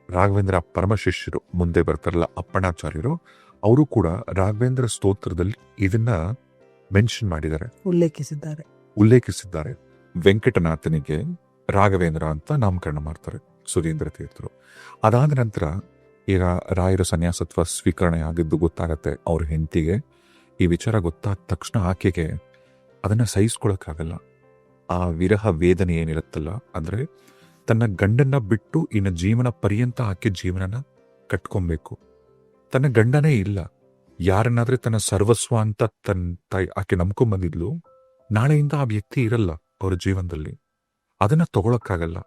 ರಾಘವೇಂದ್ರ ಪರಮ ಶಿಷ್ಯರು ಮುಂದೆ ಬರ್ತಾರಲ್ಲ ಅಪ್ಪಣಾಚಾರ್ಯರು, ಅವರು ಕೂಡ ರಾಘವೇಂದ್ರ ಸ್ತೋತ್ರದಲ್ಲಿ ಇದನ್ನ ಮೆನ್ಷನ್ ಮಾಡಿದ್ದಾರೆ, ಉಲ್ಲೇಖಿಸಿದ್ದಾರೆ. ವೆಂಕಟನಾಥನಿಗೆ ರಾಘವೇಂದ್ರ ಅಂತ ನಾಮಕರಣ ಮಾಡ್ತಾರೆ ಸುಧೀಂದ್ರ ತೀರ್ಥರು. ಅದಾದ ನಂತರ ಈಗ ರಾಯರ ಸನ್ಯಾಸತ್ವ ಸ್ವೀಕರಣೆ ಆಗಿದ್ದು ಗೊತ್ತಾಗತ್ತೆ ಅವ್ರ ಹೆಂಡತಿಗೆ. ಈ ವಿಚಾರ ಗೊತ್ತಾದ ತಕ್ಷಣ ಆಕೆಗೆ ಅದನ್ನ ಸಹಿಸ್ಕೊಳಕ್ಕಾಗಲ್ಲ. ಆ ವಿರಹ ವೇದನೆ ಏನಿರುತ್ತಲ್ಲ, ಅಂದ್ರೆ ತನ್ನ ಗಂಡನ್ನ ಬಿಟ್ಟು ಇನ್ನು ಜೀವನ ಪರ್ಯಂತ ಆಕೆ ಜೀವನನ ಕಟ್ಕೊಬೇಕು. ತನ್ನ ಗಂಡನೇ ಇಲ್ಲ, ಯಾರನ್ನಾದ್ರೆ ತನ್ನ ಸರ್ವಸ್ವ ಅಂತ ಆಕೆ ನಂಬ್ಕೊಂಬಂದಿದ್ಲು. ನಾಳೆಯಿಂದ ಆ ವ್ಯಕ್ತಿ ಇರಲ್ಲ ಅವ್ರ ಜೀವನದಲ್ಲಿ, ಅದನ್ನ ತಗೊಳಕ್ಕಾಗಲ್ಲ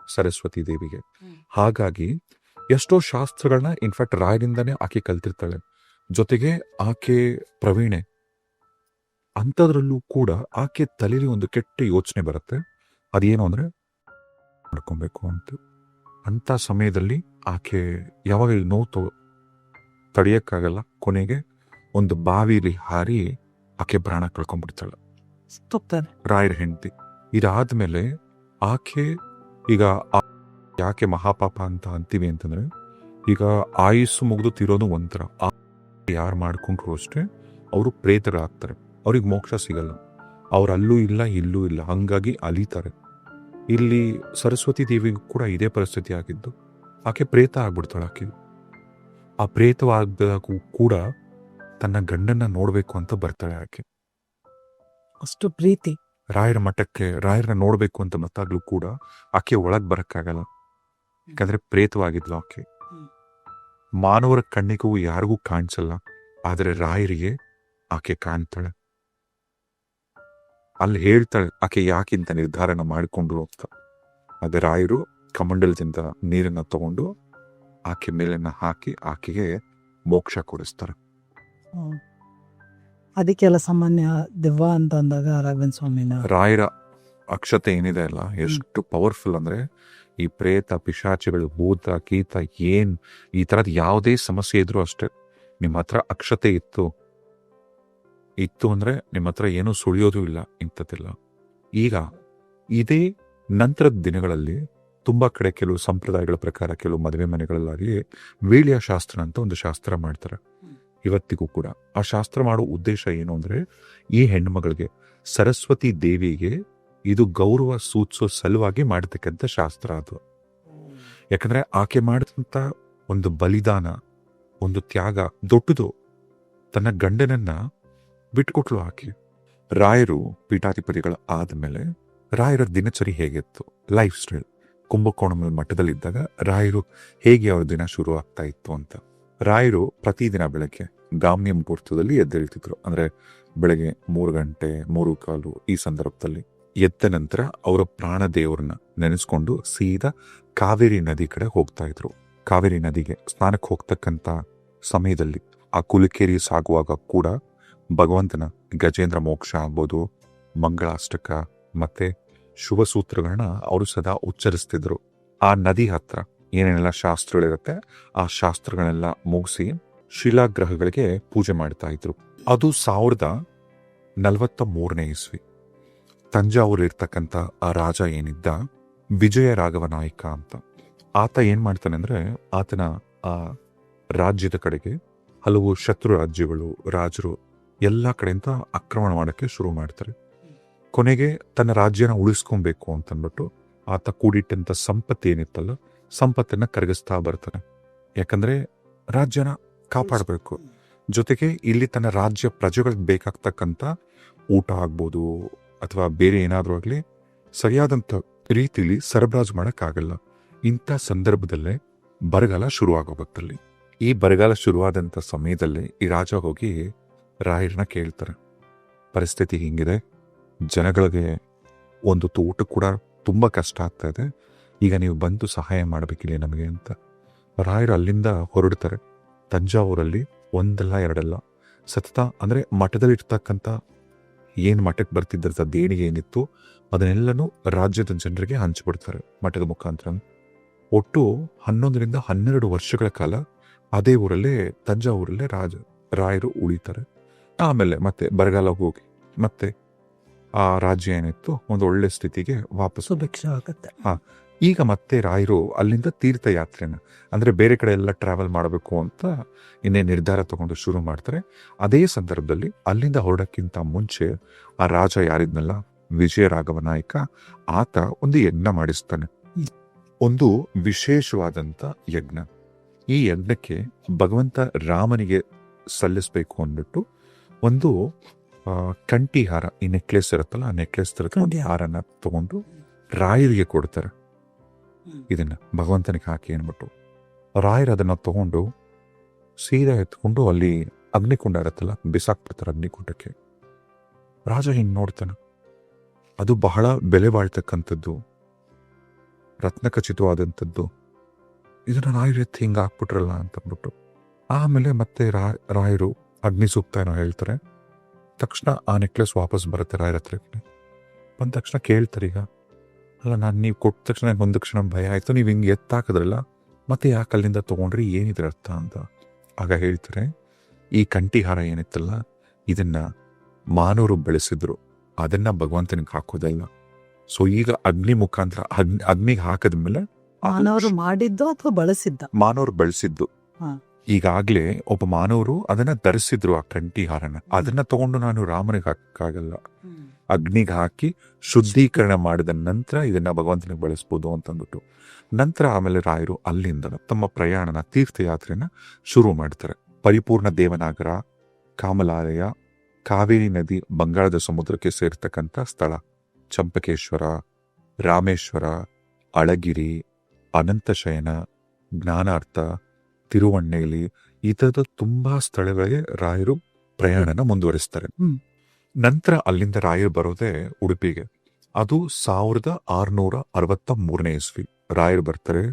ಸರಸ್ವತಿ ದೇವಿಗೆ. ಹಾಗಾಗಿ ಎಷ್ಟೋ ಶಾಸ್ತ್ರಗಳನ್ನ ಇನ್ಫ್ಯಾಕ್ಟ್ ರಾಯರಿಂದಾನೇ ಆಕೆ ಕಲ್ತಿರ್ತಾಳೆ. ಜೊತೆಗೆ ಆಕೆ ಪ್ರವೀಣೆ, ಅಂಥದ್ರಲ್ಲೂ ಕೂಡ ಆಕೆ ತಲೆಯಲ್ಲಿ ಒಂದು ಕೆಟ್ಟ ಯೋಚನೆ ಬರುತ್ತೆ. ಅದೇನು ಅಂದ್ರೆ ಮಾಡ್ಕೊಬೇಕು ಅಂತ. ಅಂತ ಸಮಯದಲ್ಲಿ ಆಕೆ ಯಾವಾಗ ನೋವು ತಡೆಯಕ್ಕಾಗಲ್ಲ, ಕೊನೆಗೆ ಒಂದು ಬಾವಿಲಿ ಹಾರಿ ಆಕೆ ಪ್ರಾಣ ಕಳ್ಕೊಂಡ್ಬಿಡ್ತಾಳೆ ರಾಯರ ಹೆಂಡತಿ. ಇದಾದ್ಮೇಲೆ ಆಕೆ ಈಗ ಯಾಕೆ ಮಹಾಪಾಪ ಅಂತ ಅಂತೀವಿ ಅಂತಂದ್ರೆ, ಈಗ ಆಯುಸ್ಸು ಮುಗಿದು ತಿರೋದು ಒಂಥರ, ಯಾರು ಮಾಡ್ಕೊಂಡ್ರು ಅಷ್ಟೇ ಅವರು ಪ್ರೇತರಾಗ್ತಾರೆ, ಅವ್ರಿಗೆ ಮೋಕ್ಷ ಸಿಗಲ್ಲ. ಅವ್ರು ಅಲ್ಲೂ ಇಲ್ಲ ಇಲ್ಲೂ ಇಲ್ಲ, ಹಂಗಾಗಿ ಅಲಿತಾರೆ. ಇಲ್ಲಿ ಸರಸ್ವತಿ ದೇವಿಗೂ ಕೂಡ ಇದೇ ಪರಿಸ್ಥಿತಿ ಆಗಿದ್ದು. ಆಕೆ ಪ್ರೇತ ಆಗ್ಬಿಡ್ತಾಳೆ. ಆಕೆ ಆ ಪ್ರೇತವಾಗದಾಗೂ ಕೂಡ ತನ್ನ ಗಂಡನ್ನ ನೋಡ್ಬೇಕು ಅಂತ ಬರ್ತಾಳೆ. ಆಕೆ ಅಷ್ಟು ಪ್ರೀತಿ. ರಾಯರ ಮಠಕ್ಕೆ ರಾಯರನ್ನ ನೋಡ್ಬೇಕು ಅಂತ ಮತ್ತಾಗ್ಲೂ ಕೂಡ ಆಕೆ ಒಳಗ್ ಬರಕ್ಕಾಗಲ್ಲ, ಯಾಕಂದ್ರೆ ಪ್ರೇತವಾಗಿದ್ಲು ಆಕೆ. ಮಾನವರ ಕಣ್ಣಿಗೂ ಯಾರಿಗೂ ಕಾಣಿಸಲ್ಲ, ಆದ್ರೆ ರಾಯರಿಗೆ ಆಕೆ ಕಾಣ್ತಾಳೆ. ಅಲ್ಲಿ ಹೇಳ್ತಾಳೆ ಆಕೆ ಯಾಕಿಂತ ನಿರ್ಧಾರನ ಮಾಡಿಕೊಂಡ್ರು ಅಂತ. ಅದೇ ರಾಯರು ಕಮಂಡಲದಿಂದ ನೀರನ್ನ ತಗೊಂಡು ಆಕೆ ಮೇಲೆನ್ನ ಹಾಕಿ ಆಕೆಗೆ ಮೋಕ್ಷ ಕೊಡಿಸ್ತಾರೆ. ಹ್ಮ್. ಅದಕ್ಕೆಲ್ಲ ಸಾಮಾನ್ಯ ದೆವ್ವ ಅಂತ ಅಂದಾಗ ರಾಘವೇಂದ್ರ ಸ್ವಾಮಿನ ರಾಯರ ಅಕ್ಷತೆ ಏನಿದೆ ಅಲ್ಲ, ಎಷ್ಟು ಪವರ್ಫುಲ್ ಅಂದ್ರೆ ಈ ಪ್ರೇತ ಪಿಶಾಚಿಗಳು ಭೂತ ಕೀತ ಏನ್ ಈ ತರದ್ ಯಾವುದೇ ಸಮಸ್ಯೆ ಇದ್ರೂ ಅಷ್ಟೇ, ನಿಮ್ಮ ಹತ್ರ ಅಕ್ಷತೆ ಇತ್ತು ಅಂದ್ರೆ ನಿಮ್ಮ ಹತ್ರ ಏನೂ ಸುಳಿಯೋದು ಇಲ್ಲ, ಇಂಥದ್ದಿಲ್ಲ. ಈಗ ಇದೇ ನಂತರದ ದಿನಗಳಲ್ಲಿ ತುಂಬಾ ಕಡೆ ಕೆಲವು ಸಂಪ್ರದಾಯಗಳ ಪ್ರಕಾರ ಕೆಲವು ಮದುವೆ ಮನೆಗಳಲ್ಲಾಗಲಿ ವೀಳ್ಯ ಶಾಸ್ತ್ರ ಅಂತ ಒಂದು ಶಾಸ್ತ್ರ ಮಾಡ್ತಾರೆ ಇವತ್ತಿಗೂ ಕೂಡ. ಆ ಶಾಸ್ತ್ರ ಮಾಡೋ ಉದ್ದೇಶ ಏನು ಅಂದ್ರೆ ಈ ಹೆಣ್ಮಗಳಿಗೆ ಸರಸ್ವತಿ ದೇವಿಗೆ ಇದು ಗೌರವ ಸೂಚಿಸೋ ಸಲುವಾಗಿ ಮಾಡತಕ್ಕಂಥ ಶಾಸ್ತ್ರ ಅದು. ಯಾಕಂದ್ರೆ ಆಕೆ ಮಾಡಿದಂತ ಒಂದು ಬಲಿದಾನ, ಒಂದು ತ್ಯಾಗ ದೊಡ್ಡದು. ತನ್ನ ಗಂಡನನ್ನ ಬಿಟ್ಕೊಟ್ಲು ಆಕೆ. ರಾಯರು ಪೀಠಾಧಿಪತಿಗಳ ಆದ್ಮೇಲೆ ರಾಯರ ದಿನಚರಿ ಹೇಗಿತ್ತು, ಲೈಫ್ ಸ್ಟೈಲ್, ಕುಂಭಕೋಣಂ ಮಠದಲ್ಲಿದ್ದಾಗ ರಾಯರು ಹೇಗೆ ಅವ್ರ ದಿನ ಶುರು ಆಗ್ತಾ ಇತ್ತು ಅಂತ. ರಾಯರು ಪ್ರತಿದಿನ ಬೆಳಗ್ಗೆ ಗಾಮ್ಯ ಮುಹೂರ್ತದಲ್ಲಿ ಎದ್ದೇಳ್ತಿದ್ರು. ಅಂದ್ರೆ ಬೆಳಗ್ಗೆ 3 ಗಂಟೆ 3:15 ಈ ಸಂದರ್ಭದಲ್ಲಿ ಎದ್ದ ನಂತರ ಅವರ ಪ್ರಾಣ ದೇವರನ್ನ ನೆನೆಸ್ಕೊಂಡು ಸೀದಾ ಕಾವೇರಿ ನದಿ ಕಡೆ ಹೋಗ್ತಾ ಇದ್ರು. ಕಾವೇರಿ ನದಿಗೆ ಸ್ನಾನಕ್ಕೆ ಹೋಗ್ತಕ್ಕಂತ ಸಮಯದಲ್ಲಿ ಆ ಕುಲಿಕೇರಿ ಸಾಗುವಾಗ ಕೂಡ ಭಗವಂತನ ಗಜೇಂದ್ರ ಮೋಕ್ಷ ಆಗ್ಬೋದು, ಮಂಗಳಾಷ್ಟಕ ಮತ್ತೆ ಶುಭ ಸೂತ್ರಗಳನ್ನ ಅವರು ಸದಾ ಉಚ್ಚರಿಸ್ತಿದ್ರು. ಆ ನದಿ ಹತ್ರ ಏನೇನೆಲ್ಲ ಶಾಸ್ತ್ರಗಳಿರುತ್ತೆ ಆ ಶಾಸ್ತ್ರಗಳೆಲ್ಲ ಮುಗಿಸಿ ಶಿಲಾಗ್ರಹಗಳಿಗೆ ಪೂಜೆ ಮಾಡ್ತಾ ಇದ್ರು. ಅದು 1043ನೇ ಇಸ್ವಿ. ತಂಜಾವೂರು ಇರ್ತಕ್ಕಂಥ ಆ ರಾಜ ಏನಿದ್ದ ವಿಜಯ ರಾಘವ ನಾಯಕ ಅಂತ, ಆತ ಏನ್ ಮಾಡ್ತಾನೆ ಅಂದ್ರೆ ಆತನ ಆ ರಾಜ್ಯದ ಕಡೆಗೆ ಹಲವು ಶತ್ರು ರಾಜ್ಯಗಳು ರಾಜರು ಎಲ್ಲಾ ಕಡೆಯಿಂದ ಆಕ್ರಮಣ ಮಾಡಕ್ಕೆ ಶುರು ಮಾಡ್ತಾರೆ. ಕೊನೆಗೆ ತನ್ನ ರಾಜ್ಯನ ಉಳಿಸ್ಕೊಬೇಕು ಅಂತಂದ್ಬಿಟ್ಟು ಆತ ಕೂಡಿಟ್ಟಂತ ಸಂಪತ್ತು ಏನಿತ್ತಲ್ಲ ಸಂಪತ್ತನ್ನ ಕರಗಿಸ್ತಾ ಬರ್ತಾನೆ. ಯಾಕಂದ್ರೆ ರಾಜ್ಯನ ಕಾಪಾಡಬೇಕು, ಜೊತೆಗೆ ಇಲ್ಲಿ ತನ್ನ ರಾಜ್ಯ ಪ್ರಜೆಗಳಿಗೆ ಬೇಕಾಗ್ತಕ್ಕಂಥ ಊಟ ಆಗ್ಬೋದು ಅಥವಾ ಬೇರೆ ಏನಾದ್ರೂ ಆಗ್ಲಿ ಸರಿಯಾದಂತ ರೀತಿಲಿ ಸರಬರಾಜು ಮಾಡಕ್ಕಾಗಲ್ಲ. ಇಂಥ ಸಂದರ್ಭದಲ್ಲೇ ಬರಗಾಲ ಶುರುವಾಗೋಗತ್ತಲ್ಲಿ. ಈ ಬರಗಾಲ ಶುರುವಾದಂಥ ಸಮಯದಲ್ಲಿ ಈ ರಾಜ ಹೋಗಿ ರಾಯರನ್ನ ಕೇಳ್ತಾರೆ, ಪರಿಸ್ಥಿತಿ ಹಿಂಗಿದೆ, ಜನಗಳಿಗೆ ಒಂದು ಊಟ ಕೂಡ ತುಂಬಾ ಕಷ್ಟ ಆಗ್ತಾ ಇದೆ, ಈಗ ನೀವು ಬಂದು ಸಹಾಯ ಮಾಡಬೇಕಿಲ್ಲ ನಮಗೆ ಅಂತ. ರಾಯರು ಅಲ್ಲಿಂದ ಹೊರಡ್ತಾರೆ. ತಂಜಾವೂರಲ್ಲಿ ಒಂದಲ್ಲ ಎರಡಲ್ಲ ಸತತ ಅಂದ್ರೆ ಮಠದಲ್ಲಿರ್ತಕ್ಕಂಥ ಏನ್ ಮಠಕ್ಕೆ ಬರ್ತಿದ್ದಂಥ ದೇಣಿಗೆ ಏನಿತ್ತು ಅದನ್ನೆಲ್ಲನೂ ರಾಜ್ಯದ ಜನರಿಗೆ ಹಂಚಿಬಿಡ್ತಾರೆ ಮಠದ ಮುಖಾಂತರ. ಒಟ್ಟು 11ರಿಂದ 12 ವರ್ಷಗಳ ಕಾಲ ಅದೇ ಊರಲ್ಲೇ ತಂಜಾವೂರಲ್ಲೇ ರಾಯರು ಉಳಿತಾರೆ. ಆಮೇಲೆ ಮತ್ತೆ ಬರಗಾಲ ಹೋಗಿ ಮತ್ತೆ ಆ ರಾಜ್ಯ ಏನಿತ್ತು ಒಂದು ಒಳ್ಳೆ ಸ್ಥಿತಿಗೆ ವಾಪಸ್ ಸುಭಿಕ್ಷ ಆಗುತ್ತೆ. ಈಗ ಮತ್ತೆ ರಾಯರು ಅಲ್ಲಿಂದ ತೀರ್ಥಯಾತ್ರೆನ ಅಂದ್ರೆ ಬೇರೆ ಕಡೆ ಎಲ್ಲ ಟ್ರಾವೆಲ್ ಮಾಡಬೇಕು ಅಂತ ಇನ್ನೇ ನಿರ್ಧಾರ ತಗೊಂಡು ಶುರು ಮಾಡ್ತಾರೆ. ಅದೇ ಸಂದರ್ಭದಲ್ಲಿ ಅಲ್ಲಿಂದ ಹೊರಡಕ್ಕಿಂತ ಮುಂಚೆ ಆ ರಾಜ ಯಾರಿದ್ನಲ್ಲ ವಿಜಯ ರಾಘವ ನಾಯಕ, ಆತ ಒಂದು ಯಜ್ಞ ಮಾಡಿಸ್ತಾನೆ, ಒಂದು ವಿಶೇಷವಾದಂತ ಯಜ್ಞ. ಈ ಯಜ್ಞಕ್ಕೆ ಭಗವಂತ ರಾಮನಿಗೆ ಸಲ್ಲಿಸ್ಬೇಕು ಅಂದ್ಬಿಟ್ಟು ಒಂದು ಕಂಠಿ ಹಾರ, ಈ ನೆಕ್ಲೆಸ್ ಇರುತ್ತಲ್ಲ ಆ ನೆಕ್ಲೆಸ್ ತರ ಹಾರನ ತಗೊಂಡು ರಾಯರಿಗೆ ಕೊಡ್ತಾರೆ. ಇದನ್ನ ಭಗವಂತನಿಗೆ ಹಾಕಿ ಅನ್ಬಿಟ್ಟು ರಾಯರು ಅದನ್ನ ತಗೊಂಡು ಸೀದಾ ಎತ್ಕೊಂಡು ಅಲ್ಲಿ ಅಗ್ನಿಕುಂಡ ಇರತ್ತಲ್ಲ ಬಿಸಾಕ್ಬಿಡ್ತಾರೆ ಅಗ್ನಿಕುಂಡಕ್ಕೆ. ರಾಜ ಹಿಂಗ್ ನೋಡ್ತಾನೆ, ಅದು ಬಹಳ ಬೆಲೆ ಬಾಳ್ತಕ್ಕಂಥದ್ದು, ರತ್ನಖಚಿತವಾದಂಥದ್ದು, ಇದನ್ನ ರಾಯರು ಎತ್ತಿ ಹಿಂಗ ಹಾಕ್ಬಿಟ್ರಲ್ಲ ಅಂತಂದ್ಬಿಟ್ಟು ಆಮೇಲೆ ಮತ್ತೆ ರಾಯರು ಅಗ್ನಿ ಸೂಕ್ತ ಏನೋ ಹೇಳ್ತಾರೆ. ತಕ್ಷಣ ಆ ನೆಕ್ಲೆಸ್ ವಾಪಸ್ ಬರುತ್ತೆ ರಾಯರ ಹತ್ರ. ಬಂದ ತಕ್ಷಣ ಕೇಳ್ತಾರೆ, ಈಗ ಅಲ್ಲ ನಾನು ನೀವು ಕೊಟ್ಟ ತಕ್ಷಣ ಒಂದು ಕ್ಷಣ ಭಯ ಆಯ್ತು, ನೀವು ಹಿಂಗೆ ಎತ್ತಾಕಿದ್ರಲ್ಲ ಮತ್ತೆ ಯಾಕೆ ಅಲ್ಲಿಂದ ತಗೊಂಡ್ರಿ, ಏನಿದ್ರ ಅರ್ಥ ಅಂತ. ಆಗ ಹೇಳ್ತಾರೆ, ಈ ಕಂಠಿಹಾರ ಏನಿತ್ತಲ್ಲ ಇದನ್ನ ಮಾನವರು ಬೆಳೆಸಿದ್ರು, ಅದನ್ನ ಭಗವಂತನಿಗೆ ಹಾಕೋದಲ್ಲ. ಸೊ ಈಗ ಅಗ್ನಿ ಮುಖಾಂತರ ಅಗ್ನಿಗೆ ಹಾಕದ್ಮೇಲೆ ಮಾನವರು ಮಾಡಿದ್ದು ಅಥವಾ ಬಳಸಿದ್ದ, ಮಾನವರು ಬೆಳೆಸಿದ್ದು ಈಗಾಗ್ಲೇ ಒಬ್ಬ ಮಾನವರು ಅದನ್ನ ಧರಿಸಿದ್ರು, ಆ ಕಂಠಿ ಹಾರನ. ಅದನ್ನ ತಗೊಂಡು ನಾನು ರಾಮನಿಗೆ ಹಾಕಕ್ಕಾಗಲ್ಲ, ಅಗ್ನಿಗೆ ಹಾಕಿ ಶುದ್ಧೀಕರಣ ಮಾಡಿದ ನಂತರ ಇದನ್ನ ಭಗವಂತನಿಗೆ ಬಳಸ್ಬೋದು ಅಂತಂದ್ಬಿಟ್ಟು ನಂತರ ಆಮೇಲೆ ರಾಯರು ಅಲ್ಲಿಂದ ತಮ್ಮ ಪ್ರಯಾಣನ ತೀರ್ಥಯಾತ್ರೆನ ಶುರು ಮಾಡ್ತಾರೆ. ಪರಿಪೂರ್ಣ ದೇವನಾಗರ, ಕಾಮಲಾಲಯ, ಕಾವೇರಿ ನದಿ ಬಂಗಾಳದ ಸಮುದ್ರಕ್ಕೆ ಸೇರ್ತಕ್ಕಂಥ ಸ್ಥಳ, ಚಂಪಕೇಶ್ವರ, ರಾಮೇಶ್ವರ, ಅಳಗಿರಿ, ಅನಂತಶಯನ, ಜ್ಞಾನಾರ್ಥ, ತಿರುವಣ್ಣೇಲಿ, ಈ ಥರದ ತುಂಬಾ ಸ್ಥಳಗಳಿಗೆ ರಾಯರು ಪ್ರಯಾಣನ ಮುಂದುವರಿಸ್ತಾರೆ. ನಂತರ ಅಲ್ಲಿಂದ ರಾಯರು ಬರೋದೇ ಉಡುಪಿಗೆ. ಅದು 1663 ಇಸ್ವಿ ರಾಯರು ಬರ್ತಾರೆ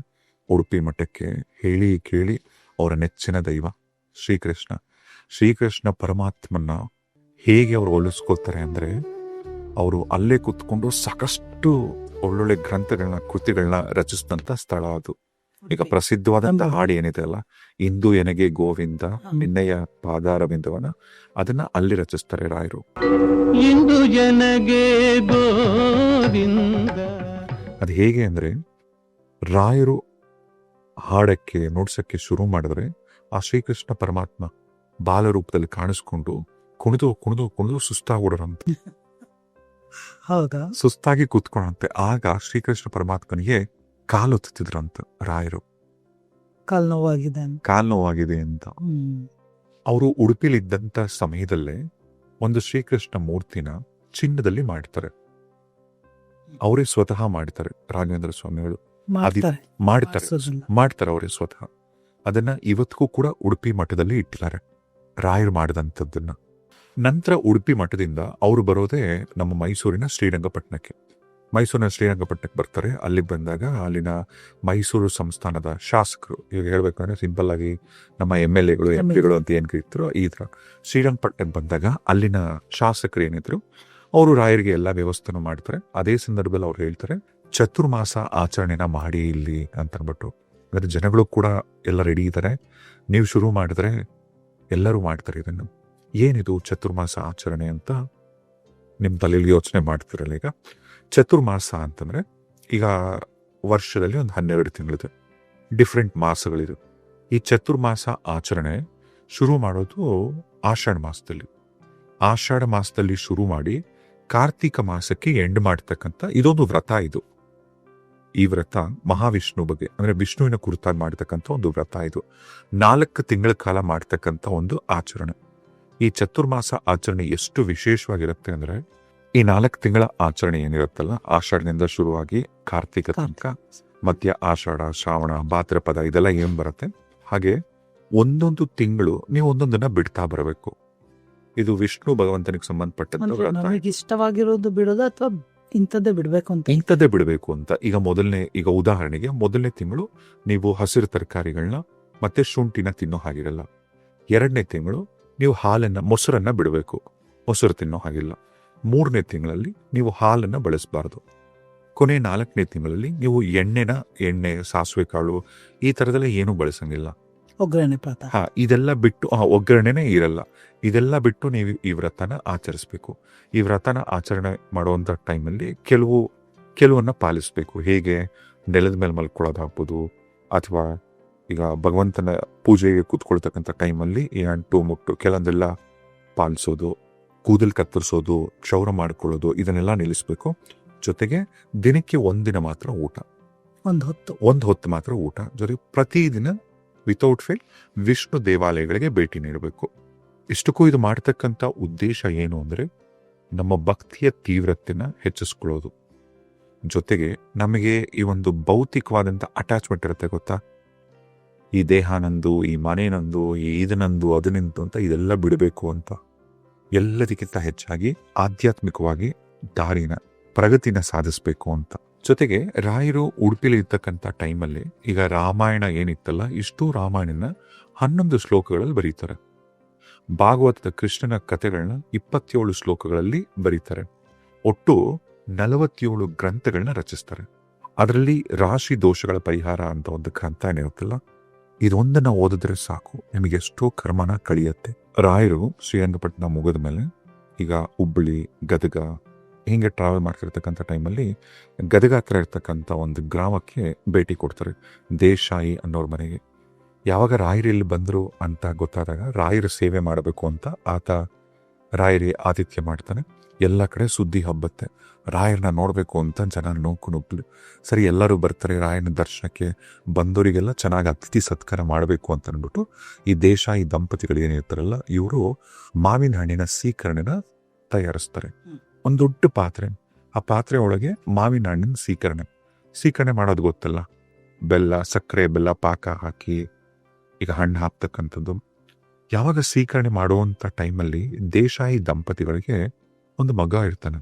ಉಡುಪಿ ಮಠಕ್ಕೆ. ಹೇಳಿ ಕೇಳಿ ಅವರ ನೆಚ್ಚಿನ ದೈವ ಶ್ರೀಕೃಷ್ಣ ಪರಮಾತ್ಮನ ಹೇಗೆ ಅವರು ಹೋಲಿಸ್ಕೊಳ್ತಾರೆ ಅಂದ್ರೆ, ಅವರು ಅಲ್ಲೇ ಕುತ್ಕೊಂಡು ಸಾಕಷ್ಟು ಒಳ್ಳೊಳ್ಳೆ ಗ್ರಂಥಗಳನ್ನ, ಕೃತಿಗಳನ್ನ ರಚಿಸಿದಂತ ಸ್ಥಳ ಅದು. ಈಗ ಪ್ರಸಿದ್ಧವಾದಂತ ಹಾಡು ಏನಿದೆ ಅಲ್ಲ, ಇಂದು ಎನಗೆ ಗೋವಿಂದ ನಿನ್ನೆಯ ಪಾದಾರವಿಂದವನ, ಅದನ್ನ ಅಲ್ಲಿ ರಚಿಸ್ತಾರೆ ರಾಯರು. ಇಂದು ಜನಗೆ ಗೋವಿಂದ. ಅದು ಹೇಗೆ ಅಂದ್ರೆ, ರಾಯರು ಹಾಡಕ್ಕೆ ನುಡ್ಸಕ್ಕೆ ಶುರು ಮಾಡಿದ್ರೆ ಆ ಶ್ರೀಕೃಷ್ಣ ಪರಮಾತ್ಮ ಬಾಲರೂಪದಲ್ಲಿ ಕಾಣಿಸ್ಕೊಂಡು ಕುಣಿದು ಕುಣಿದು ಕುಣಿದು ಸುಸ್ತಾಗ್ಬಿಡೋರಂತೆ. ಹೌದಾ? ಸುಸ್ತಾಗಿ ಕೂತ್ಕೊಳ್ಳಂತೆ. ಆಗ ಶ್ರೀಕೃಷ್ಣ ಪರಮಾತ್ಮನಿಗೆ ಕಾಲೊತ್ತಿದ್ರಂತ ರಾಯರು. ಕಾಲ್ ನೋವಾಗಿದೆ ಅಂತ. ಅವರು ಉಡುಪಿಲಿದ್ದಂತ ಸಮಯದಲ್ಲೇ ಒಂದು ಶ್ರೀಕೃಷ್ಣ ಮೂರ್ತಿನ ಚಿನ್ನದಲ್ಲಿ ಮಾಡ್ತಾರೆ. ಅವರೇ ಸ್ವತಃ ಮಾಡ್ತಾರೆ, ರಾಘವೇಂದ್ರ ಸ್ವಾಮಿಗಳು ಮಾಡ್ತಾರೆ ಅವರೇ ಸ್ವತಃ. ಅದನ್ನ ಇವತ್ತಿಗೂ ಕೂಡ ಉಡುಪಿ ಮಠದಲ್ಲಿ ಇಟ್ಟಿದ್ದಾರೆ, ರಾಯರು ಮಾಡಿದಂಥದ್ದನ್ನ. ನಂತರ ಉಡುಪಿ ಮಠದಿಂದ ಅವರು ಬರೋದೇ ನಮ್ಮ ಮೈಸೂರಿನ ಶ್ರೀರಂಗಪಟ್ಟಣಕ್ಕೆ ಬರ್ತಾರೆ. ಅಲ್ಲಿಗೆ ಬಂದಾಗ ಅಲ್ಲಿನ ಮೈಸೂರು ಸಂಸ್ಥಾನದ ಶಾಸಕರು, ಈಗ ಹೇಳ್ಬೇಕಂದ್ರೆ ಸಿಂಪಲ್ ಆಗಿ ನಮ್ಮ MLAಗಳು MP ಗಳು ಅಂತ ಏನ್ ಕರೀತಾರೋ ಈ ತರ, ಶ್ರೀರಂಗಪಟ್ಟಣಕ್ಕೆ ಬಂದಾಗ ಅಲ್ಲಿನ ಶಾಸಕರು ಏನಿದ್ರು ಅವರು ರಾಯರಿಗೆ ಎಲ್ಲಾ ವ್ಯವಸ್ಥೆನೂ ಮಾಡ್ತಾರೆ. ಅದೇ ಸಂದರ್ಭದಲ್ಲಿ ಅವ್ರು ಹೇಳ್ತಾರೆ, ಚತುರ್ಮಾಸ ಆಚರಣೆನ ಮಾಡಿ ಇಲ್ಲಿ ಅಂತ ಅಂದ್ಬಿಟ್ಟು. ಅದ್ರ ಜನಗಳು ಕೂಡ ಎಲ್ಲ ರೆಡಿ ಇದ್ದಾರೆ, ನೀವು ಶುರು ಮಾಡಿದ್ರೆ ಎಲ್ಲರೂ ಮಾಡ್ತಾರೆ ಇದನ್ನು. ಏನಿದು ಚತುರ್ಮಾಸ ಆಚರಣೆ ಅಂತ ನಿಮ್ ತಲೆಯಲ್ಲಿ ಯೋಚನೆ ಮಾಡ್ತಿರಲ್ಲ. ಈಗ ಚತುರ್ಮಾಸ ಅಂತಂದ್ರೆ, ಈಗ ವರ್ಷದಲ್ಲಿ ಒಂದು 12 ತಿಂಗಳಿದೆ, ಡಿಫ್ರೆಂಟ್ ಮಾಸಗಳಿದೆ. ಈ ಚತುರ್ಮಾಸ ಆಚರಣೆ ಶುರು ಮಾಡೋದು ಆಷಾಢ ಮಾಸದಲ್ಲಿ ಶುರು ಮಾಡಿ ಕಾರ್ತಿಕ ಮಾಸಕ್ಕೆ ಎಂಡ್ ಮಾಡ್ತಕ್ಕಂಥ ಇದೊಂದು ವ್ರತ. ಈ ವ್ರತ ಮಹಾವಿಷ್ಣು ಬಗ್ಗೆ, ಅಂದ್ರೆ ವಿಷ್ಣುವಿನ ಕುರಿತಾಗಿ ಮಾಡ್ತಕ್ಕಂಥ ಒಂದು ವ್ರತ. ಇದು 4 ತಿಂಗಳ ಕಾಲ ಮಾಡ್ತಕ್ಕಂಥ ಒಂದು ಆಚರಣೆ. ಈ ಚತುರ್ಮಾಸ ಆಚರಣೆ ಎಷ್ಟು ವಿಶೇಷವಾಗಿರುತ್ತೆ ಅಂದ್ರೆ, ಈ 4 ತಿಂಗಳ ಆಚರಣೆ ಏನಿರುತ್ತಲ್ಲ, ಆಷಾಢದಿಂದ ಶುರುವಾಗಿ ಕಾರ್ತಿಕ ತನಕ, ಮಧ್ಯ ಆಷಾಢ, ಶ್ರಾವಣ, ಭಾದ್ರಪದ ಇದೆಲ್ಲ ಏನ್ ಬರುತ್ತೆ, ಹಾಗೆ ಒಂದೊಂದು ತಿಂಗಳು ನೀವು ಒಂದೊಂದನ್ನ ಬಿಡ್ತಾ ಬರಬೇಕು. ಇದು ವಿಷ್ಣು ಭಗವಂತನಿಗೆ ಸಂಬಂಧಪಟ್ಟಂತ ಇಷ್ಟವಾಗಿರೋದು ಬಿಡೋದು ಅಥವಾ ಇಂಥದ್ದೇ ಬಿಡಬೇಕು ಅಂತ. ಈಗ ಉದಾಹರಣೆಗೆ ಮೊದಲನೇ ತಿಂಗಳು ನೀವು ಹಸಿರು ತರಕಾರಿಗಳನ್ನ ಮತ್ತೆ ಶುಂಠಿನ ತಿನ್ನೋ ಹಾಗಿರಲ್ಲ. 2ನೇ ತಿಂಗಳು ನೀವು ಮೊಸರನ್ನ ಬಿಡಬೇಕು, ಮೊಸರು ತಿನ್ನೋ ಹಾಗಿಲ್ಲ. 3ನೇ ತಿಂಗಳಲ್ಲಿ ನೀವು ಹಾಲನ್ನ ಬಳಸಬಾರದು. ಕೊನೆ 4ನೇ ತಿಂಗಳಲ್ಲಿ ನೀವು ಎಣ್ಣೆ, ಸಾಸಿವೆ ಕಾಳು ಈ ತರದೆಲ್ಲ ಏನು ಬಳಸಂಗಿಲ್ಲ. ಒಗ್ಗರಣೆ ಇದೆಲ್ಲ ಬಿಟ್ಟು, ಒಗ್ಗರಣೆನೇ ಇರಲ್ಲ. ಇದೆಲ್ಲ ಬಿಟ್ಟು ನೀವು ಈ ವ್ರತನ ಆಚರಿಸ್ಬೇಕು. ಈ ವ್ರತನ ಆಚರಣೆ ಮಾಡುವಂತ ಟೈಮಲ್ಲಿ ಕೆಲವನ್ನ ಪಾಲಿಸ್ಬೇಕು. ಹೇಗೆ, ನೆಲದ ಮೇಲೆ ಮಲ್ಕೊಳ್ಳೋದಾಗ್ಬೋದು, ಅಥವಾ ಈಗ ಭಗವಂತನ ಪೂಜೆಗೆ ಕೂತ್ಕೊಳ್ತಕ್ಕಂಥ ಟೈಮಲ್ಲಿ ಈ ಅಂಟು ಮುಟ್ಟು ಕೆಲವೊಂದೆಲ್ಲ ಪಾಲಿಸೋದು, ಕೂದಲು ಕತ್ತರಿಸೋದು, ಕ್ಷೌರ ಮಾಡ್ಕೊಳ್ಳೋದು, ಇದನ್ನೆಲ್ಲ ನಿಲ್ಲಿಸ್ಬೇಕು. ಜೊತೆಗೆ ದಿನಕ್ಕೆ ಒಂದಿನ ಮಾತ್ರ ಊಟ, ಒಂದು ಹೊತ್ತು ಮಾತ್ರ ಊಟ. ಜೊತೆಗೆ ಪ್ರತಿದಿನ ವಿತೌಟ್ ಫೇಲ್ ವಿಷ್ಣು ದೇವಾಲಯಗಳಿಗೆ ಭೇಟಿ ನೀಡಬೇಕು. ಇಷ್ಟಕ್ಕೂ ಇದು ಮಾಡ್ತಕ್ಕಂಥ ಉದ್ದೇಶ ಏನು ಅಂದ್ರೆ, ನಮ್ಮ ಭಕ್ತಿಯ ತೀವ್ರತೆನ ಹೆಚ್ಚಿಸ್ಕೊಳ್ಳೋದು. ಜೊತೆಗೆ ನಮಗೆ ಈ ಒಂದು ಭೌತಿಕವಾದಂಥ ಅಟ್ಯಾಚ್ಮೆಂಟ್ ಇರುತ್ತೆ ಗೊತ್ತಾ, ಈ ದೇಹ ನಂದು, ಈ ಮನೆ ನಂದು, ಈ ಇದು ನಂದು, ಅದು ನಿಂತು ಅಂತ ಇದೆಲ್ಲ ಬಿಡಬೇಕು ಅಂತ. ಎಲ್ಲದಕ್ಕಿಂತ ಹೆಚ್ಚಾಗಿ ಆಧ್ಯಾತ್ಮಿಕವಾಗಿ ಪ್ರಗತಿನ ಸಾಧಿಸ್ಬೇಕು ಅಂತ. ಜೊತೆಗೆ ರಾಯರು ಉಡುಪಿಲಿ ಇರ್ತಕ್ಕಂಥ ಟೈಮಲ್ಲಿ ಈಗ ರಾಮಾಯಣ ಏನಿತ್ತಲ್ಲ, ಇಷ್ಟು ರಾಮಾಯಣನ 11 ಶ್ಲೋಕಗಳಲ್ಲಿ ಬರೀತಾರೆ. ಭಾಗವತದ ಕೃಷ್ಣನ ಕಥೆಗಳನ್ನ 27 ಶ್ಲೋಕಗಳಲ್ಲಿ ಬರೀತಾರೆ. ಒಟ್ಟು 47 ಗ್ರಂಥಗಳನ್ನ ರಚಿಸ್ತಾರೆ. ಅದರಲ್ಲಿ ರಾಶಿ ದೋಷಗಳ ಪರಿಹಾರ ಅಂತ ಒಂದು ಗ್ರಂಥ ಏನಿರುತ್ತಲ್ಲ, ಇದೊಂದನ್ನ ಓದಿದ್ರೆ ಸಾಕು, ನಿಮಗೆ ಎಷ್ಟೋ ಕರ್ಮನ ಕಳಿಯತ್ತೆ. ರಾಯರು ಶ್ರೀರಂಗಪಟ್ಟಣ ಮುಗಿದ ಮೇಲೆ ಈಗ ಹುಬ್ಬಳ್ಳಿ, ಗದಗ ಹಿಂಗೆ ಟ್ರಾವೆಲ್ ಮಾಡ್ತಿರ್ತಕ್ಕಂಥ ಟೈಮಲ್ಲಿ ಗದಗ ಹತ್ರ ಇರ್ತಕ್ಕಂಥ ಒಂದು ಗ್ರಾಮಕ್ಕೆ ಭೇಟಿ ಕೊಡ್ತಾರೆ, ದೇಶಾಯಿ ಅನ್ನೋರ್ ಮನೆಗೆ. ಯಾವಾಗ ರಾಯರು ಇಲ್ಲಿ ಬಂದರು ಅಂತ ಗೊತ್ತಾದಾಗ ರಾಯರ ಸೇವೆ ಮಾಡಬೇಕು ಅಂತ ಆತ ರಾಯರಿಗೆ ಆತಿಥ್ಯ ಮಾಡ್ತಾನೆ. ಎಲ್ಲ ಕಡೆ ಸುದ್ದಿ ಹಬ್ಬತ್ತೆ, ರಾಯರನ್ನ ನೋಡಬೇಕು ಅಂತ ಜನ ನುಗ್ಗಲು. ಸರಿ, ಎಲ್ಲರೂ ಬರ್ತಾರೆ ರಾಯನ ದರ್ಶನಕ್ಕೆ. ಬಂದವರಿಗೆಲ್ಲ ಚೆನ್ನಾಗಿ ಅತಿಥಿ ಸತ್ಕಾರ ಮಾಡಬೇಕು ಅಂತ ಅಂದ್ಬಿಟ್ಟು ಈ ದೇಶಾಯಿ ದಂಪತಿಗಳು ಏನಿರ್ತಾರಲ್ಲ, ಇವರು ಮಾವಿನ ಹಣ್ಣಿನ ಸೀಕರಣೆನ ತಯಾರಿಸ್ತಾರೆ. ಒಂದು ದೊಡ್ಡ ಪಾತ್ರೆ, ಆ ಪಾತ್ರೆ ಒಳಗೆ ಮಾವಿನ ಹಣ್ಣಿನ ಸೀಕರಣೆ ಮಾಡೋದು ಗೊತ್ತಲ್ಲ, ಬೆಲ್ಲ, ಸಕ್ಕರೆ, ಬೆಲ್ಲ ಪಾಕ ಹಾಕಿ ಈಗ ಹಣ್ಣು ಹಾಕ್ತಕ್ಕಂಥದ್ದು. ಯಾವಾಗ ಸೀಕರಣೆ ಮಾಡುವಂಥ ಟೈಮಲ್ಲಿ ದೇಶಾಯಿ ದಂಪತಿಗಳಿಗೆ ಒಂದು ಮಗ ಇರ್ತಾನೆ,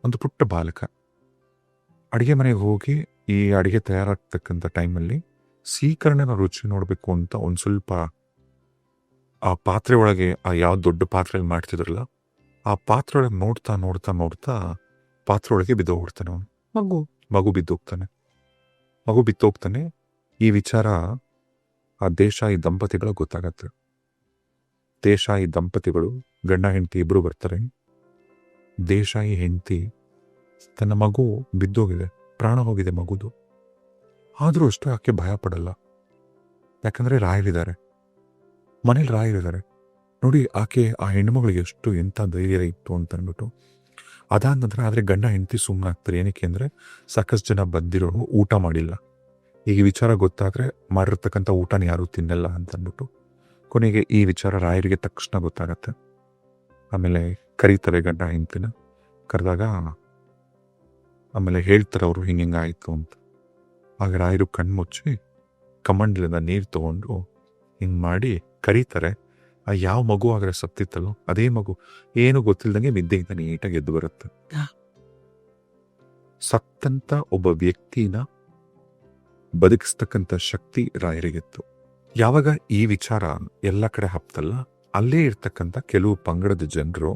ಒಂದು ಪುಟ್ಟ ಬಾಲಕ. ಅಡಿಗೆ ಮನೆಗೆ ಹೋಗಿ ಈ ಅಡಿಗೆ ತಯಾರಾಗ್ತಕ್ಕಂಥ ಟೈಮಲ್ಲಿ ಸೀಕರಣೆನ ರುಚಿ ನೋಡಬೇಕು ಅಂತ ಒಂದು ಸ್ವಲ್ಪ ಆ ಪಾತ್ರೆ ಒಳಗೆ, ಆ ಯಾವ ದೊಡ್ಡ ಪಾತ್ರೆಯಲ್ಲಿ ಮಾಡ್ತಿದ್ರಲ್ಲ ಆ ಪಾತ್ರೆ ಒಳಗೆ ನೋಡ್ತಾ ನೋಡ್ತಾ ನೋಡ್ತಾ ಪಾತ್ರೆ ಒಳಗೆ ಬಿದ್ದೋಗ್ಬಿಡ್ತಾನೆ ಅವನು. ಮಗು ಬಿದ್ದೋಗ್ತಾನೆ. ಈ ವಿಚಾರ ಆ ದೇಶಾಯಿ ದಂಪತಿಗಳ ಗೊತ್ತಾಗತ್ತೆ. ದೇಶಾಯಿ ದಂಪತಿಗಳು ಗಂಡ ಹೆಂಡತಿ ಇಬ್ರು ಬರ್ತಾರೆ. ದೇಶಾಯಿ ಹೆಂಡತಿ ತನ್ನ ಮಗು ಬಿದ್ದೋಗಿದೆ, ಪ್ರಾಣ ಹೋಗಿದೆ ಮಗುದು, ಆದರೂ ಅಷ್ಟೇ ಆಕೆ ಭಯ ಪಡಲ್ಲ. ಯಾಕಂದ್ರೆ ರಾಯರಿದ್ದಾರೆ ಮನೇಲಿ, ರಾಯರಿದ್ದಾರೆ ನೋಡಿ. ಆಕೆ ಆ ಹೆಣ್ಮಗಳಿಗೆ ಎಷ್ಟು ಎಂಥ ಧೈರ್ಯ ಇತ್ತು ಅಂತ ಅಂದ್ಬಿಟ್ಟು ಅದಾದ ನಂತರ ಆದರೆ ಗಂಡ ಹೆಂಡತಿ ಸುಮ್ಮನಾಗ್ತಾರೆ. ಏನಕ್ಕೆ ಅಂದರೆ ಸಾಕಷ್ಟು ಜನ ಬಂದಿರೋರು ಊಟ ಮಾಡಿಲ್ಲ. ಈಗ ವಿಚಾರ ಗೊತ್ತಾದರೆ ಮಾಡಿರ್ತಕ್ಕಂಥ ಊಟನ ಯಾರೂ ತಿನ್ನಲ್ಲ ಅಂತ ಅಂದ್ಬಿಟ್ಟು ಕೊನೆಗೆ ಈ ವಿಚಾರ ರಾಯರಿಗೆ ತಕ್ಷಣ ಗೊತ್ತಾಗತ್ತೆ. ಆಮೇಲೆ ಕರೀತಾರೆ ಗಂಡ ಹೆಂಡತಿನ. ಕರೆದಾಗ ಆಮೇಲೆ ಹೇಳ್ತಾರೆ ಅವರು ಹಿಂಗಾಯಿತು ಅಂತ. ಆಗ ರಾಯರು ಕಣ್ಮುಚ್ಚಿ ಕಮಂಡಲಿಂದ ನೀರು ತಗೊಂಡು ಹಿಂಗೆ ಮಾಡಿ ಕರೀತಾರೆ. ಆ ಯಾವ ಮಗು ಆಗರೆ ಸತ್ತಿತ್ತಲ್ಲೋ ಅದೇ ಮಗು ಏನು ಗೊತ್ತಿಲ್ದಂಗೆ ನಿದ್ದೆಯಿಂದ ನೀಟಾಗಿ ಎದ್ದು ಬರುತ್ತೆ. ಸತ್ತಂತ ಒಬ್ಬ ವ್ಯಕ್ತಿನ ಬದುಕಿಸ್ತಕ್ಕಂಥ ಶಕ್ತಿ ರಾಯರಿಗಿತ್ತು. ಯಾವಾಗ ಈ ವಿಚಾರ ಎಲ್ಲ ಕಡೆ ಹಬ್ತಲ್ಲ, ಅಲ್ಲೇ ಇರ್ತಕ್ಕಂಥ ಕೆಲವು ಪಂಗಡದ ಜನರು,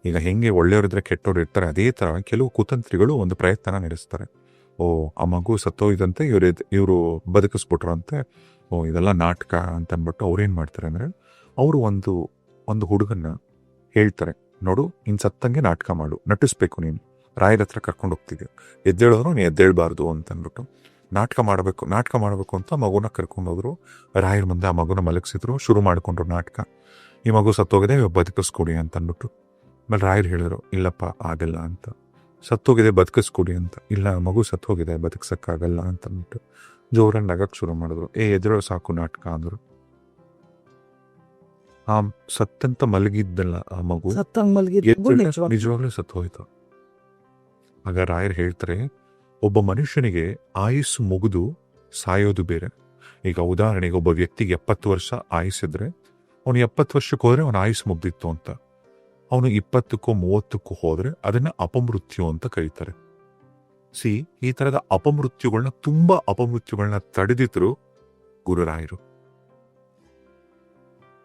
ಈಗ ಹೆಂಗೆ ಒಳ್ಳೆಯವರಿದ್ರೆ ಕೆಟ್ಟವ್ರು ಇರ್ತಾರೆ, ಅದೇ ಥರ ಕೆಲವು ಕುತಂತ್ರಿಗಳು ಒಂದು ಪ್ರಯತ್ನ ನಡೆಸ್ತಾರೆ. ಆ ಮಗು ಸತ್ತೋಯ್ದಂತೆ, ಇವರು ಬದುಕಿಸ್ಬಿಟ್ರಂತೆ, ಇದೆಲ್ಲ ನಾಟಕ ಅಂತ ಅಂದ್ಬಿಟ್ಟು ಅವ್ರೇನು ಮಾಡ್ತಾರೆ ಅಂದರೆ, ಅವರು ಒಂದು ಹುಡುಗನ್ನ ಹೇಳ್ತಾರೆ, ನೋಡು ಇನ್ನು ಸತ್ತಂಗೆ ನಾಟಕ ಮಾಡು, ನಟಿಸ್ಬೇಕು, ನೀನು ರಾಯರ ಹತ್ರ ಕರ್ಕೊಂಡು ಹೋಗ್ತಿದ್ದೆ, ಎದ್ದೇಳೋರು ನೀನು ಎದ್ದೇಳಬಾರ್ದು ಅಂತ ಅಂದ್ಬಿಟ್ಟು ನಾಟಕ ಮಾಡಬೇಕು ಅಂತ ಮಗುನ ಕರ್ಕೊಂಡೋದ್ರು. ರಾಯರ ಮುಂದೆ ಆ ಮಗುನ ಮಲಗಿಸಿದ್ರು, ಶುರು ಮಾಡಿಕೊಂಡ್ರು ನಾಟಕ. ಈ ಮಗು ಸತ್ತೋಗಿದೆ, ಬದುಕಿಸ್ಕೊಡಿ ಅಂತ ಅಂದ್ಬಿಟ್ಟು. ಆಮೇಲೆ ರಾಯರು ಹೇಳಿದ್ರು, ಇಲ್ಲಪ್ಪ ಆಗಲ್ಲ ಅಂತ. ಸತ್ತೋಗಿದೆ, ಬದುಕಿಸ್ಕೊಡಿ ಅಂತ. ಇಲ್ಲ, ಮಗು ಸತ್ತೋಗಿದೆ, ಬದುಕ್ಸಕ್ಕಾಗಲ್ಲ ಅಂತ ಅಂದ್ಬಿಟ್ಟು ಜೋರಾಗಿ ನಗಕ್ಕೆ ಶುರು ಮಾಡಿದ್ರು. ಎದ್ದೇಳೋ ಸಾಕು ನಾಟಕ ಅಂದರು. ಆ ಸತ್ತಂತ ಮಲಗಿದ್ದಲ್ಲ ಆ ಮಗು ನಿಜವಾಗ್ಲೂ ಸತ್ತು ಹೋಯ್ತು. ಆಗ ರಾಯರು ಹೇಳ್ತಾರೆ, ಒಬ್ಬ ಮನುಷ್ಯನಿಗೆ ಆಯುಸ್ಸು ಮುಗಿದು ಸಾಯೋದು ಬೇರೆ. ಈಗ ಉದಾಹರಣೆಗೆ ಒಬ್ಬ ವ್ಯಕ್ತಿಗೆ 70 ವರ್ಷ ಆಯುಸ್ಸಿದ್ರೆ ಅವನು 70 ವರ್ಷಕ್ಕೆ ಹೋದ್ರೆ ಅವನ ಆಯುಸ್ಸು ಮುಗ್ದಿತ್ತು ಅಂತ. ಅವನು 20ಕ್ಕೋ 30ಕ್ಕೂ ಹೋದ್ರೆ ಅದನ್ನ ಅಪಮೃತ್ಯು ಅಂತ ಕರೀತಾರೆ. ಈ ತರದ ತುಂಬಾ ಅಪಮೃತ್ಯುಗಳನ್ನ ತಡೆದಿದ್ರು ಗುರುರಾಯರು.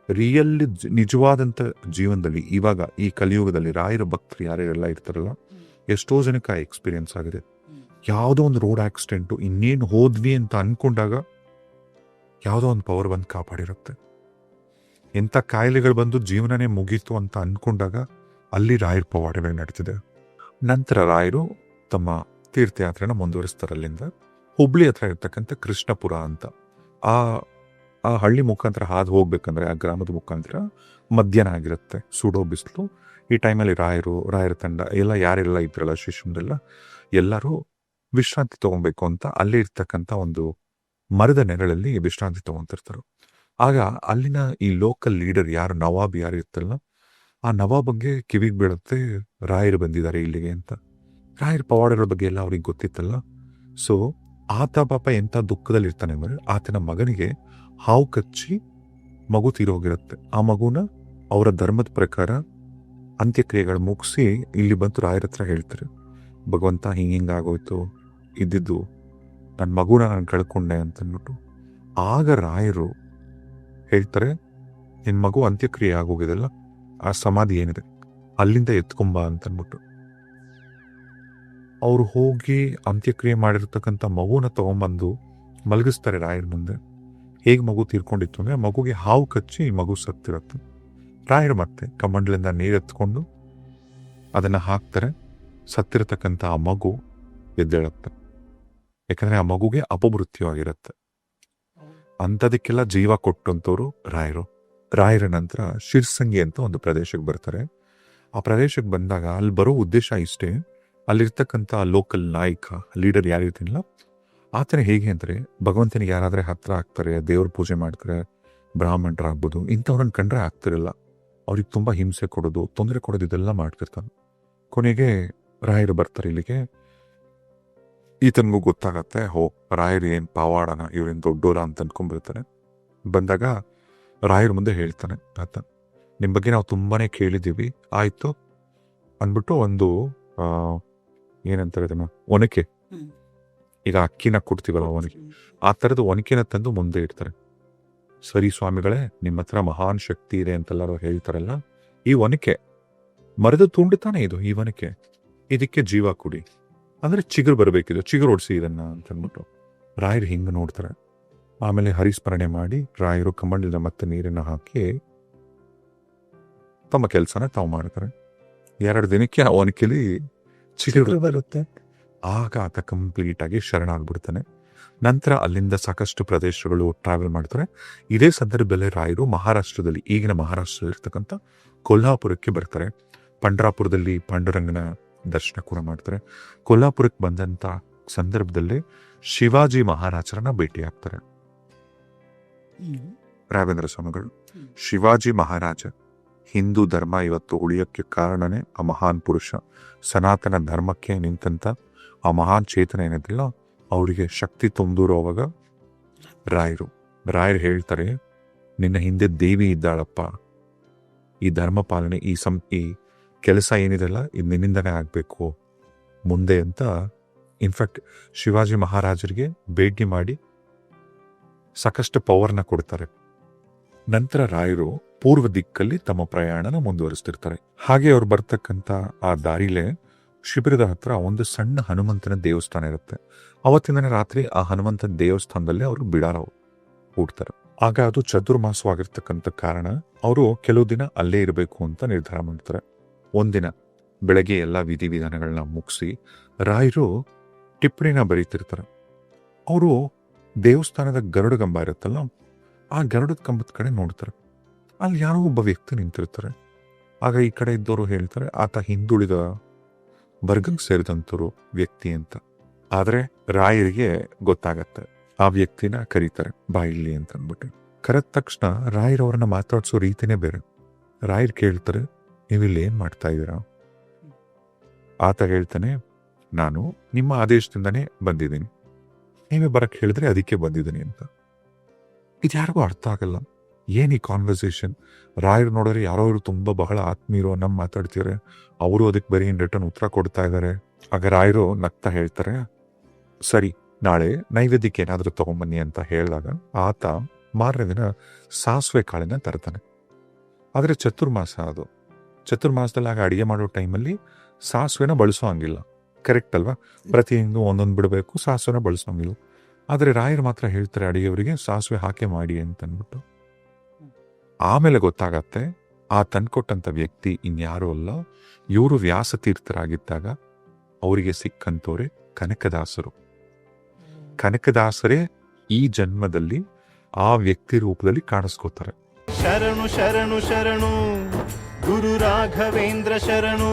ರಿಯಲ್ಲಿ ನಿಜವಾದಂತ ಜೀವನದಲ್ಲಿ ಇವಾಗ ಈ ಕಲಿಯುಗದಲ್ಲಿ ರಾಯರ ಭಕ್ತರು ಯಾರ್ಯಾರೆಲ್ಲ ಇರ್ತಾರಲ್ಲ, ಎಷ್ಟೋ ಜನಕ್ಕೆ ಎಕ್ಸ್ಪೀರಿಯನ್ಸ್ ಆಗಿದೆ. ಯಾವುದೋ ಒಂದು ರೋಡ್ ಆಕ್ಸಿಡೆಂಟು, ಇನ್ನೇನು ಹೋದ್ವಿ ಅಂತ ಅನ್ಕೊಂಡಾಗ ಯಾವುದೋ ಒಂದು ಪವರ್ ಬಂದು ಕಾಪಾಡಿರುತ್ತೆ. ಎಂಥ ಕಾಯಿಲೆಗಳು ಬಂದು ಜೀವನನೇ ಮುಗೀತು ಅಂತ ಅನ್ಕೊಂಡಾಗ ಅಲ್ಲಿ ರಾಯರ ಪವಾಡಗಳು ನಡೀತಿದೆ. ನಂತರ ರಾಯರು ತಮ್ಮ ತೀರ್ಥಯಾತ್ರೆನ ಮುಂದುವರಿಸ್ತಾರೆ. ಅಲ್ಲಿಂದ ಹುಬ್ಳಿ ಹತ್ರ ಇರ್ತಕ್ಕಂಥ ಕೃಷ್ಣಪುರ ಅಂತ ಆ ಹಳ್ಳಿ ಮುಖಾಂತರ ಹಾದು ಹೋಗ್ಬೇಕಂದ್ರೆ ಆ ಗ್ರಾಮದ ಮುಖಾಂತರ ಮಧ್ಯಾಹ್ನ ಆಗಿರುತ್ತೆ, ಸುಡೋ ಬಿಸಿಲು. ಈ ಟೈಮಲ್ಲಿ ರಾಯರ ತಂಡ ಎಲ್ಲ ಯಾರೆಲ್ಲ ಇದ್ರಲ್ಲ ಶಿಷ್ಯರೆಲ್ಲ ಎಲ್ಲರೂ ವಿಶ್ರಾಂತಿ ತಗೊಬೇಕು ಅಂತ ಅಲ್ಲಿ ಇರ್ತಕ್ಕಂಥ ಒಂದು ಮರದ ನೆರಳಲ್ಲಿ ವಿಶ್ರಾಂತಿ ತಗೊಂತಿರ್ತಾರೆ. ಆಗ ಅಲ್ಲಿನ ಈ ಲೋಕಲ್ ಲೀಡರ್ ಯಾರು ನವಾಬ್ ಯಾರು ಇರ್ತಲ್ಲ, ಆ ನವಾಬ್ಗೆ ಕಿವಿಗೆ ಬೀಳುತ್ತೆ ರಾಯರು ಬಂದಿದ್ದಾರೆ ಇಲ್ಲಿಗೆ ಅಂತ. ರಾಯರ ಪವಾಡಗಳ ಬಗ್ಗೆ ಎಲ್ಲ ಅವ್ರಿಗೆ ಗೊತ್ತಿತ್ತಲ್ಲ. ಸೊ ಆತ ಪಾಪ ಎಂಥ ದುಃಖದಲ್ಲಿ ಇರ್ತಾನೆ ಅಂದರೆ, ಆತನ ಮಗನಿಗೆ ಹಾವು ಕಚ್ಚಿ ಮಗು ತೀರೋಗಿರುತ್ತೆ. ಆ ಮಗುನ ಅವರ ಧರ್ಮದ ಪ್ರಕಾರ ಅಂತ್ಯಕ್ರಿಯೆಗಳು ಮುಗಿಸಿ ಇಲ್ಲಿ ಬಂದು ರಾಯರ ಹತ್ರ ಹೇಳ್ತಾರೆ, ಭಗವಂತ ಹಿಂಗಾಗೋಯ್ತು, ಇದ್ದಿದ್ದು ನನ್ನ ಮಗುನ ನಾನು ಕಳ್ಕೊಂಡೆ ಅಂತಂದ್ಬಿಟ್ಟು. ಆಗ ರಾಯರು ಹೇಳ್ತಾರೆ, ನಿನ್ನ ಮಗು ಅಂತ್ಯಕ್ರಿಯೆ ಆಗೋಗಿದೆಲ್ಲ, ಆ ಸಮಾಧಿ ಏನಿದೆ ಅಲ್ಲಿಂದ ಎತ್ಕೊಂಬ ಅಂತನ್ಬಿಟ್ಟು. ಅವರು ಹೋಗಿ ಅಂತ್ಯಕ್ರಿಯೆ ಮಾಡಿರ್ತಕ್ಕಂಥ ಮಗುನ ತಗೊಂಬಂದು ಮಲಗಿಸ್ತಾರೆ ರಾಯರ ಮುಂದೆ. ಹೇಗೆ ಮಗು ತೀರ್ಕೊಂಡಿತ್ತು ಅಂದರೆ, ಮಗುಗೆ ಹಾವು ಕಚ್ಚಿ ಮಗು ಸತ್ತಿರುತ್ತೆ. ರಾಯರು ಮತ್ತೆ ಕಮಂಡಲಿಂದ ನೀರು ಎತ್ಕೊಂಡು ಅದನ್ನು ಹಾಕ್ತಾರೆ. ಸತ್ತಿರತಕ್ಕಂಥ ಆ ಮಗು ಎದ್ದೇಳುತ್ತೆ. ಯಾಕಂದರೆ ಆ ಮಗುಗೆ ಅಪಮೃತ್ಯು ಆಗಿರುತ್ತೆ. ಅಂಥದಕ್ಕೆಲ್ಲ ಜೀವ ಕೊಟ್ಟಂಥವ್ರು ರಾಯರು. ರಾಯರ ನಂತರ ಶಿರ್ಸಂಗಿ ಅಂತ ಒಂದು ಪ್ರದೇಶಕ್ಕೆ ಬರ್ತಾರೆ. ಆ ಪ್ರದೇಶಕ್ಕೆ ಬಂದಾಗ ಅಲ್ಲಿ ಬರೋ ಉದ್ದೇಶ ಇಷ್ಟೇ, ಅಲ್ಲಿರ್ತಕ್ಕಂಥ ಲೋಕಲ್ ನಾಯಕ ಲೀಡರ್ ಯಾರಿರ್ತೀನಿಲ್ಲ ಆತನ ಹೇಗೆ ಅಂದರೆ ಭಗವಂತನಿಗೆ ಯಾರಾದರೆ ಹತ್ರ ಆಗ್ತಾರೆ, ದೇವ್ರ ಪೂಜೆ ಮಾಡ್ತಾರೆ, ಬ್ರಾಹ್ಮಣರಾಗ್ಬೋದು, ಇಂಥವ್ರನ್ನ ಕಂಡ್ರೆ ಆಗ್ತಿರಲ್ಲ. ಅವ್ರಿಗೆ ತುಂಬ ಹಿಂಸೆ ಕೊಡೋದು, ತೊಂದರೆ ಕೊಡೋದು, ಇದೆಲ್ಲ ಮಾಡ್ತಿರ್ತಾನೆ. ಕೊನೆಗೆ ರಾಯರು ಬರ್ತಾರೆ ಇಲ್ಲಿಗೆ. ಈತನಿಗೂ ಗೊತ್ತಾಗತ್ತೆ, ರಾಯರು ಏನು ಪಾವಾಡನ, ಇವ್ರೇನು ದೊಡ್ಡೋರ ಅಂತ ಅನ್ಕೊಂಡ್ಬಿಡ್ತಾನೆ. ಬಂದಾಗ ರಾಯರ ಮುಂದೆ ಹೇಳ್ತಾನೆ ಆತ, ನಿಮ್ಮ ಬಗ್ಗೆ ನಾವು ತುಂಬಾನೇ ಕೇಳಿದ್ದೀವಿ, ಆಯ್ತು ಅಂದ್ಬಿಟ್ಟು ಒಂದು ಏನಂತಾರೆ ಅದನ್ನ, ಒನಕೆ, ಈಗ ಅಕ್ಕಿನ ಕೊಡ್ತೀವಲ್ಲ ಒನಕೆ, ಆ ಥರದ ಒನಕೆನ ತಂದು ಮುಂದೆ ಇಡ್ತಾರೆ. ಸರಿ ಸ್ವಾಮಿಗಳೇ, ನಿಮ್ಮ ಹತ್ರ ಮಹಾನ್ ಶಕ್ತಿ ಇದೆ ಅಂತೆಲ್ಲರೂ ಹೇಳ್ತಾರಲ್ಲ, ಈ ಒನಕೆ ಮರದ ತುಂಡು ತಾನೇ ಇದು, ಈ ಒನಕೆ, ಇದಕ್ಕೆ ಜೀವ ಕೊಡಿ, ಅಂದ್ರೆ ಚಿಗುರು ಬರಬೇಕಿದು, ಚಿಗುರು ಓಡಿಸಿ ಇದನ್ನ ಅಂತ ಅಂದ್ಬಿಟ್ಟು ರಾಯರು ಹಿಂಗೆ ನೋಡ್ತಾರೆ. ಆಮೇಲೆ ಹರಿಸ್ಮರಣೆ ಮಾಡಿ ರಾಯರು ಕಮಂಡಲದ ಮತ್ತೆ ನೀರನ್ನು ಹಾಕಿ ತಮ್ಮ ಕೆಲಸನ ತಾವು ಮಾಡ್ತಾರೆ. 2 ದಿನಕ್ಕೆ ಆ ಒನಕೆಲಿ ಚಿಗುರು ಬರುತ್ತೆ. ಆಗ ಆತ ಕಂಪ್ಲೀಟ್ ಆಗಿ ಶರಣಾಗ್ಬಿಡ್ತಾನೆ. ನಂತರ ಅಲ್ಲಿಂದ ಸಾಕಷ್ಟು ಪ್ರದೇಶಗಳು ಟ್ರಾವೆಲ್ ಮಾಡ್ತಾರೆ. ಇದೇ ಸಂದರ್ಭದಲ್ಲಿ ರಾಯರು ಮಹಾರಾಷ್ಟ್ರದಲ್ಲಿ, ಈಗಿನ ಮಹಾರಾಷ್ಟ್ರದಲ್ಲಿ ಇರ್ತಕ್ಕಂಥ ಕೊಲ್ಹಾಪುರಕ್ಕೆ ಬರ್ತಾರೆ. ಪಂಡ್ರಾಪುರದಲ್ಲಿ ಪಾಂಡುರಂಗನ ದರ್ಶನ ಕೂಡ ಮಾಡ್ತಾರೆ. ಕೊಲ್ಹಾಪುರಕ್ಕೆ ಬಂದಂತ ಸಂದರ್ಭದಲ್ಲಿ ಶಿವಾಜಿ ಮಹಾರಾಜರನ್ನ ಭೇಟಿ ಆಗ್ತಾರೆ ರಾಘವೇಂದ್ರ ಸ್ವಾಮಿಗಳು. ಶಿವಾಜಿ ಮಹಾರಾಜ ಹಿಂದೂ ಧರ್ಮ ಇವತ್ತು ಉಳಿಯೋಕ್ಕೆ ಕಾರಣನೇ ಆ ಮಹಾನ್ ಪುರುಷ, ಸನಾತನ ಧರ್ಮಕ್ಕೆ ನಿಂತಂತ ಆ ಮಹಾನ್ ಚೇತನ ಏನಿದಿಲ್ಲ, ಅವರಿಗೆ ಶಕ್ತಿ ತುಂಬಿರುವಾಗ ರಾಯರು ಹೇಳ್ತಾರೆ, ನಿನ್ನ ಹಿಂದೆ ದೇವಿ ಇದ್ದಾಳಪ್ಪ, ಈ ಧರ್ಮ ಪಾಲನೆ, ಈ ಕೆಲಸ ಏನಿದೆಲ್ಲ ಇದು ನಿನ್ನಿಂದನೇ ಆಗಬೇಕು ಮುಂದೆ ಅಂತ. ಇನ್ಫ್ಯಾಕ್ಟ್ ಶಿವಾಜಿ ಮಹಾರಾಜರಿಗೆ ಭೇಟಿ ಮಾಡಿ ಸಾಕಷ್ಟು ಪವರ್ನ ಕೊಡ್ತಾರೆ. ನಂತರ ರಾಯರು ಪೂರ್ವ ದಿಕ್ಕಲ್ಲಿ ತಮ್ಮ ಪ್ರಯಾಣನ ಮುಂದುವರಿಸ್ತಿರ್ತಾರೆ. ಹಾಗೆ ಅವ್ರು ಬರ್ತಕ್ಕಂಥ ಆ ದಾರಿಲೇ ಶಿಬಿರದ ಹತ್ರ ಒಂದು ಸಣ್ಣ ಹನುಮಂತನ ದೇವಸ್ಥಾನ ಇರುತ್ತೆ. ಅವತ್ತಿನ ರಾತ್ರಿ ಆ ಹನುಮಂತನ ದೇವಸ್ಥಾನದಲ್ಲಿ ಅವರು ಬಿಡಾರ ಹೂಡ್ತಾರೆ. ಆಗ ಅದು ಚತುರ್ಮಾಸವಾಗಿರ್ತಕ್ಕಂಥ ಕಾರಣ ಅವರು ಕೆಲವು ದಿನ ಅಲ್ಲೇ ಇರಬೇಕು ಅಂತ ನಿರ್ಧಾರ ಮಾಡ್ತಾರೆ. ಒಂದಿನ ಬೆಳಗ್ಗೆ ಎಲ್ಲ ವಿಧಿವಿಧಾನಗಳನ್ನ ಮುಗಿಸಿ ರಾಯರು ಟಿಪ್ಪಣಿನ ಬರೀತಿರ್ತಾರೆ. ಅವರು ದೇವಸ್ಥಾನದ ಗರುಡ ಕಂಬ ಇರುತ್ತಲ್ಲ, ಆ ಗರುಡದ ಕಂಬದ ಕಡೆ ನೋಡ್ತಾರೆ. ಅಲ್ಲಿ ಯಾರೋ ಒಬ್ಬ ವ್ಯಕ್ತಿ ನಿಂತಿರ್ತಾರೆ. ಆಗ ಈ ಕಡೆ ಇದ್ದವರು ಹೇಳ್ತಾರೆ, ಆತ ಹಿಂದುಳಿದ ವರ್ಗಕ್ಕೆ ಸೇರಿದಂಥವ್ರು ವ್ಯಕ್ತಿ ಅಂತ. ಆದರೆ ರಾಯರಿಗೆ ಗೊತ್ತಾಗತ್ತೆ. ಆ ವ್ಯಕ್ತಿನ ಕರೀತಾರೆ, ಬಾ ಇಲ್ಲಿ ಅಂತ ಅಂದ್ಬಿಟ್ಟು. ಕರೆದ ತಕ್ಷಣ ರಾಯರವ್ರನ್ನ ಮಾತಾಡ್ಸೋ ರೀತಿನೇ ಬೇರೆ. ರಾಯರು ಕೇಳ್ತಾರೆ, ನೀವಿಲ್ಲಿ ಏನ್ ಮಾಡ್ತಾ ಇದ್ದೀರಾ? ಆತ ಹೇಳ್ತಾನೆ, ನಾನು ನಿಮ್ಮ ಆದೇಶದಿಂದನೇ ಬಂದಿದ್ದೀನಿ, ನೀವೇ ಬರಕ್ ಹೇಳಿದ್ರೆ ಅದಕ್ಕೆ ಬಂದಿದ್ದೀನಿ ಅಂತ. ಇದ್ಯಾರಿಗೂ ಅರ್ಥ ಆಗಲ್ಲ. ಏನ್ ಈ ಕಾನ್ವರ್ಸೇಷನ್? ರಾಯರು ನೋಡಿದ್ರೆ ಯಾರೋ ತುಂಬಾ ಬಹಳ ಆತ್ಮೀಯರು ನಮ್ಮ ಮಾತಾಡ್ತಿದ್ದಾರೆ, ಅವರು ಅದಕ್ಕೆ ಬರೀ ಇನ್ ರಿಟರ್ನ್ ಉತ್ತರ ಕೊಡ್ತಾ ಇದ್ದಾರೆ. ಆಗ ರಾಯರು ನಗ್ತಾ ಹೇಳ್ತಾರೆ, ಸರಿ ನಾಳೆ ನೈವೇದ್ಯಕ್ಕೆ ಏನಾದ್ರೂ ತಗೊಂಬನ್ನಿ ಅಂತ ಹೇಳಿದಾಗ ಆತ ಮಾರನೇ ದಿನ ಸಾಸಿವೆ ಕಾಳಿನ ತರ್ತಾನೆ. ಆದ್ರೆ ಚತುರ್ಮಾಸ ಅದು, ಚತುರ್ಮಾಸದಲ್ಲಿ ಆಗ ಅಡಿಗೆ ಮಾಡೋ ಟೈಮಲ್ಲಿ ಸಾಸಿವೆನ ಬಳಸೋ ಹಂಗಿಲ್ಲ, ಕರೆಕ್ಟ್ ಅಲ್ವಾ? ಪ್ರತಿಯೊಂದು ಒಂದೊಂದು ಬಿಡಬೇಕು, ಸಾಸಿವೆನ ಬಳಸೋಂಗಿಲ್ಲ. ಆದರೆ ರಾಯರು ಮಾತ್ರ ಹೇಳ್ತಾರೆ ಅಡಿಗೆಯವರಿಗೆ ಸಾಸಿವೆ ಹಾಕಿ ಮಾಡಿ ಅಂತ ಅಂದ್ಬಿಟ್ಟು. ಆಮೇಲೆ ಗೊತ್ತಾಗತ್ತೆ, ಆ ತಂದ್ಕೊಟ್ಟಂತ ವ್ಯಕ್ತಿ ಇನ್ಯಾರೂ ಅಲ್ಲ, ಇವರು ವ್ಯಾಸತೀರ್ಥರಾಗಿದ್ದಾಗ ಅವರಿಗೆ ಸಿಕ್ಕಂತವ್ರೆ ಕನಕದಾಸರು. ಕನಕದಾಸರೇ ಈ ಜನ್ಮದಲ್ಲಿ ಆ ವ್ಯಕ್ತಿ ರೂಪದಲ್ಲಿ ಕಾಣಿಸ್ಕೋತಾರೆ. ಶರಣು ಶರಣು ಶರಣು ಗುರು ರಾಘವೇಂದ್ರ ಶರಣು.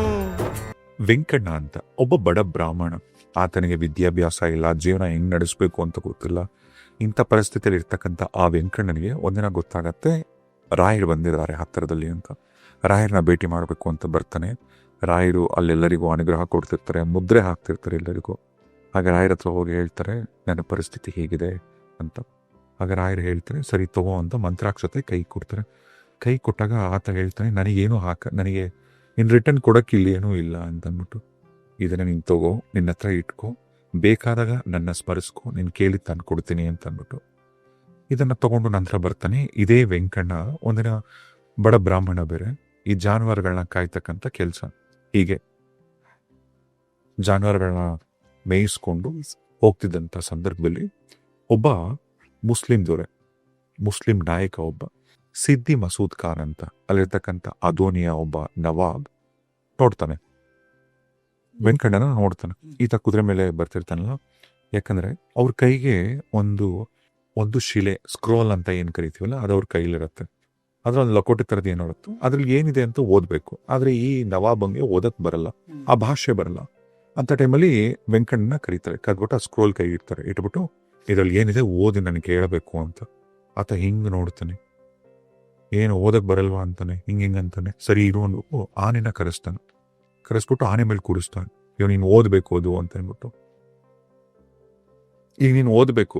ವೆಂಕಣ್ಣ ಅಂತ ಒಬ್ಬ ಬಡ ಬ್ರಾಹ್ಮಣ. ಆತನಿಗೆ ವಿದ್ಯಾಭ್ಯಾಸ ಇಲ್ಲ, ಜೀವನ ಹೆಂಗ್ ನಡೆಸಬೇಕು ಅಂತ ಗೊತ್ತಿಲ್ಲ. ಇಂಥ ಪರಿಸ್ಥಿತಿಯಲ್ಲಿ ಇರ್ತಕ್ಕಂಥ ಆ ವೆಂಕಣ್ಣನಿಗೆ ಒಂದಿನ ಗೊತ್ತಾಗತ್ತೆ, ರಾಯರು ಬಂದಿದ್ದಾರೆ ಹತ್ತಿರದಲ್ಲಿ ಅಂತ. ರಾಯರನ್ನ ಭೇಟಿ ಮಾಡಬೇಕು ಅಂತ ಬರ್ತಾನೆ. ರಾಯರು ಅಲ್ಲೆಲ್ಲರಿಗೂ ಅನುಗ್ರಹ ಕೊಡ್ತಿರ್ತಾರೆ, ಮುದ್ರೆ ಹಾಕ್ತಿರ್ತಾರೆ ಎಲ್ಲರಿಗೂ. ಆಗ ರಾಯರ ಹತ್ರ ಹೋಗಿ ಹೇಳ್ತಾರೆ, ನನ್ನ ಪರಿಸ್ಥಿತಿ ಹೇಗಿದೆ ಅಂತ. ಆಗ ರಾಯರು ಹೇಳ್ತಾರೆ, ಸರಿ ತಗೋ ಅಂತ ಮಂತ್ರಾಕ್ಷತೆ ಕೈ ಕೊಡ್ತಾರೆ. ಕೈ ಕೊಟ್ಟಾಗ ಆತ ಹೇಳ್ತಾನೆ, ನನಗೇನು ನನಗೆ ಇನ್ ರಿಟರ್ನ್ ಕೊಡಕ್ಕೆ ಇಲ್ಲಿ ಏನೂ ಇಲ್ಲ ಅಂತ ಅಂದ್ಬಿಟ್ಟು, ಇದನ್ನ ನೀನು ತಗೋ, ನಿನ್ನ ಹತ್ರ ಇಟ್ಕೋ, ಬೇಕಾದಾಗ ನನ್ನ ಸ್ಮರಿಸ್ಕೊ, ನೀನು ಕೇಳಿ ತಂದು ಕೊಡ್ತೀನಿ ಅಂತ ಅಂದ್ಬಿಟ್ಟು ಇದನ್ನ ತಗೊಂಡು ನಂತರ ಬರ್ತಾನೆ. ಇದೇ ವೆಂಕಣ್ಣ ಒಂದಿನ ಬಡ ಬ್ರಾಹ್ಮಣ ಬೇರೆ, ಈ ಜಾನುವಾರುಗಳನ್ನ ಕಾಯ್ತಕ್ಕಂಥ ಕೆಲಸ. ಹೀಗೆ ಜಾನುವಾರುಗಳನ್ನ ಮೇಯಿಸ್ಕೊಂಡು ಹೋಗ್ತಿದ್ದಂಥ ಸಂದರ್ಭದಲ್ಲಿ ಒಬ್ಬ ಮುಸ್ಲಿಂ ನಾಯಕ, ಒಬ್ಬ ಸಿದ್ದಿ ಮಸೂದ್ ಖಾನ್ ಅಂತ ಅಲ್ಲಿರ್ತಕ್ಕಂಥ ಅದೋನಿಯ ಒಬ್ಬ ನವಾಬ್ ನೋಡ್ತಾನೆ. ವೆಂಕಣ್ಣನ ನೋಡ್ತಾನೆ. ಈತ ಕುದುರೆ ಮೇಲೆ ಬರ್ತಿರ್ತಾನಲ್ಲ, ಯಾಕಂದ್ರೆ ಅವ್ರ ಕೈಗೆ ಒಂದು ಒಂದು ಶಿಲೆ ಸ್ಕ್ರೋಲ್ ಅಂತ ಏನು ಕರಿತೀವಲ್ಲ ಅದು ಅವ್ರ ಕೈಲಿರುತ್ತೆ. ಅದ್ರೊಂದು ಲಕೋಟೆ ಥರದ್ದು ಏನೋ ಇರುತ್ತೆ, ಅದ್ರಲ್ಲಿ ಏನಿದೆ ಅಂತ ಓದಬೇಕು. ಆದರೆ ಈ ನವಾಬಂಗೆ ಓದಕ್ಕೆ ಬರಲ್ಲ, ಆ ಭಾಷೆ ಬರಲ್ಲ. ಅಂತ ಟೈಮಲ್ಲಿ ವೆಂಕಣ್ಣನ ಕರೀತಾರೆ, ಕರ್ಬಿಟ್ಟು ಆ ಸ್ಕ್ರೋಲ್ ಕೈ ಇಡ್ತಾರೆ, ಇಟ್ಬಿಟ್ಟು ಇದರಲ್ಲಿ ಏನಿದೆ ಓದಿ ನನಗೆ ಹೇಳಬೇಕು ಅಂತ. ಆತ ಹಿಂಗೆ ನೋಡ್ತಾನೆ, ಏನು ಓದಕ್ಕೆ ಬರಲ್ವಾ ಅಂತಾನೆ, ಹಿಂಗೆ ಅಂತಾನೆ. ಸರಿ ಇರು ಅಂದ್ಬಿಟ್ಟು ಆನೆನ ಕರೆಸ್ಬಿಟ್ಟು ಆನೆ ಮೇಲೆ ಕೂರಿಸ್ತಾನೆ. ಇವ್ ನೀನು ಓದಬೇಕು ಓದು ಅಂತ ಅಂದ್ಬಿಟ್ಟು, ಈಗ ನೀನು ಓದಬೇಕು,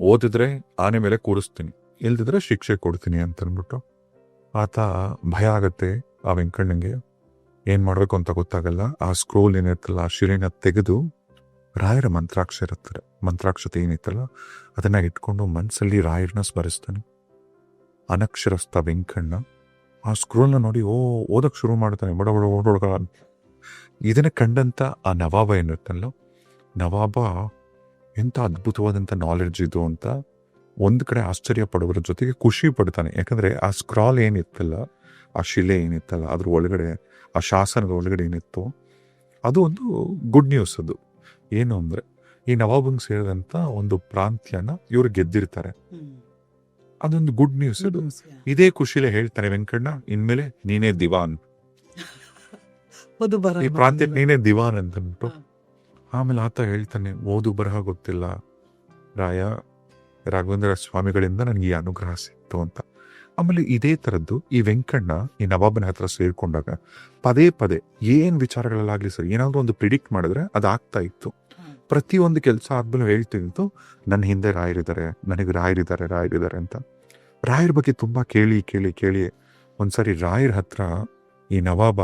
ಓದಿದ್ರೆ ಆನೆ ಮೇಲೆ ಕೂರಿಸ್ತೀನಿ, ಇಲ್ದಿದ್ರೆ ಶಿಕ್ಷೆ ಕೊಡ್ತೀನಿ ಅಂತ ಅಂದ್ಬಿಟ್ಟು ಆತ ಭಯ ಆಗತ್ತೆ. ಆ ವೆಂಕಣ್ಣಂಗೆ ಏನು ಮಾಡಬೇಕು ಅಂತ ಗೊತ್ತಾಗಲ್ಲ. ಆ ಸ್ಕ್ರೋಲ್ ಏನಿರುತ್ತಲ್ಲ ಆ ಶಿಲೆನ ತೆಗೆದು ರಾಯರ ಮಂತ್ರಾಕ್ಷತೆ ಏನಿತ್ತಲ್ಲ ಅದನ್ನ ಇಟ್ಕೊಂಡು ಮನಸ್ಸಲ್ಲಿ ರಾಯರನ್ನ ಸ್ಮರಿಸ್ತಾನೆ. ಅನಕ್ಷರಸ್ಥ ವೆಂಕಣ್ಣ ಆ ಸ್ಕ್ರೋಲ್ನ ನೋಡಿ ಓದಕ್ಕೆ ಶುರು ಮಾಡ್ತಾನೆ, ಬಡ ಬಡ ಓಡೋಡ್ಗ. ಇದನ್ನ ಕಂಡಂತ ಆ ನವಾಬ ಏನಿರ್ತಲ್ಲ, ನವಾಬ ಎಂಥ ಅದ್ಭುತವಾದಂಥ ನಾಲೆಡ್ಜ್ ಇದು ಅಂತ ಒಂದು ಕಡೆ ಆಶ್ಚರ್ಯ ಪಡೋದ್ರ ಜೊತೆಗೆ ಖುಷಿ ಪಡ್ತಾನೆ. ಯಾಕಂದರೆ ಆ ಸ್ಕ್ರಾಲ್ ಏನಿತ್ತಲ್ಲ, ಆ ಶಿಲೆ ಏನಿತ್ತಲ್ಲ, ಅದ್ರ ಒಳಗಡೆ ಆ ಶಾಸನದ ಒಳಗಡೆ ಏನಿತ್ತು ಅದು ಒಂದು ಗುಡ್ ನ್ಯೂಸ್. ಅದು ಏನು ಅಂದರೆ ಈ ನವಾಬಂಗೆ ಸೇರಿದಂಥ ಒಂದು ಪ್ರಾಂತ್ಯನ ಇವರು ಗೆದ್ದಿರ್ತಾರೆ. ಅದೊಂದು ಗುಡ್ ನ್ಯೂಸ್. ಅದು ಇದೇ ಖುಷಿಲೇ ಹೇಳ್ತಾನೆ ವೆಂಕಣ್ಣ, ಇನ್ಮೇಲೆ ನೀನೇ ದಿವಾನ್, ಈ ಪ್ರಾಂತ್ಯಕ್ಕೆ ನೀನೇ ದಿವಾನ್ ಅಂತಂದ್ಬಿಟ್ಟು. ಆಮೇಲೆ ಆತ ಹೇಳ್ತಾನೆ, ಓದು ಬರಹ ಗೊತ್ತಿಲ್ಲ ರಾಯ, ರಾಘವೇಂದ್ರ ಸ್ವಾಮಿಗಳಿಂದ ನನಗೆ ಈ ಅನುಗ್ರಹ ಸಿಕ್ತು ಅಂತ. ಆಮೇಲೆ ಇದೇ ಥರದ್ದು ಈ ವೆಂಕಣ್ಣ ಈ ನವಾಬನ ಹತ್ರ ಸೇರ್ಕೊಂಡಾಗ ಪದೇ ಪದೇ ಏನು ವಿಚಾರಗಳಲ್ಲಾಗಲಿ ಸರಿ, ಏನಾದರೂ ಒಂದು ಪ್ರಿಡಿಕ್ಟ್ ಮಾಡಿದ್ರೆ ಅದಾಗ್ತಾ ಇತ್ತು. ಪ್ರತಿಯೊಂದು ಕೆಲಸ ಆದ್ಮೇಲೆ ಹೇಳ್ತಿತ್ತು, ನನ್ನ ಹಿಂದೆ ರಾಯರಿದ್ದಾರೆ, ನನಗೆ ರಾಯರಿದ್ದಾರೆ ಅಂತ. ರಾಯರ ಬಗ್ಗೆ ತುಂಬ ಕೇಳಿ ಒಂದ್ಸರಿ ರಾಯರ ಹತ್ರ ಈ ನವಾಬ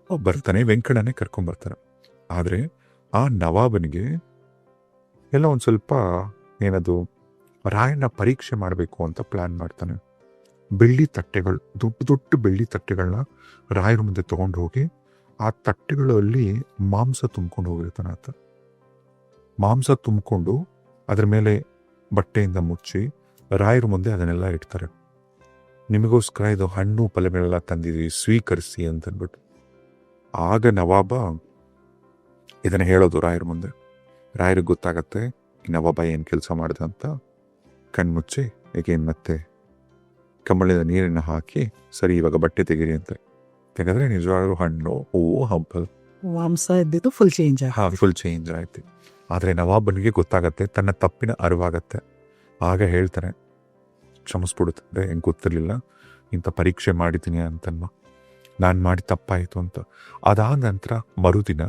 ಬರ್ತಾನೆ, ವೆಂಕಣ್ಣನೇ ಕರ್ಕೊಂಡ್ಬರ್ತಾರೆ. ಆದರೆ ಆ ನವಾಬನಿಗೆ ಎಲ್ಲ ಒಂದು ಸ್ವಲ್ಪ ಏನದು ರಾಯನ ಪರೀಕ್ಷೆ ಮಾಡಬೇಕು ಅಂತ ಪ್ಲಾನ್ ಮಾಡ್ತಾನೆ. ಬೆಳ್ಳಿ ತಟ್ಟೆಗಳು, ದೊಡ್ಡ ಬೆಳ್ಳಿ ತಟ್ಟೆಗಳನ್ನ ರಾಯರ ಮುಂದೆ ತಗೊಂಡು ಹೋಗಿ ಆ ತಟ್ಟೆಗಳಲ್ಲಿ ಮಾಂಸ ತುಂಬ್ಕೊಂಡು ಹೋಗಿರ್ತಾನೆ ಆತ. ಮಾಂಸ ತುಂಬಿಕೊಂಡು ಅದ್ರ ಮೇಲೆ ಬಟ್ಟೆಯಿಂದ ಮುಚ್ಚಿ ರಾಯರ ಮುಂದೆ ಅದನ್ನೆಲ್ಲ ಇಡ್ತಾರೆ. ನಿಮಗೋಸ್ಕರ ಇದು ಹಣ್ಣು ಫಲಗಳೆಲ್ಲ ತಂದಿದ್ದೀವಿ, ಸ್ವೀಕರಿಸಿ ಅಂತಂದ್ಬಿಟ್ಟು. ಆಗ ನವಾಬ ಇದನ್ನು ಹೇಳೋದು ರಾಯರ ಮುಂದೆ. ರಾಯರಿಗೆ ಗೊತ್ತಾಗತ್ತೆ ಈ ನವಾಬ ಏನು ಕೆಲಸ ಮಾಡಿದ ಅಂತ. ಕಣ್ಮುಚ್ಚಿ ಏಕೇನು ಮತ್ತೆ ಕಮ್ಮಳಿದ ನೀರನ್ನು ಹಾಕಿ, ಸರಿ ಇವಾಗ ಬಟ್ಟೆ ತೆಗೀರಿ ಅಂತ ತೆಗೆದ್ರೆ ನಿಜವಾಗ್ಲೂ ಹಣ್ಣು, ಹೂವು, ಹಂಪಲ್, ಮಾಂಸ ಇದ್ದಿದ್ದು ಫುಲ್ ಚೇಂಜ್ ಆಯ್ತು. ಆದರೆ ನವಾಬನಿಗೆ ಗೊತ್ತಾಗತ್ತೆ, ತನ್ನ ತಪ್ಪಿನ ಅರಿವಾಗತ್ತೆ. ಆಗ ಹೇಳ್ತಾನೆ, ಕ್ಷಮಿಸ್ಬಿಡುತ್ತೆ, ಹೆಂಗೆ ಗೊತ್ತಿರಲಿಲ್ಲ, ಇಂಥ ಪರೀಕ್ಷೆ ಮಾಡಿದ್ದೀನಿ ಅಂತನ್ಮ, ನಾನು ಮಾಡಿ ತಪ್ಪಾಯಿತು ಅಂತ. ಅದಾದ ನಂತರ ಮರುದಿನ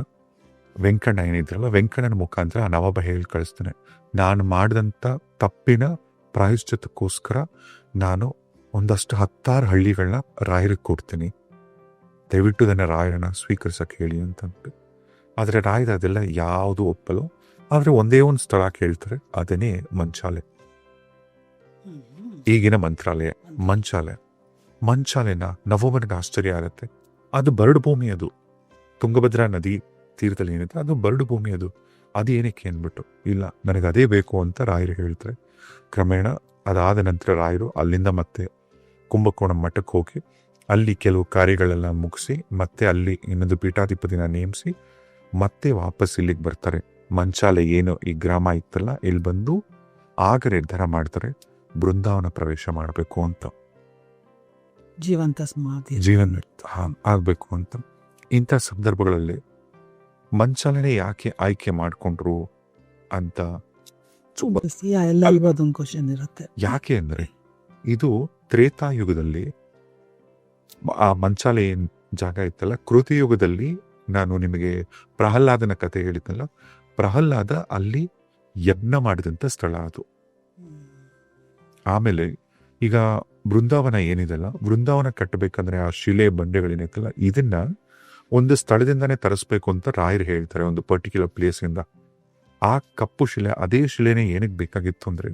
ವೆಂಕಣ್ಣ ಏನಿದ್ರಲ್ಲ, ವೆಂಕಣ್ಣನ ಮುಖಾಂತರ ಆ ನವಾಬ ಹೇಳಿ ಕಳಿಸ್ತಾನೆ, ನಾನು ಮಾಡಿದಂಥ ತಪ್ಪಿನ ಪ್ರಾಯಶ್ಚಿತ್ತಕ್ಕೋಸ್ಕರ ನಾನು ಒಂದಷ್ಟು 10 ಹಳ್ಳಿಗಳನ್ನ ರಾಯರಿಗೆ ಕೊಡ್ತೀನಿ, ದಯವಿಟ್ಟು ಅದನ್ನು ರಾಯರನ್ನ ಸ್ವೀಕರಿಸಕ್ಕೆ ಹೇಳಿ ಅಂತಂದು. ಆದರೆ ರಾಯರ ಅದೆಲ್ಲ ಯಾವುದು ಒಪ್ಪಲು. ಆದರೆ ಒಂದೇ ಒಂದು ಸ್ಥಳ ಕೇಳ್ತಾರೆ, ಅದನ್ನೇ ಮಂಚಾಲೆ, ಈಗಿನ ಮಂತ್ರಾಲಯ. ಮಂಚಾಲೆನ ನವಾಬನಿಗೆ ಆಶ್ಚರ್ಯ ಆಗತ್ತೆ. ಅದು ಬರಡು ಭೂಮಿ, ಅದು ತುಂಗಭದ್ರಾ ನದಿ ತೀರದಲ್ಲಿ ಏನಿದೆ ಅದು ಬರಡು ಭೂಮಿ, ಅದು ಏನಕ್ಕೆ ಅಂದ್ಬಿಟ್ಟು, ಇಲ್ಲ ನನಗೆ ಅದೇ ಬೇಕು ಅಂತ ರಾಯರು ಹೇಳ್ತಾರೆ. ಕ್ರಮೇಣ ಅದಾದ ನಂತರ ರಾಯರು ಅಲ್ಲಿಂದ ಮತ್ತೆ ಕುಂಭಕೋಣ ಮಠಕ್ಕೆ ಹೋಗಿ ಅಲ್ಲಿ ಕೆಲವು ಕಾರ್ಯಗಳೆಲ್ಲ ಮುಗಿಸಿ ಮತ್ತೆ ಅಲ್ಲಿ ಇನ್ನೊಂದು ಪೀಠಾಧಿಪತಿನ ನೇಮಿಸಿ ಮತ್ತೆ ವಾಪಸ್ ಇಲ್ಲಿಗೆ ಬರ್ತಾರೆ. ಮಂಚಾಲೆ ಏನು ಈ ಗ್ರಾಮ ಇತ್ತಲ್ಲ, ಇಲ್ಲಿ ಬಂದು ಆಗ ನಿರ್ಧಾರ ಮಾಡ್ತಾರೆ ಬೃಂದಾವನ ಪ್ರವೇಶ ಮಾಡಬೇಕು ಅಂತ, ಜೀವಂತ ಸಮಾಧಿ ಆಗ್ಬೇಕು ಅಂತ. ಇಂಥ ಸಂದರ್ಭಗಳಲ್ಲಿ ಮಂಚಾಲೆನೇ ಯಾಕೆ ಆಯ್ಕೆ ಮಾಡಿಕೊಂಡ್ರು ಅಂತ ಎಲ್ಲರಿಗೂ ಅದೊಂದು ಕ್ವಶನ್ ಇರುತ್ತೆ. ಯಾಕೆ ಅಂದರೆ ಇದು ತ್ರೇತಾಯುಗದಲ್ಲಿ ಆ ಮಂಚಾಲೆ ಏನ್ ಜಾಗ ಇತ್ತಲ್ಲ, ಕೃತಿಯುಗದಲ್ಲಿ ನಾನು ನಿಮಗೆ ಪ್ರಹ್ಲಾದನ ಕತೆ ಹೇಳಿದ್ನಲ್ಲ, ಪ್ರಹ್ಲಾದ ಅಲ್ಲಿ ಯಜ್ಞ ಮಾಡಿದಂಥ ಸ್ಥಳ ಅದು. ಆಮೇಲೆ ಈಗ ಬೃಂದಾವನ ಏನಿದೆಲ್ಲ, ಬೃಂದಾವನ ಕಟ್ಟಬೇಕಂದ್ರೆ ಆ ಶಿಲೆ ಬಂಡೆಗಳೇನಿತ್ತಲ್ಲ, ಇದನ್ನ ಒಂದು ಸ್ಥಳದಿಂದಾನೇ ತರಿಸ್ಬೇಕು ಅಂತ ರಾಯರು ಹೇಳ್ತಾರೆ, ಒಂದು ಪರ್ಟಿಕ್ಯುಲರ್ ಪ್ಲೇಸಿಂದ. ಆ ಕಪ್ಪು ಶಿಲೆ, ಅದೇ ಶಿಲೆನೇ ಏನಕ್ಕೆ ಬೇಕಾಗಿತ್ತು ಅಂದರೆ,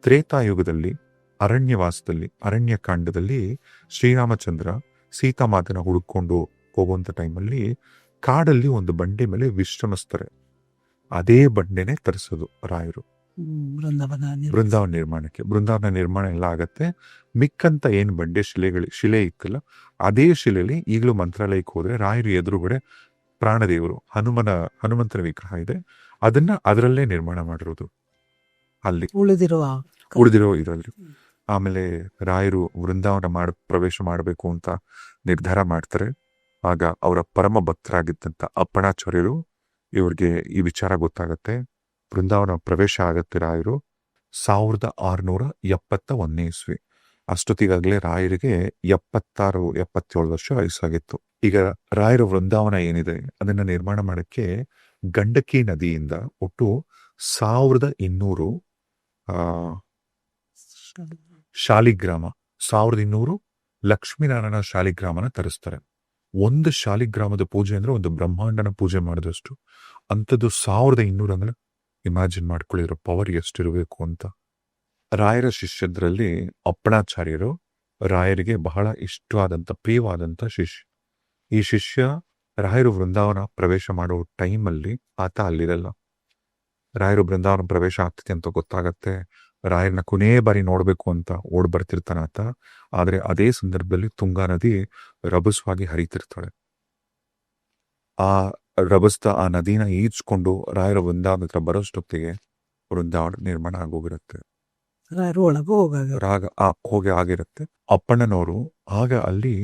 ತ್ರೇತಾಯುಗದಲ್ಲಿ ಅರಣ್ಯವಾಸದಲ್ಲಿ, ಅರಣ್ಯಕಾಂಡದಲ್ಲಿ ಶ್ರೀರಾಮಚಂದ್ರ ಸೀತಾಮಾತನ ಹುಡುಕೊಂಡು ಹೋಗುವಂಥ ಟೈಮಲ್ಲಿ ಕಾಡಲ್ಲಿ ಒಂದು ಬಂಡೆ ಮೇಲೆ ವಿಶ್ರಮಿಸ್ತಾರೆ. ಅದೇ ಬಂಡೆನೇ ತರಿಸೋದು ರಾಯರು ಬೃಂದಾವನ ನಿರ್ಮಾಣಕ್ಕೆ. ಬೃಂದಾವನ ನಿರ್ಮಾಣ ಎಲ್ಲ ಆಗತ್ತೆ. ಮಿಕ್ಕಂತ ಏನು ಬಂಡೆ ಶಿಲೆ ಇತ್ತಲ್ಲ, ಅದೇ ಶಿಲೆಯಲ್ಲಿ ಈಗಲೂ ಮಂತ್ರಾಲಯಕ್ಕೆ ಹೋದ್ರೆ ರಾಯರು ಎದುರುಗಡೆ ಪ್ರಾಣದೇವರು ಹನುಮಂತನ ವಿಗ್ರಹ ಇದೆ, ಅದನ್ನ ಅದರಲ್ಲೇ ನಿರ್ಮಾಣ ಮಾಡಿರೋದು. ಅಲ್ಲಿ ಉಳಿದಿರುವ ಇರೋದು. ಆಮೇಲೆ ರಾಯರು ವೃಂದಾವನ ಪ್ರವೇಶ ಮಾಡಬೇಕು ಅಂತ ನಿರ್ಧಾರ ಮಾಡ್ತಾರೆ. ಆಗ ಅವರ ಪರಮ ಭಕ್ತರಾಗಿದ್ದಂಥ ಅಪ್ಪಣಾಚಾರ್ಯರು ಇವ್ರಿಗೆ ಈ ವಿಚಾರ ಗೊತ್ತಾಗತ್ತೆ. ವೃಂದಾವನ ಪ್ರವೇಶ ಆಗತ್ತೆ ರಾಯರು 1671 ಇಸ್ವಿ. ಅಷ್ಟೊತ್ತಿಗಾಗಲೇ ರಾಯರಿಗೆ 76-77 ವರ್ಷ ವಯಸ್ಸಾಗಿತ್ತು. ಈಗ ರಾಯರ ವೃಂದಾವನ ಏನಿದೆ ಅದನ್ನ ನಿರ್ಮಾಣ ಮಾಡಕ್ಕೆ ಗಂಡಕಿ ನದಿಯಿಂದ ಒಟ್ಟು 1200 ಶಾಲಿಗ್ರಾಮ, 1200 ಲಕ್ಷ್ಮೀನಾರಾಯಣ ಶಾಲಿಗ್ರಾಮನ ತರಿಸ್ತಾರೆ. ಒಂದು ಶಾಲಿಗ್ರಾಮದ ಪೂಜೆ ಅಂದ್ರೆ ಒಂದು ಬ್ರಹ್ಮಾಂಡನ ಪೂಜೆ ಮಾಡಿದಷ್ಟು. ಅಂಥದ್ದು 1200 ಅಂದ್ರೆ ಇಮ್ಯಾಜಿನ್ ಮಾಡ್ಕೊಳ್ಳಿರೋ ಪವರ್ ಎಷ್ಟಿರಬೇಕು ಅಂತ. ರಾಯರ ಶಿಷ್ಯದ್ರಲ್ಲಿ ಅಪ್ಪಣಾಚಾರ್ಯರು ರಾಯರಿಗೆ ಬಹಳ ಇಷ್ಟವಾದಂಥ ಪ್ರಿಯವಾದಂಥ ಶಿಷ್ಯ. ಈ ಶಿಷ್ಯ ರಾಯರು ವೃಂದಾವನ ಪ್ರವೇಶ ಮಾಡೋ ಟೈಮಲ್ಲಿ ಆತ ಅಲ್ಲಿರಲ್ಲ. ರಾಯರು ವೃಂದಾವನ ಪ್ರವೇಶ ಆಗ್ತಿದೆ ಅಂತ ಗೊತ್ತಾಗತ್ತೆ. ರಾಯರನ್ನ ಕೊನೆಯ ಬಾರಿ ನೋಡ್ಬೇಕು ಅಂತ ಓಡ್ ಬರ್ತಿರ್ತಾನ ಆತ. ಆದ್ರೆ ಅದೇ ಸಂದರ್ಭದಲ್ಲಿ ತುಂಗಾ ನದಿ ರಭಸವಾಗಿ ಹರಿತಿರ್ತಾಳೆ. ಆ ರಭಸ್ದ ಆ ನದಿನ ಈಜ್ಕೊಂಡು ರಾಯರ ವೃಂದಾವನ ಹತ್ರ ಬರೋಷ್ಟೊತ್ತಿಗೆ ವೃಂದಾವನ ನಿರ್ಮಾಣ ಆಗೋಗಿರುತ್ತೆ. ಹೋಗಿ ಆಗಿರುತ್ತೆ. ಅಪ್ಪಣ್ಣನವರು ಆಗ ಅಲ್ಲಿ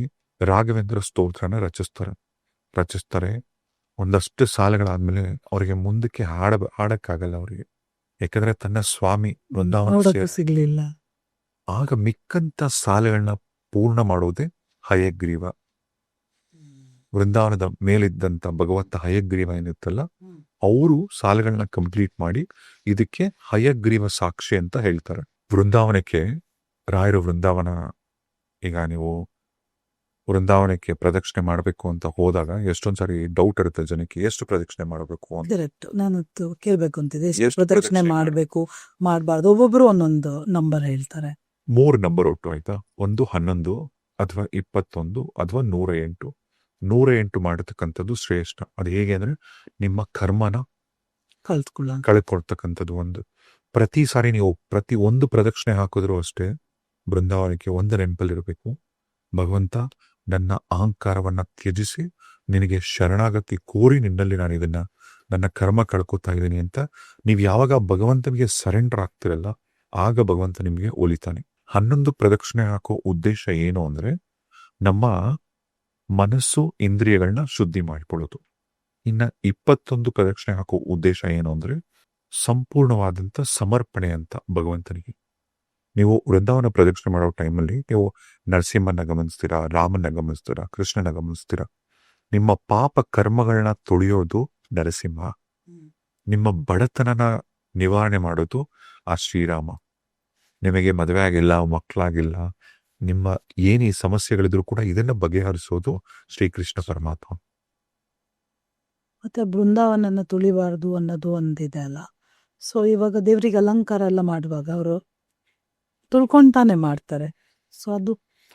ರಾಘವೇಂದ್ರ ಸ್ತೋತ್ರನ ರಚಿಸ್ತಾರೆ. ಒಂದಷ್ಟು ಸಾಲುಗಳಾದ್ಮೇಲೆ ಅವರಿಗೆ ಮುಂದಕ್ಕೆ ಹಾಡಕ್ಕಾಗಲ್ಲ ಅವರಿಗೆ. ಯಾಕಂದ್ರೆ ತನ್ನ ಸ್ವಾಮಿ ವೃಂದಾವನ ಸಿಗ್ಲಿಲ್ಲ. ಆಗ ಮಿಕ್ಕಂತ ಸಾಲುಗಳನ್ನ ಪೂರ್ಣ ಮಾಡೋದೇ ಹಯಗ್ರೀವ. ವೃಂದಾವನದ ಮೇಲಿದ್ದಂತ ಭಗವಂತ ಹಯಗ್ರೀವ ಏನಿತ್ತಲ್ಲ, ಅವರು ಸಾಲುಗಳನ್ನ ಕಂಪ್ಲೀಟ್ ಮಾಡಿ ಇದಕ್ಕೆ ಹಯಗ್ರೀವ ಸಾಕ್ಷಿ ಅಂತ ಹೇಳ್ತಾರೆ. ವೃಂದಾವನಕ್ಕೆ ರಾಯರು ಈಗ ನೀವು ವೃಂದಾವನಕ್ಕೆ ಪ್ರದಕ್ಷಿಣೆ ಮಾಡಬೇಕು ಅಂತ ಹೋದಾಗ ಎಷ್ಟೊಂದ್ಸರಿ ಡೌಟ್ ಇರುತ್ತೆ ಜನಕ್ಕೆ, ಎಷ್ಟು ಪ್ರದಕ್ಷಿಣೆ ಮಾಡಬೇಕು ಅಂತ. ನಾನು ಕೇಳ್ಬೇಕು ಅಂತಿದೆ, ಎಷ್ಟು ಪ್ರದಕ್ಷಿಣೆ ಮಾಡಬೇಕು ಮಾಡಬಾರ್ದು. ಒಬ್ಬೊಬ್ರು ಒಂದೊಂದು ನಂಬರ್ ಹೇಳ್ತಾರೆ. 3 ನಂಬರ್ ಒಟ್ಟು, ಆಯ್ತಾ? 1 11 ಅಥವಾ 21 ಅಥವಾ 108. 108 ಮಾಡತಕ್ಕಂಥದ್ದು ಶ್ರೇಷ್ಠ. ಅದು ಹೇಗೆ ಅಂದ್ರೆ ನಿಮ್ಮ ಕರ್ಮನ ಕಳ್ಕೊಳ್ತಕ್ಕಂಥದ್ದು ಒಂದು. ಪ್ರತಿ ಸಾರಿ ನೀವು ಪ್ರತಿ ಒಂದು ಪ್ರದಕ್ಷಿಣೆ ಹಾಕಿದ್ರು ಅಷ್ಟೇ ಬೃಂದಾವನಕ್ಕೆ ಒಂದು ನೆನಪಲ್ಲಿರಬೇಕು, ಭಗವಂತ ನನ್ನ ಅಹಂಕಾರವನ್ನ ತ್ಯಜಿಸಿ ನಿನಗೆ ಶರಣಾಗತಿ ಕೋರಿ ನಿನ್ನಲ್ಲಿ ನಾನು ಇದನ್ನ ನನ್ನ ಕರ್ಮ ಕಳ್ಕೊತಾ ಇದ್ದೀನಿ ಅಂತ. ನೀವು ಯಾವಾಗ ಭಗವಂತನಿಗೆ ಸರೆಂಡರ್ ಆಗ್ತಿರಲ್ಲ ಆಗ ಭಗವಂತ ನಿಮಗೆ ಒಲಿತಾನೆ. 11 ಪ್ರದಕ್ಷಿಣೆ ಹಾಕೋ ಉದ್ದೇಶ ಏನು ಅಂದ್ರೆ ನಮ್ಮ ಮನಸ್ಸು ಇಂದ್ರಿಯಗಳನ್ನ ಶುದ್ಧಿ ಮಾಡಿಕೊಳ್ಳೋದು. ಇನ್ನ 21 ಪ್ರದಕ್ಷಿಣೆ ಹಾಕೋ ಉದ್ದೇಶ ಏನು ಅಂದ್ರೆ ಸಂಪೂರ್ಣವಾದಂತ ಸಮರ್ಪಣೆ ಅಂತ ಭಗವಂತನಿಗೆ. ನೀವು ವೃಂದಾವನ ಪ್ರದಕ್ಷಿಣೆ ಮಾಡೋ ಟೈಮಲ್ಲಿ ನೀವು ನರಸಿಂಹನ ಗಮನಿಸ್ತೀರಾ, ರಾಮನ ಗಮನಿಸ್ತೀರಾ, ಕೃಷ್ಣನ ಗಮನಿಸ್ತೀರಾ. ನಿಮ್ಮ ಪಾಪ ಕರ್ಮಗಳನ್ನ ತೊಳೆಯೋದು ನರಸಿಂಹ, ನಿಮ್ಮ ಬಡತನನ ನಿವಾರಣೆ ಮಾಡೋದು ಆ ಶ್ರೀರಾಮ. ನಿಮಗೆ ಮದುವೆ ಆಗಿಲ್ಲ, ಮಕ್ಕಳಾಗಿಲ್ಲ, ನಿಮ್ಮ ಏನೇ ಸಮಸ್ಯೆಗಳಿದ್ರು ಕೂಡ ಇದನ್ನ ಬಗೆಹರಿಸೋದು ಶ್ರೀಕೃಷ್ಣ ಪರಮಾತ್ಮ. ಮತ್ತೆ ಬೃಂದಾವನನ್ನ ತುಳಿಬಾರ್ದು ಅನ್ನೋದು ಒಂದಿದೆ ಅಲ್ಲ. ಸೊ ಇವಾಗ ದೇವರಿಗೆ ಅಲಂಕಾರ ಎಲ್ಲ ಮಾಡುವಾಗ ಅವರು ತುಳ್ಕೊಂತಾನೆ ಮಾಡ್ತಾರೆ. ಸೊ ಅದು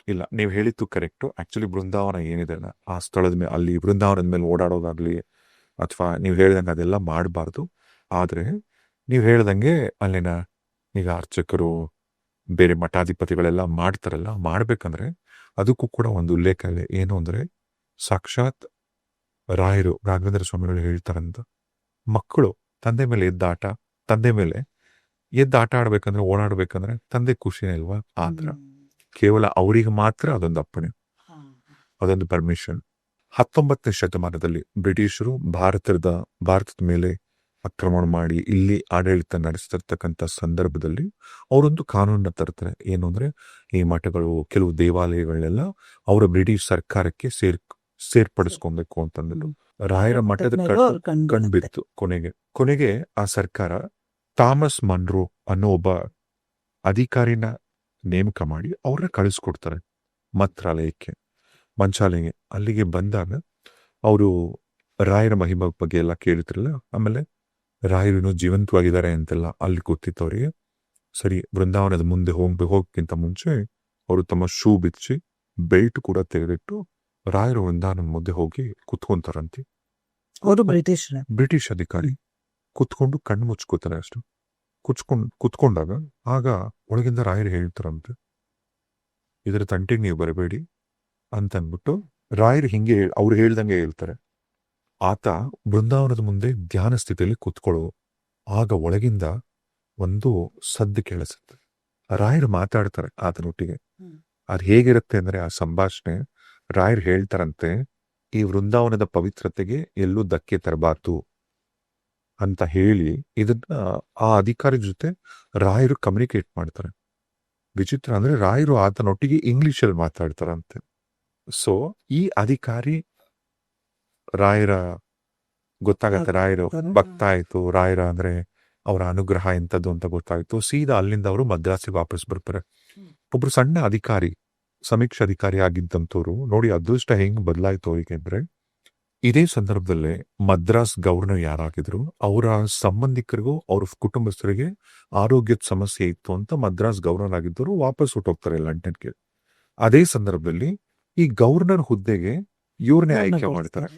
ಇಲ್ಲ, ನೀವು ಹೇಳಿದ್ದು ಕರೆಕ್ಟು. ಆಕ್ಚುಲಿ ಬೃಂದಾವನ ಏನಿದೆ ಅಲ್ಲ, ಆ ಸ್ಥಳದ ಮೇಲೆ ಅಲ್ಲಿ ಬೃಂದಾವನದ ಮೇಲೆ ಓಡಾಡೋದಾಗ್ಲಿ ಅಥವಾ ನೀವು ಹೇಳ್ದಂಗೆ ಅದೆಲ್ಲ ಮಾಡಬಾರ್ದು. ಆದ್ರೆ ನೀವು ಹೇಳ್ದಂಗೆ ಅಲ್ಲಿನ ಈಗ ಅರ್ಚಕರು ಬೇರೆ ಮಠಾಧಿಪತಿಗಳೆಲ್ಲ ಮಾಡ್ತಾರಲ್ಲ, ಮಾಡ್ಬೇಕಂದ್ರೆ ಅದಕ್ಕೂ ಕೂಡ ಒಂದು ಉಲ್ಲೇಖ ಇದೆ. ಏನು ಅಂದ್ರೆ ಸಾಕ್ಷಾತ್ ರಾಯರು ರಾಘವೇಂದ್ರ ಸ್ವಾಮಿಗಳು ಹೇಳ್ತಾರಂತ, ಮಕ್ಕಳು ತಂದೆ ಮೇಲೆ ಎದ್ದು ಆಟ ಆಡ್ಬೇಕಂದ್ರೆ ಓಡಾಡ್ಬೇಕಂದ್ರೆ ತಂದೆ ಖುಷಿನೇ ಇಲ್ವಾ? ಆತರ ಕೇವಲ ಅವರಿಗೆ ಮಾತ್ರ ಅದೊಂದು ಅಪ್ಪಣೆ, ಅದೊಂದು ಪರ್ಮಿಷನ್. 19ನೇ ಶತಮಾನದಲ್ಲಿ ಬ್ರಿಟಿಷರು ಭಾರತದ ಮೇಲೆ ಆಕ್ರಮಣ ಮಾಡಿ ಇಲ್ಲಿ ಆಡಳಿತ ನಡೆಸ್ತಿರ್ತಕ್ಕಂಥ ಸಂದರ್ಭದಲ್ಲಿ ಅವರೊಂದು ಕಾನೂನನ್ನ ತರ್ತಾರೆ. ಏನು ಅಂದ್ರೆ ಈ ಮಠಗಳು, ಕೆಲವು ದೇವಾಲಯಗಳನ್ನೆಲ್ಲ ಅವರ ಬ್ರಿಟಿಷ್ ಸರ್ಕಾರಕ್ಕೆ ಸೇರ್ಪಡಿಸ್ಕೊಬೇಕು ಅಂತಂದ್ರು. ರಾಯರ ಮಠದ ಕಂಡ್ಬಿತ್ತು. ಕೊನೆಗೆ ಆ ಸರ್ಕಾರ ಥಾಮಸ್ ಮನ್ರೋ ಅನ್ನೋ ಒಬ್ಬ ಅಧಿಕಾರಿನ ನೇಮಕ ಮಾಡಿ ಅವ್ರನ್ನ ಕಳಿಸ್ಕೊಡ್ತಾರೆ ಮಂಚಾಲಯಕ್ಕೆ. ಅಲ್ಲಿಗೆ ಬಂದಾಗ ಅವರು ರಾಯರ ಮಹಿಮಾ ಬಗ್ಗೆ ಎಲ್ಲ ಕೇಳ್ತಿರಲ್ಲ. ಆಮೇಲೆ ರಾಯರು ಜೀವಂತವಾಗಿದ್ದಾರೆ ಅಂತೆಲ್ಲ ಅಲ್ಲಿ ಗೊತ್ತಿತ್ತವರಿಗೆ. ಸರಿ, ಬೃಂದಾವನದ ಮುಂದೆ ಹೋಗಕ್ಕಿಂತ ಮುಂಚೆ ಅವರು ತಮ್ಮ ಶೂ ಬಿಚ್ಚಿ ಬೆಲ್ಟ್ ಕೂಡ ತೆಗೆದಿಟ್ಟು ರಾಯರು ವೃಂದಾವನದ ಮುಂದೆ ಹೋಗಿ ಕುತ್ಕೊಂತಾರಂತೆ. ಅವರು ಬ್ರಿಟಿಷ್ ಅಧಿಕಾರಿ ಕುತ್ಕೊಂಡು ಕಣ್ಣು ಮುಚ್ಕೋತಾರೆ. ಅಷ್ಟು ಕುತ್ಕೊಂಡಾಗ ಆಗ ಒಳಗಿಂದ ರಾಯರು ಹೇಳ್ತಾರಂತೆ, ಇದರ ತಂಟೆಗೆ ನೀವು ಬರಬೇಡಿ ಅಂತ ಅಂದ್ಬಿಟ್ಟು ರಾಯರು ಹಿಂಗೆ ಅವ್ರು ಹೇಳ್ದಂಗೆ ಹೇಳ್ತಾರೆ. ಆತ ಬೃಂದಾವನದ ಮುಂದೆ ಧ್ಯಾನ ಸ್ಥಿತಿಯಲ್ಲಿ ಕುತ್ಕೊಳ್ಳೋ. ಆಗ ಒಳಗಿಂದ ಒಂದು ಸದ್ದು ಕೇಳಿಸುತ್ತೆ. ರಾಯರು ಮಾತಾಡ್ತಾರೆ ಆತನೊಟ್ಟಿಗೆ. ಹ್ಮ್. ಅದು ಹೇಗಿರುತ್ತೆ ಅಂದ್ರೆ ಆ ಸಂಭಾಷಣೆ, ರಾಯರು ಹೇಳ್ತಾರಂತೆ, ಈ ವೃಂದಾವನದ ಪವಿತ್ರತೆಗೆ ಎಲ್ಲೂ ಧಕ್ಕೆ ತರಬಾರ್ದು ಅಂತ ಹೇಳಿ ಇದನ್ನ ಆ ಅಧಿಕಾರಿ ಜೊತೆ ರಾಯರು ಕಮ್ಯುನಿಕೇಟ್ ಮಾಡ್ತಾರೆ. ವಿಚಿತ್ರ ಅಂದ್ರೆ ರಾಯರು ಆತನೊಟ್ಟಿಗೆ ಇಂಗ್ಲಿಷಲ್ಲಿ ಮಾತಾಡ್ತಾರಂತೆ. ಸೊ ಈ ಅಧಿಕಾರಿ ರಾಯರ ಗೊತ್ತಾಗತ್ತೆ, ರಾಯರು ಭಕ್ತ ಆಯ್ತು, ರಾಯರ ಅಂದ್ರೆ ಅವರ ಅನುಗ್ರಹ ಎಂತದ್ದು ಅಂತ ಗೊತ್ತಾಯ್ತು. ಸೀದಾ ಅಲ್ಲಿಂದ ಅವರು ಮದ್ರಾಸಿಗೆ ವಾಪಸ್ ಬರ್ತಾರೆ. ಒಬ್ರು ಸಣ್ಣ ಅಧಿಕಾರಿ, ಸಮೀಕ್ಷಾ ಅಧಿಕಾರಿ ಆಗಿದ್ದಂಥವ್ರು ನೋಡಿ ಅದೃಷ್ಟ ಹೆಂಗ್ ಬದಲಾಯ್ತು ಅವರಿಗೆ ಅಂದ್ರೆ, ಇದೇ ಸಂದರ್ಭದಲ್ಲೇ ಮದ್ರಾಸ್ ಗವರ್ನರ್ ಯಾರಾಗಿದ್ರು ಅವರ ಸಂಬಂಧಿಕರಿಗೂ ಅವ್ರ ಕುಟುಂಬಸ್ಥರಿಗೆ ಆರೋಗ್ಯದ ಸಮಸ್ಯೆ ಇತ್ತು ಅಂತ ಮದ್ರಾಸ್ ಗವರ್ನರ್ ಆಗಿದ್ದವರು ವಾಪಸ್ ಹೊಟ್ಟೋಗ್ತಾರೆ ಲಂಡನ್ಗೆ. ಅದೇ ಸಂದರ್ಭದಲ್ಲಿ ಈ ಗವರ್ನರ್ ಹುದ್ದೆಗೆ ಇವ್ರನ್ನೇ ಆಯ್ಕೆ ಮಾಡ್ತಾರೆ.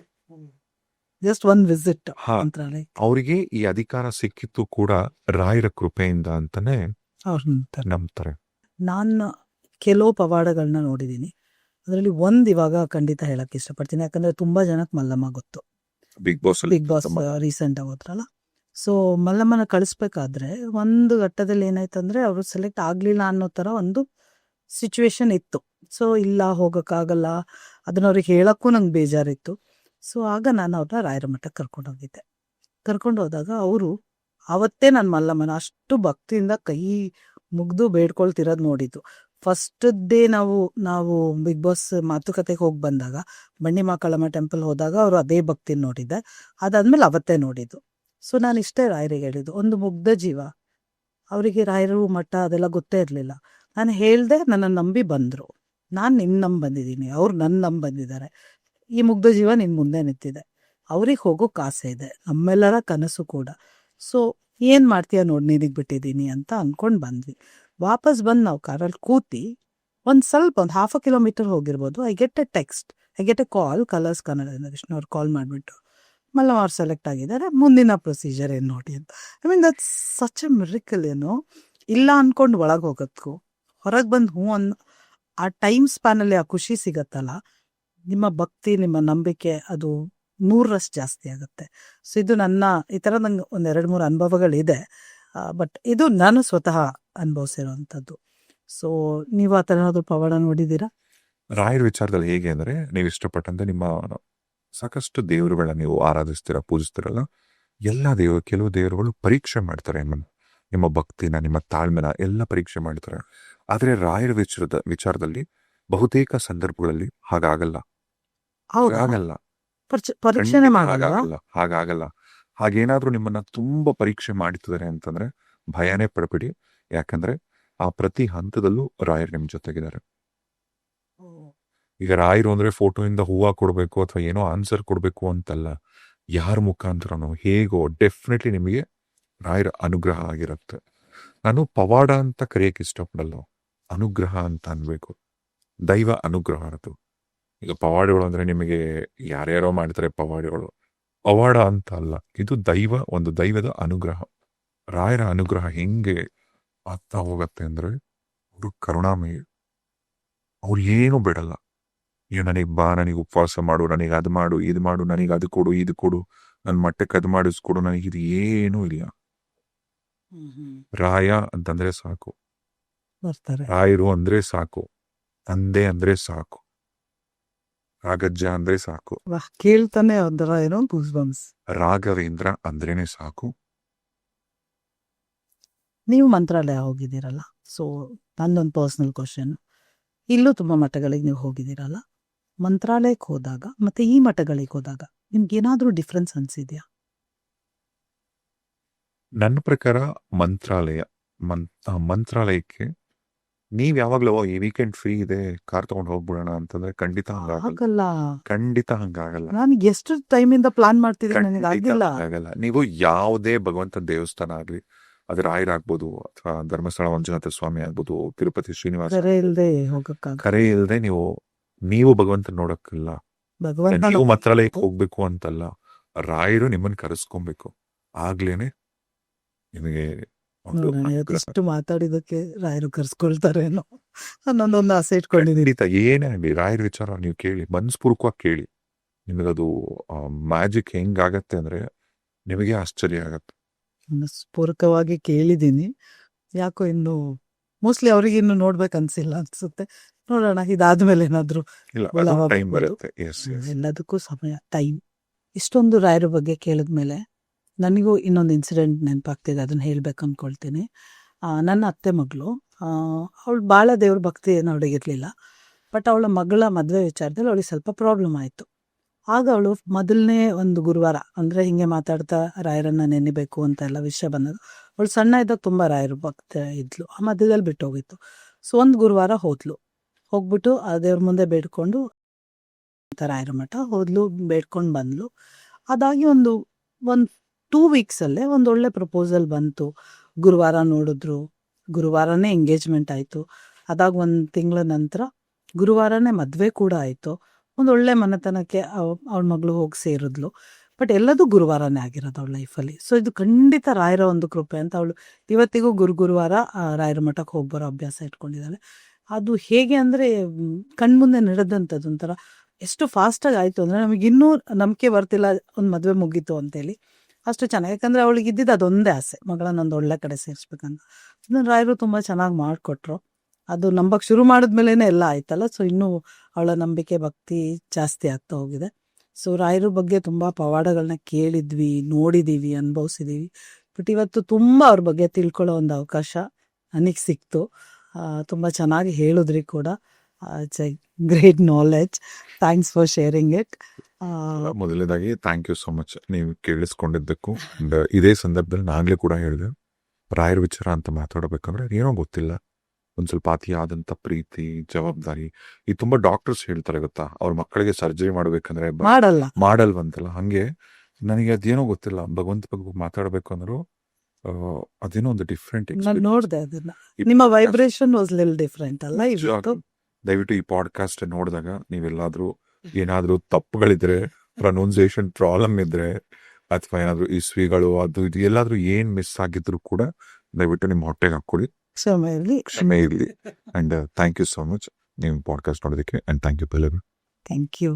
ಜಸ್ಟ್ ಒನ್ ವಿಸಿಟ್ ಹಾ, ಮಂತ್ರಾಲಯ ಅವರಿಗೆ ಈ ಅಧಿಕಾರ ಸಿಕ್ಕಿತ್ತು ಕೂಡ ರಾಯರ ಕೃಪೆಯಿಂದ ಅಂತಾನೆ ಅವ್ರು ನಂಬ್ತಾರೆ. ನಂಬ್ತಾರೆ. ನಾನು ಕೆಲವು ಪವಾಡಗಳನ್ನ ನೋಡಿದ್ದೀನಿ. ಅದರಲ್ಲಿ ಒಂದು ಇವಾಗ ಖಂಡಿತ ಹೇಳಕ್ ಇಷ್ಟಪಡ್ತೀನಿ, ಯಾಕಂದ್ರೆ ತುಂಬಾ ಜನಕ್ಕೆ ಮಲ್ಲಮ್ಮ ಗೊತ್ತು. Bigg Boss Bigg Boss recent ಆಗಿ ಹೋದ್ರಲ್ಲ. ಸೊ ಮಲ್ಲಮ್ಮನ ಕಳಿಸ್ಬೇಕಾದ್ರೆ ಒಂದು ಘಟ್ಟದಲ್ಲಿ ಏನಾಯ್ತಂದ್ರೆ ಅವರು ಸೆಲೆಕ್ಟ್ ಆಗ್ಲಿಲ್ಲ ಅನ್ನೋ ತರ ಒಂದು ಸಿಚುವೇಶನ್ ಇತ್ತು. ಸೊ ಇಲ್ಲ ಹೋಗಕ್ಕಾಗಲ್ಲ, ಅದನ್ನ ಅವ್ರಿಗೆ ಹೇಳಕ್ಕೂ ನಂಗೆ ಬೇಜಾರಿತ್ತು. ಸೊ ಆಗ ನಾನು ಅವ್ರನ್ನ ರಾಯರ ಮಠಕ್ಕೆ ಕರ್ಕೊಂಡೋಗಿದ್ದೆ. ಕರ್ಕೊಂಡು ಹೋದಾಗ ಅವರು ಅವತ್ತೇ ನಾನು ಮಲ್ಲಮ್ಮನ ಅಷ್ಟು ಭಕ್ತಿಯಿಂದ ಕೈ ಮುಗ್ದು ಬೇಡ್ಕೊಳ್ತಿರೋದು ನೋಡಿದ್ದು. ಫಸ್ಟ್ ಡೇ ನಾವು ಬಿಗ್ ಬಾಸ್ ಮಾತುಕತೆಗೆ ಹೋಗಿ ಬಂದಾಗ ಬಂಡಿಮಾಕಳಮ್ಮ ಟೆಂಪಲ್ ಹೋದಾಗ ಅವರು ಅದೇ ಭಕ್ತಿ ನೋಡಿದ್ದೆ. ಅದಾದ್ಮೇಲೆ ಅವತ್ತೇ ನೋಡಿದ್ದು. ಸೊ ನಾನು ಇಷ್ಟೇ ರಾಯರಿಗೆ ಹೇಳಿದ್ದು, ಒಂದು ಮುಗ್ಧ ಜೀವ, ಅವರಿಗೆ ರಾಯರು ಮಠ ಅದೆಲ್ಲ ಗೊತ್ತೇ ಇರಲಿಲ್ಲ. ನಾನು ಹೇಳ್ದೆ, ನನ್ನ ನಂಬಿ ಬಂದರು. ನಾನು ನಿನ್ನ ನಂಬಿ ಬಂದಿದ್ದೀನಿ, ಅವ್ರು ನನ್ನ ನಂಬಿ ಬಂದಿದ್ದಾರೆ. ಈ ಮುಗ್ಧ ಜೀವ ನಿನ್ನ ಮುಂದೆ ನಿಂತಿದೆ, ಅವ್ರಿಗೆ ಹೋಗೋಕೆ ಆಸೆ ಇದೆ, ನಮ್ಮೆಲ್ಲರ ಕನಸು ಕೂಡ. ಸೊ ಏನು ಮಾಡ್ತೀಯ ನೋಡಿ, ನಿನಗೆ ಬಿಟ್ಟಿದ್ದೀನಿ ಅಂತ ಅಂದ್ಕೊಂಡು ಬಂದ್ವಿ. ವಾಪಸ್ ಬಂದು ನಾವು ಕಾರಲ್ಲಿ ಕೂತಿ ಒಂದು ಹಾಫ್ ಅ ಕಿಲೋಮೀಟರ್ ಹೋಗಿರ್ಬೋದು, I get a call, Colors Kannada Vishnu ಅವ್ರು ಕಾಲ್ ಮಾಡಿಬಿಟ್ಟು, ಮಲ್ಲಮ್ಮ ಅವ್ರು ಸೆಲೆಕ್ಟ್ ಆಗಿದ್ದಾರೆ, ಮುಂದಿನ ಪ್ರೊಸೀಜರ್ ಏನು ನೋಡಿ ಅಂತ. I mean that's such A miracle. ಏನು ಇಲ್ಲ ಅಂದ್ಕೊಂಡು ಒಳಗೆ ಹೋಗೋದಕ್ಕೂ ಹೊರಗೆ ಬಂದು ಹ್ಞೂ ಆ ಟೈಮ್ ಸ್ಪ್ಯಾನಲ್ಲಿ ಆ ಖುಷಿ ಸಿಗತ್ತಲ್ಲ, ನಿಮ್ಮ ಭಕ್ತಿ, ನಿಮ್ಮ ನಂಬಿಕೆ ಅದು 100% ಜಾಸ್ತಿ ಆಗುತ್ತೆ. ಸೊ ಇದು ನನ್ನ ಈ ಥರ ನಂಗೆ 1-2-3 ಅನುಭವಗಳಿದೆ. ಬಟ್ ಇದು ನಾನು ಸ್ವತಃ ಅನುಭವಿಸಿರುವಂಥದ್ದು. ಸೊ ನೀವು ಆ ಥರ ಏನಾದರೂ ಪವಾಡ ನೋಡಿದ್ದೀರಾ? ರಾಯರ ವಿಚಾರದಲ್ಲಿ ಹೇಗೆ ಅಂದ್ರೆ, ನೀವು ಇಷ್ಟಪಟ್ಟಂತೆ ನಿಮ್ಮ ಸಾಕಷ್ಟು ದೇವರುಗಳ ನೀವು ಆರಾಧಿಸ್ತೀರ, ಪೂಜಿಸ್ತೀರಲ್ಲ, ಎಲ್ಲ ಕೆಲವು ದೇವರುಗಳು ಪರೀಕ್ಷೆ ಮಾಡ್ತಾರೆ ನಿಮ್ಮ ಭಕ್ತಿನ, ನಿಮ್ಮ ತಾಳ್ಮೆನ ಎಲ್ಲ ಪರೀಕ್ಷೆ ಮಾಡ್ತಾರೆ. ಆದ್ರೆ ರಾಯರ ವಿಚಾರದಲ್ಲಿ ಬಹುತೇಕ ಸಂದರ್ಭಗಳಲ್ಲಿ ಹಾಗಾಗಲ್ಲ. ಹಾಗಾಗಲ್ಲ, ಪರೀಕ್ಷೆನೇ ಮಾಡಲ್ಲ. ಹಾಗಾಗಲ್ಲ. ಹಾಗೇನಾದ್ರೂ ನಿಮ್ಮನ್ನ ತುಂಬಾ ಪರೀಕ್ಷೆ ಮಾಡ್ತಿದ್ದಾರೆ ಅಂತಂದ್ರೆ ಭಯನೇ ಪಡಬೇಡಿ. ಯಾಕಂದ್ರೆ ಆ ಪ್ರತಿ ಹಂತದಲ್ಲೂ ರಾಯರು ನಿಮ್ ಜೊತೆಗಿದ್ದಾರೆ. ಈಗ ರಾಯರು ಅಂದ್ರೆ ಫೋಟೋಯಿಂದ ಹೂವ ಕೊಡ್ಬೇಕು ಅಥವಾ ಏನೋ ಆನ್ಸರ್ ಕೊಡ್ಬೇಕು ಅಂತಲ್ಲ, ಯಾರ ಮುಖಾಂತರನೋ ಹೇಗೋ ಡೆಫಿನೆಟ್ಲಿ ನಿಮಗೆ ರಾಯರ ಅನುಗ್ರಹ ಆಗಿರುತ್ತೆ. ನಾನು ಪವಾಡ ಅಂತ ಕರೆಯಕ್ಕೆ ಇಷ್ಟಪಡಲ್ಲ, ಅನುಗ್ರಹ ಅಂತ ಅನ್ಬೇಕು. ದೈವ ಅನುಗ್ರಹ ಅದು. ಈಗ ಪವಾಡಗಳು ಅಂದ್ರೆ ನಿಮಗೆ ಯಾರ್ಯಾರೋ ಮಾಡ್ತಾರೆ ಪವಾಡ ಅಂತ ಅಲ್ಲ, ಇದು ಒಂದು ದೈವದ ಅನುಗ್ರಹ. ರಾಯರ ಅನುಗ್ರಹ ಹೆಂಗೆ ಆಗ್ತಾ ಹೋಗತ್ತೆ ಅಂದ್ರೆ, ಅವರು ಕರುಣಾಮಯಿ. ಅವ್ರು ಏನು ಬಿಡಲ್ಲ. ನನಗೆ ನನಗೆ ಉಪವಾಸ ಮಾಡು, ನನಗೆ ಅದು ಮಾಡು, ಇದು ಮಾಡು, ನನಗೆ ಅದು ಕೊಡು, ಇದು ಕೊಡು, ನನ್ನ ಮಟ್ಟಕ್ಕೆ ಅದು ಮಾಡಿಸ್ಕೊಡು, ನನಗೆ ಇದು ಏನೂ ಇಲ್ಲ. ರಾಯ ಅಂತಂದ್ರೆ ಸಾಕು, ರಾಯರು ಅಂದ್ರೆ ಸಾಕು, ತಂದೆ ಅಂದ್ರೆ ಸಾಕು, ರಾಗಜ್ಜ ಅಂದ್ರೆ ಸಾಕು, ಕೇಳ್ತಾನೆ ಒಂಥರ ಏನೋ ಗೂಸ್ಬಂಪ್ಸ್. ರಾಘವೇಂದ್ರ ಅಂದ್ರೇನೆ ಸಾಕು. ನೀವು ಮಂತ್ರಾಲಯ ಹೋಗಿದ್ದೀರಲ್ಲ, ಸೊ ನಂದೊಂದು ಪರ್ಸನಲ್ ಕ್ವಶನ್. ಇಲ್ಲೂ ತುಂಬ ಮಠಗಳಿಗೆ ನೀವು ಹೋಗಿದ್ದೀರಲ್ಲ, ಮಂತ್ರಾಲಯಕ್ಕೆ ಹೋದಾಗ ಮತ್ತೆ ಈ ಮಠಗಳಿಗೆ ಹೋದಾಗ ನಿಮ್ಗೆ ಏನಾದರೂ ಡಿಫ್ರೆನ್ಸ್ ಅನ್ಸಿದ್ಯಾ? ನನ್ನ ಪ್ರಕಾರ ಮಂತ್ರಾಲಯಕ್ಕೆ ನೀವ್ ಯಾವಾಗ್ಲೂ ಈ ವೀಕೆಂಡ್ ಫ್ರೀ ಇದೆ, ಕಾರ್ ತಗೊಂಡು ಹೋಗ್ಬಿಡೋಣ ಅಂತಂದ್ರೆ ಖಂಡಿತ ಹಾಗಲ್ಲ. ಖಂಡಿತ ಹಂಗಾಗಲ್ಲ. ನಾನು ಎಷ್ಟು ಟೈಮಿಂದ ಪ್ಲಾನ್ ಮಾಡ್ತಿದ್ದೀನಿ, ನನಗೆ ಆಗಿಲ್ಲ. ಆಗಲ್ಲ. ನೀವು ಯಾವುದೇ ಭಗವಂತ ದೇವಸ್ಥಾನ ಆಗ್ಲಿ, ಅದು ರಾಯರಾಗ್ಬೋದು ಅಥವಾ ಧರ್ಮಸ್ಥಳ ಮಂಜುನಾಥ ಸ್ವಾಮಿ ಆಗ್ಬೋದು, ತಿರುಪತಿ ಶ್ರೀನಿವಾಸ, ಕರೆ ಇಲ್ಲದೆ ನೀವು ಭಗವಂತ ನೋಡಕ್ಕಿಲ್ಲ. ನೀವು ಮಂತ್ರಾಲಯಕ್ಕೆ ಹೋಗ್ಬೇಕು ಅಂತಲ್ಲ, ರಾಯರು ನಿಮ್ಮನ್ನ ಕರೆಸ್ಕೊಬೇಕು, ಆಗ್ಲೇನೆ ನಿಮಗೆ ಇಷ್ಟು ಮಾತಾಡಿದಕ್ಕೆ ರಾಯರು ಕರ್ಸ್ಕೊಳ್ತಾರೇನೋ ಅನ್ನೊಂದೊಂದು ಆಸೆ ಇಟ್ಕೊಂಡಿದ್ದೀನಿ. ಏನೇ ಆಗ್ಲಿ ರಾಯರ ವಿಚಾರ ನೀವು ಕೇಳಿ, ಮನಸ್ಪೂರ್ವಕವಾಗಿ ಕೇಳಿ. ನಿಮಗದು ಮ್ಯಾಜಿಕ್ ಹೆಂಗಾಗತ್ತೆ ಅಂದ್ರೆ ನಿಮಗೆ ಆಶ್ಚರ್ಯ ಆಗತ್ತೆ. ಮನಸ್ಪೂರ್ವಕವಾಗಿ ಕೇಳಿದ್ದೀನಿ. ಯಾಕೋ ಇನ್ನು ಮೋಸ್ಟ್ಲಿ ಅವ್ರಿಗೆ ಇನ್ನು ನೋಡ್ಬೇಕು ಅನ್ಸಿಲ್ಲ ಅನ್ಸುತ್ತೆ. ನೋಡೋಣ, ಇದಾದ್ಮೇಲೆ ಏನಾದ್ರು ಇಲ್ಲ ಒಳ್ಳೆ ಟೈಮ್ ಆಗ್ಬೋದು. ಬರುತ್ತೆ. ಎಸ್ ಎಸ್ ಎಲ್ಲದಕ್ಕೂ ಸಮಯ, ಟೈಮ್. ಇಷ್ಟೊಂದು ರಾಯರ ಬಗ್ಗೆ ಕೇಳಿದ್ಮೇಲೆ ನನಗೂ ಇನ್ನೊಂದು ಇನ್ಸಿಡೆಂಟ್ ನೆನಪಾಗ್ತಿದೆ, ಅದನ್ನ ಹೇಳ್ಬೇಕು ಅನ್ಕೊಳ್ತೀನಿ. ನನ್ನ ಅತ್ತೆ ಮಗಳು, ಅವಳು ಭಾಳ ದೇವ್ರ ಭಕ್ತಿ ಏನು ಅವಳಿಗಿರಲಿಲ್ಲ. ಬಟ್ ಅವಳ ಮಗಳ ಮದುವೆ ವಿಚಾರದಲ್ಲಿ ಅವಳಿಗೆ ಸ್ವಲ್ಪ ಪ್ರಾಬ್ಲಮ್ ಆಯಿತು. ಆಗ ಅವಳು ಮೊದಲನೇ ಒಂದು ಗುರುವಾರ ಅಂದರೆ ಹಿಂಗೆ ಮಾತಾಡ್ತಾ ರಾಯರನ್ನ ನೆನೆಬೇಕು ಅಂತ ಎಲ್ಲ ವಿಷಯ ಬಂದದ್ದು. ಅವಳು ಸಣ್ಣ ಇದ್ದಾಗ ತುಂಬ ರಾಯರು ಭಕ್ತ ಇದ್ಲು. ಆ ಮಧ್ಯದಲ್ಲಿ ಬಿಟ್ಟು ಹೋಗಿತ್ತು. ಸೊ ಒಂದು ಗುರುವಾರ ಹೋಗ್ಬಿಟ್ಟು ಆ ದೇವ್ರ ಮುಂದೆ ಬೇಡ್ಕೊಂಡು ರಾಯರ ಮಠ ಹೋದ್ಲು, ಬೇಡ್ಕೊಂಡು ಬಂದ್ಲು. ಅದಾಗಿ ಒಂದು 2 ವೀಕ್ಸಲ್ಲೇ ಒಂದು ಒಳ್ಳೆ ಪ್ರಪೋಸಲ್ ಬಂತು. ಗುರುವಾರ ನೋಡಿದ್ರು, ಗುರುವಾರನೇ ಎಂಗೇಜ್ಮೆಂಟ್ ಆಯಿತು. ಅದಾಗ 1 ತಿಂಗಳ ನಂತರ ಗುರುವಾರನೇ ಮದುವೆ ಕೂಡ ಆಯಿತು. ಒಂದು ಒಳ್ಳೆ ಮನೆತನಕ್ಕೆ ಅವಳ ಮಗಳು ಹೋಗಿ ಸೇರಿದ್ಲು. ಬಟ್ ಎಲ್ಲದೂ ಗುರುವಾರನೇ ಆಗಿರೋದು ಅವಳ ಲೈಫಲ್ಲಿ. ಸೊ ಇದು ಖಂಡಿತ ರಾಯರ ಒಂದು ಕೃಪೆ ಅಂತ ಅವಳು ಇವತ್ತಿಗೂ ಗುರುವಾರ ರಾಯರ ಮಠಕ್ಕೆ ಹೋಗಿ ಬರೋ ಅಭ್ಯಾಸ ಇಟ್ಕೊಂಡಿದ್ದಾಳೆ. ಅದು ಹೇಗೆ ಅಂದರೆ ಕಣ್ಮುಂದೆ ನಡೆದಂಥದ್ದು ಒಂಥರ ಎಷ್ಟು ಫಾಸ್ಟಾಗಿ ಆಯಿತು ಅಂದರೆ ನಮಗಿನ್ನೂ ನಂಬಿಕೆ ಬರ್ತಿಲ್ಲ ಒಂದು ಮದುವೆ ಮುಗೀತು ಅಂತೇಳಿ. ಅಷ್ಟು ಚೆನ್ನಾಗಿ, ಯಾಕಂದರೆ ಅವಳಿಗೆ ಇದ್ದಿದ್ದು ಅದೊಂದೇ ಆಸೆ, ಮಗಳನ್ನೊಂದು ಒಳ್ಳೆ ಕಡೆ ಸೇರಿಸ್ಬೇಕಂತ. ಅದನ್ನು ರಾಯರು ತುಂಬ ಚೆನ್ನಾಗಿ ಮಾಡಿಕೊಟ್ರು. ಅದು ನಂಬಕ್ಕೆ ಶುರು ಮಾಡಿದ್ಮೇಲೆ ಎಲ್ಲ ಆಯ್ತಲ್ಲ. ಸೊ ಇನ್ನೂ ಅವಳ ನಂಬಿಕೆ ಭಕ್ತಿ ಜಾಸ್ತಿ ಆಗ್ತಾ ಹೋಗಿದೆ. ಸೊ ರಾಯರ ಬಗ್ಗೆ ತುಂಬ ಪವಾಡಗಳನ್ನ ಕೇಳಿದ್ವಿ, ನೋಡಿದ್ದೀವಿ, ಅನುಭವಿಸಿದ್ದೀವಿ. ಬಟ್ ಇವತ್ತು ತುಂಬ ಅವ್ರ ಬಗ್ಗೆ ತಿಳ್ಕೊಳ್ಳೋ ಒಂದು ಅವಕಾಶ ನನಗೆ ಸಿಕ್ತು. ತುಂಬ ಚೆನ್ನಾಗಿ ಹೇಳಿದ್ರಿ ಕೂಡ. It's a great knowledge. Thanks for sharing it. ಮೊದಲನೇದಾಗಿ ಥ್ಯಾಂಕ್ ಯು ಸೋ ಮಚ್ ನೀವು ಕೇಳಿಸ್ಕೊಂಡಿದ್ದಕ್ಕೂ. And ಇದೇ ಸಂದರ್ಭದಲ್ಲಿ ನಾಗಲೇ ಕೂಡ ಹೇಳಿದೆ, ರಾಯರ ವಿಚಾರ ಅಂತ ಮಾತಾಡಬೇಕಂದ್ರೆ ಏನೋ ಗೊತ್ತಿಲ್ಲ, ಒಂದು ಸ್ವಲ್ಪ ಅತಿಯಾದಂಥ ಪ್ರೀತಿ, ಜವಾಬ್ದಾರಿ. ಈ ತುಂಬಾ ಡಾಕ್ಟರ್ಸ್ ಹೇಳ್ತಾರೆ ಗೊತ್ತಾ, ಅವ್ರ ಮಕ್ಕಳಿಗೆ ಸರ್ಜರಿ ಮಾಡ್ಬೇಕಂದ್ರೆ ಮಾಡಲ್ವಂತಲ್ಲ. ಹಂಗೆ ನನಗೆ ಅದೇನೋ ಗೊತ್ತಿಲ್ಲ, ಭಗವಂತ ಬಗ್ಗೆ ಮಾತಾಡಬೇಕು ಅಂದ್ರು ಅದೇನೋ ಒಂದು ಡಿಫ್ರೆಂಟ್ ನಾನು ನೋಡಿದೆ ಅದನ್ನ. ನಿಮ್ಮ ವೈಬ್ರೇಷನ್ ವಾಸ್ ಲಿಲ್ ಡಿಫ್ರೆಂಟ್ ಅಲ್ಲ ಇವತ್ತು. ದಯವಿಟ್ಟು ಈ ಪಾಡ್ಕಾಸ್ಟ್ ನೋಡಿದಾಗ ನೀವೆಲ್ಲಾದ್ರೂ ಏನಾದ್ರೂ ತಪ್ಪುಗಳಿದ್ರೆ, ಪ್ರೊನೌನ್ಸಿಯೇಷನ್ ಪ್ರಾಬ್ಲಮ್ ಇದ್ರೆ, ಅಥವಾ ಏನಾದ್ರು ಇಸ್ವಿಗಳು ಅದು ಇದು ಎಲ್ಲಾದ್ರೂ ಏನ್ ಮಿಸ್ ಆಗಿದ್ರು ಕೂಡ ದಯವಿಟ್ಟು ನಿಮ್ಮ ಹೊಟ್ಟೆಗೆ ಹಾಕೊಳ್ಳಿ, ಕ್ಷಮೆ ಇರಲಿ. And thank you so much ನೀವು ಪಾಡ್ಕಾಸ್ಟ್ ನೋಡೋದಕ್ಕೆ. And thank you Pallavi. Thank you.